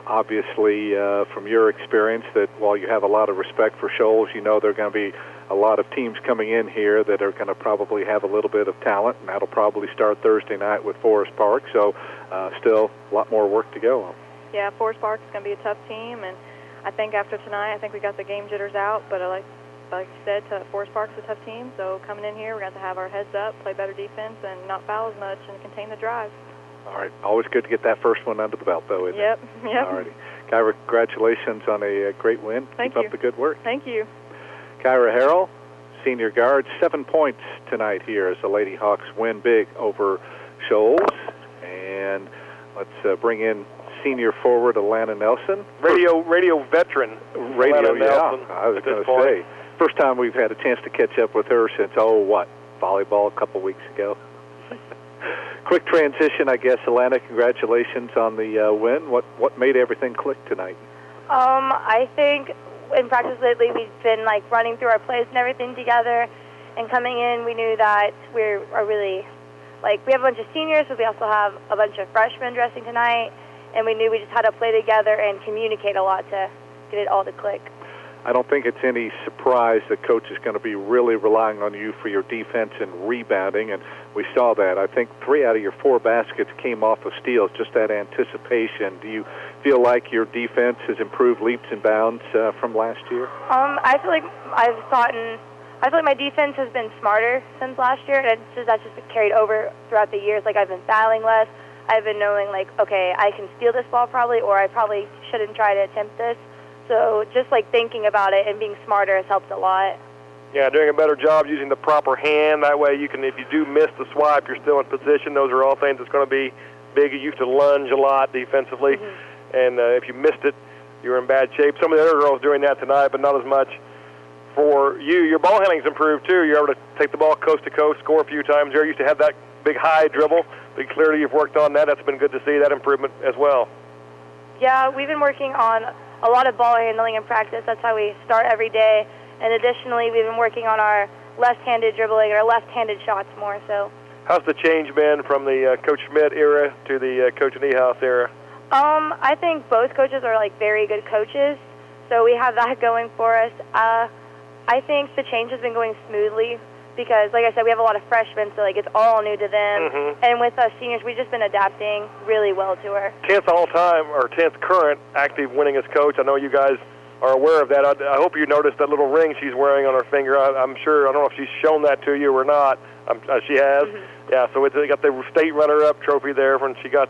Speaker 1: obviously, from your experience, that while you have a lot of respect for Shoals, there are going to be a lot of teams coming in here that are going to probably have a little bit of talent, and that'll probably start Thursday night with Forest Park. So still a lot more work to go.
Speaker 15: Yeah, Forest Park is going to be a tough team, and I think after tonight, I think we got the game jitters out, but like you said, Forest Park's a tough team, so coming in here, we're going to have our heads up, play better defense, and not foul as much, and contain the drive.
Speaker 1: All right. Always good to get that first one under the belt, though, isn't it?
Speaker 15: Yep.
Speaker 1: All righty. Kyra, congratulations on a great win.
Speaker 15: Thank
Speaker 1: you.
Speaker 15: Keep
Speaker 1: up the good work.
Speaker 15: Thank you.
Speaker 1: Kyra Harrell, senior guard, 7 points tonight here as the Lady Hawks win big over Shoals. And let's bring in senior forward Alana Nelson.
Speaker 2: Radio veteran.
Speaker 1: Radio,
Speaker 2: Alana Nelson,
Speaker 1: I was going to say. First time we've had a chance to catch up with her since, volleyball a couple weeks ago. Quick transition, I guess, Alana. Congratulations on the win. What made everything click tonight?
Speaker 16: I think in practice lately we've been running through our plays and everything together, and coming in we knew that we are really we have a bunch of seniors, but we also have a bunch of freshmen dressing tonight, and we knew we just had to play together and communicate a lot to get it all to click.
Speaker 1: I don't think it's any surprise that Coach is going to be really relying on you for your defense and rebounding, and we saw that. I think 3 out of your 4 baskets came off of steals, just that anticipation. Do you feel like your defense has improved leaps and bounds from last year?
Speaker 16: I feel like I feel like my defense has been smarter since last year, and that's just been carried over throughout the years. I've been fouling less. I've been knowing, okay, I can steal this ball probably, or I probably shouldn't try to attempt this. So just thinking about it and being smarter has helped a lot.
Speaker 2: Yeah, doing a better job using the proper hand. That way you can, if you do miss the swipe, you're still in position. Those are all things that's going to be big. You used to lunge a lot defensively, and if you missed it, you were in bad shape. Some of the other girls doing that tonight, but not as much. For you, your ball handling's improved too. You're able to take the ball coast to coast, score a few times there. You used to have that big high dribble, but clearly you've worked on that. That's been good to see, that improvement as well.
Speaker 16: Yeah, we've been working on a lot of ball handling in practice. That's how we start every day. And additionally, we've been working on our left-handed dribbling, or left-handed shots more. So,
Speaker 2: how's the change been from the Coach Schmidt era to the Coach Niehaus era?
Speaker 16: I think both coaches are very good coaches, so we have that going for us. I think the change has been going smoothly because, like I said, we have a lot of freshmen, so it's all new to them. And with us seniors, we've just been adapting really well to her.
Speaker 2: 10th all-time, or 10th current active winningest coach. I know you guys are aware of that. I hope you noticed that little ring she's wearing on her finger. I'm sure, I don't know if she's shown that to you or not. She has. Yeah, so they got the state runner-up trophy there when she got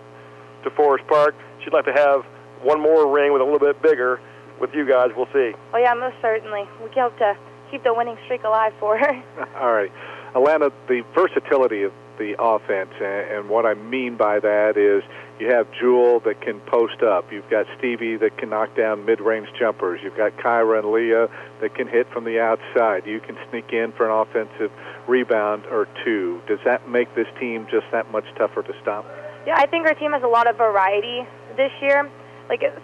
Speaker 2: to Forest Park. She'd like to have one more ring with a little bit bigger with you guys. We'll see.
Speaker 16: Oh, yeah, most certainly. We hope to keep the winning streak alive for her.
Speaker 1: All right. Alana, the versatility of the offense, and what I mean by that is you have Jewel that can post up. You've got Stevie that can knock down mid-range jumpers. You've got Kyra and Leah that can hit from the outside. You can sneak in for an offensive rebound or two. Does that make this team just that much tougher to stop?
Speaker 16: Yeah, I think our team has a lot of variety this year.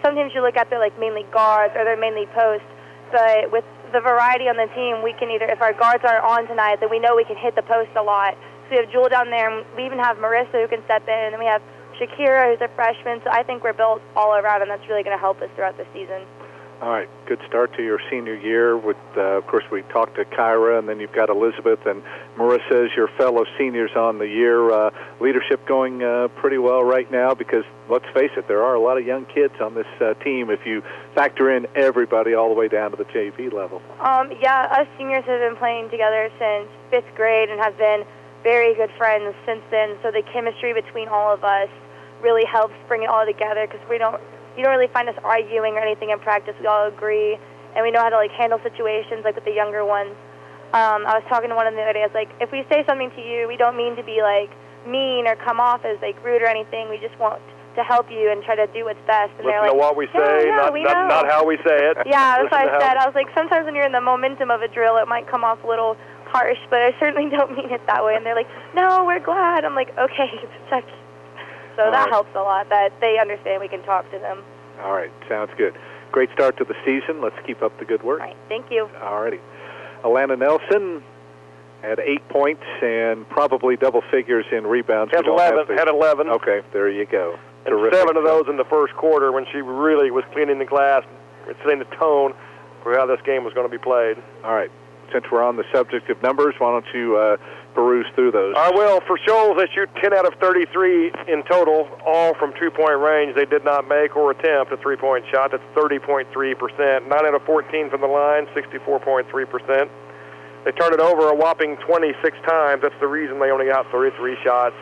Speaker 16: Sometimes you look at they're mainly guards or they're mainly posts, but with the variety on the team, we can either, if our guards aren't on tonight, then we know we can hit the post a lot. So we have Jewel down there, and we even have Marissa who can step in, and then we have Shakira, who's a freshman. So I think we're built all around, and that's really going to help us throughout the season.
Speaker 1: All right, good start to your senior year. With, of course, we talked to Kyra, and then you've got Elizabeth and Marissa as your fellow seniors on the year. Leadership going pretty well right now because, let's face it, there are a lot of young kids on this team if you factor in everybody all the way down to the JV level.
Speaker 16: Yeah, us seniors have been playing together since 5th grade and have been very good friends since then, so the chemistry between all of us really helps bring it all together because you don't really find us arguing or anything in practice. We all agree, and we know how to handle situations with the younger ones. I was talking to one of them the other day. I was like, if we say something to you, we don't mean to be mean or come off as rude or anything. We just want to help you and try to do what's best. And
Speaker 2: listen to what we say, not how we say it.
Speaker 16: Yeah, that's what I said. I was like, sometimes when you're in the momentum of a drill, it might come off a little harsh, but I certainly don't mean it that way. And they're like, no, we're glad. I'm like, okay, check. So that helps a lot, that they understand we can talk to them.
Speaker 1: All right, sounds good. Great start to the season. Let's keep up the good work.
Speaker 16: All right, thank you.
Speaker 1: All righty. Alana Nelson had 8 points and probably double figures in rebounds.
Speaker 2: Had 11.
Speaker 1: Okay, there you go.
Speaker 2: And terrific. 7 of those in the first quarter when she really was cleaning the glass, setting the tone for how this game was going to be played.
Speaker 1: All right. Since we're on the subject of numbers, why don't you peruse through those?
Speaker 2: I will. For Shoals, they shoot 10 out of 33 in total, all from two-point range. They did not make or attempt a three-point shot. That's 30.3%. 9 out of 14 from the line, 64.3%. They turned it over a whopping 26 times. That's the reason they only got 33 shots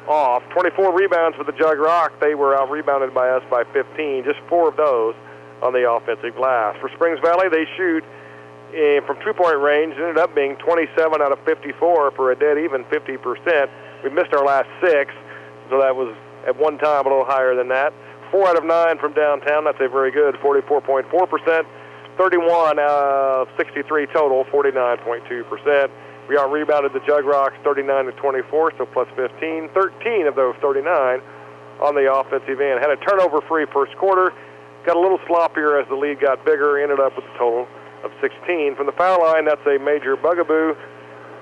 Speaker 2: off. 24 rebounds for the Jug Rock. They were out-rebounded by us by 15. Just 4 of those on the offensive glass. For Springs Valley, they shoot from two-point range. It ended up being 27 out of 54 for a dead even 50%. We missed our last 6, so that was at one time a little higher than that. 4 out of 9 from downtown. That's a very good 44.4%. 31 of 63 total, 49.2%. We out-rebounded the Jug Rocks 39-24, so plus 15. 13 of those 39 on the offensive end. Had a turnover-free first quarter. Got a little sloppier as the lead got bigger. Ended up with a total of 16. From the foul line, that's a major bugaboo.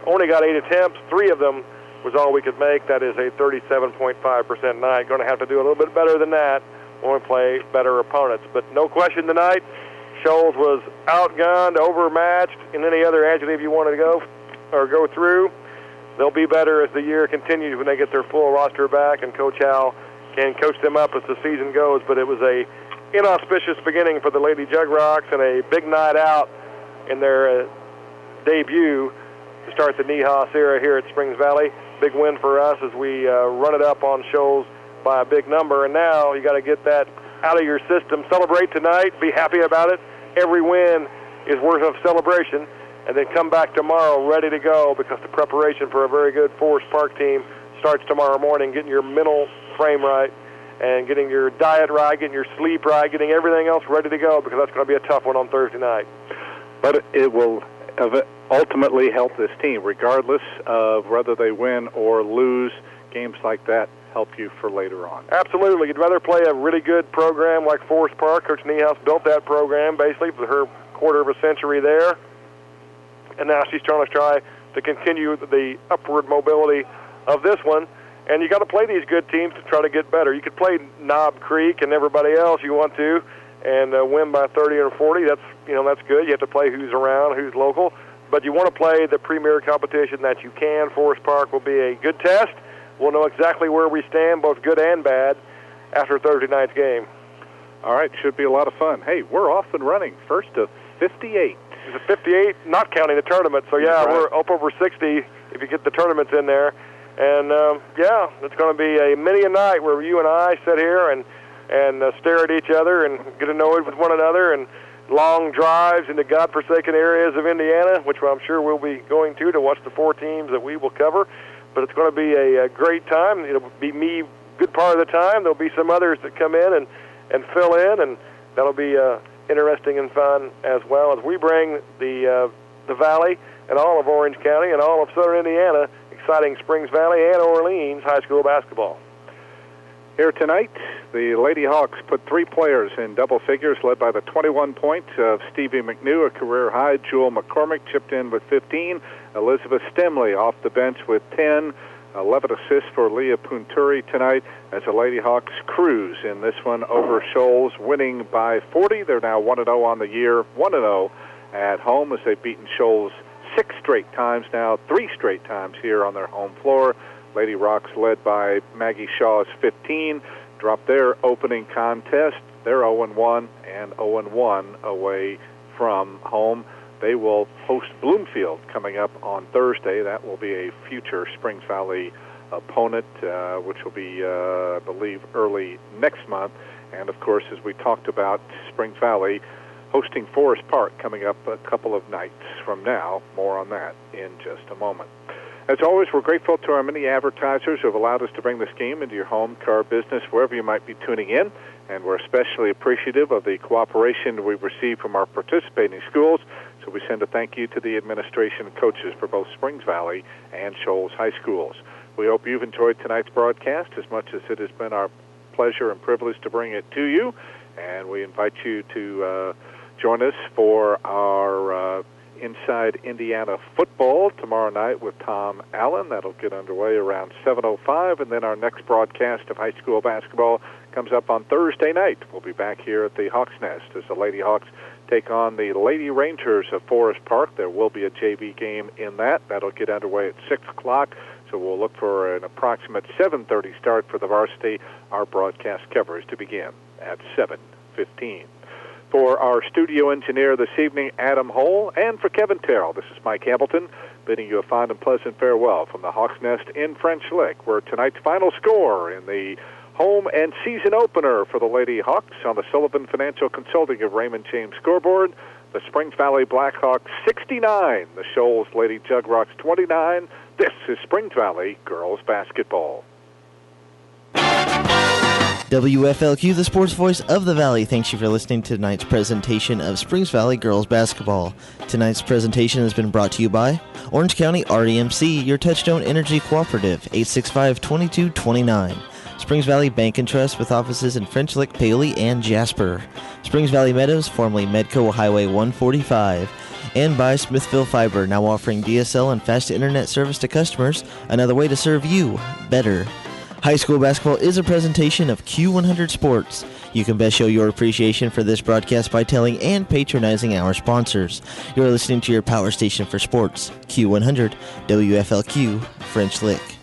Speaker 2: Only got 8 attempts. 3 of them was all we could make. That is a 37.5% night. Going to have to do a little bit better than that when we play better opponents. But no question tonight, Shoals was outgunned, overmatched, and any other adjective you wanted to go through. They'll be better as the year continues when they get their full roster back, and Coach Howell can coach them up as the season goes. But it was a inauspicious beginning for the Lady Jug Rocks and a big night out in their debut to start the Niehaus era here at Springs Valley. Big win for us as we run it up on Shoals by a big number. And now you got to get that out of your system. Celebrate tonight. Be happy about it. Every win is worth of celebration. And then come back tomorrow ready to go, because the preparation for a very good Forest Park team starts tomorrow morning, getting your mental frame right and getting your diet right, getting your sleep right, getting everything else ready to go, because that's going to be a tough one on Thursday night.
Speaker 1: But it will ultimately help this team, regardless of whether they win or lose. Games like that help you for later on.
Speaker 2: Absolutely. You'd rather play a really good program like Forest Park. Coach Niehaus built that program basically for her quarter of a century there. And now she's trying to continue the upward mobility of this one. And you got to play these good teams to try to get better. You could play Knob Creek and everybody else you want to, and win by 30 or 40. That's good. You have to play who's around, who's local. But you want to play the premier competition that you can. Forest Park will be a good test. We'll know exactly where we stand, both good and bad, after Thursday night's game.
Speaker 1: All right, should be a lot of fun. Hey, we're off and running. First to 58.
Speaker 2: It's a 58, not counting the tournament. So, yeah,
Speaker 1: right.
Speaker 2: We're up over 60 if you get the tournaments in there. And, it's going to be a many a night where you and I sit here and stare at each other and get annoyed with one another, and long drives into godforsaken areas of Indiana, which I'm sure we'll be going to watch the 4 teams that we will cover. But it's going to be a great time. It'll be me good part of the time. There'll be some others that come in and fill in, and that'll be interesting and fun as well as we bring the Valley and all of Orange County and all of Southern Indiana exciting Springs Valley and Orleans high school basketball.
Speaker 1: Here tonight, the Lady Hawks put 3 players in double figures, led by the 21 points of Stevie McNew, a career high. Jewel McCormick chipped in with 15. Elizabeth Stemley off the bench with 10. 11 assists for Leah Punturi tonight as the Lady Hawks cruise in this one over Shoals, winning by 40. They're now 1-0 on the year, 1-0 at home as they've beaten Shoals 6 straight times now, 3 straight times here on their home floor. Lady Rocks, led by Maggie Shaw's 15, dropped their opening contest. They're 0-1 and 0-1 away from home. They will host Bloomfield coming up on Thursday. That will be a future Springs Valley opponent, which will be, I believe, early next month. And, of course, as we talked about, Springs Valley hosting Forest Park coming up a couple of nights from now. More on that in just a moment. As always, we're grateful to our many advertisers who have allowed us to bring this game into your home, car, business, wherever you might be tuning in. And we're especially appreciative of the cooperation we've received from our participating schools. So we send a thank you to the administration and coaches for both Springs Valley and Shoals High Schools. We hope you've enjoyed tonight's broadcast as much as it has been our pleasure and privilege to bring it to you. And we invite you to join us for our Inside Indiana Football tomorrow night with Tom Allen. That'll get underway around 7:05, and then our next broadcast of high school basketball comes up on Thursday night. We'll be back here at the Hawks Nest as the Lady Hawks take on the Lady Rangers of Forest Park. There will be a JV game in that. That'll get underway at 6 o'clock, so we'll look for an approximate 7:30 start for the varsity. Our broadcast coverage to begin at 7:15. For our studio engineer this evening, Adam Hole, and for Kevin Terrell, this is Mike Hamilton, bidding you a fond and pleasant farewell from the Hawks Nest in French Lick, where tonight's final score in the home and season opener for the Lady Hawks on the Sullivan Financial Consulting of Raymond James scoreboard, the Springs Valley Blackhawks 69, the Shoals Lady Jug Rocks 29. This is Springs Valley girls basketball.
Speaker 7: WFLQ, the sports voice of the Valley, thanks you for listening to tonight's presentation of Springs Valley Girls Basketball. Tonight's presentation has been brought to you by Orange County REMC, your Touchstone Energy Cooperative, 865-2229. Springs Valley Bank and Trust with offices in French Lick, Paoli, and Jasper. Springs Valley Meadows, formerly Medco Highway 145. And by Smithville Fiber, now offering DSL and fast internet service to customers, another way to serve you better. High school basketball is a presentation of Q100 Sports. You can best show your appreciation for this broadcast by telling and patronizing our sponsors. You're listening to your power station for sports, Q100, WFLQ, French Lick.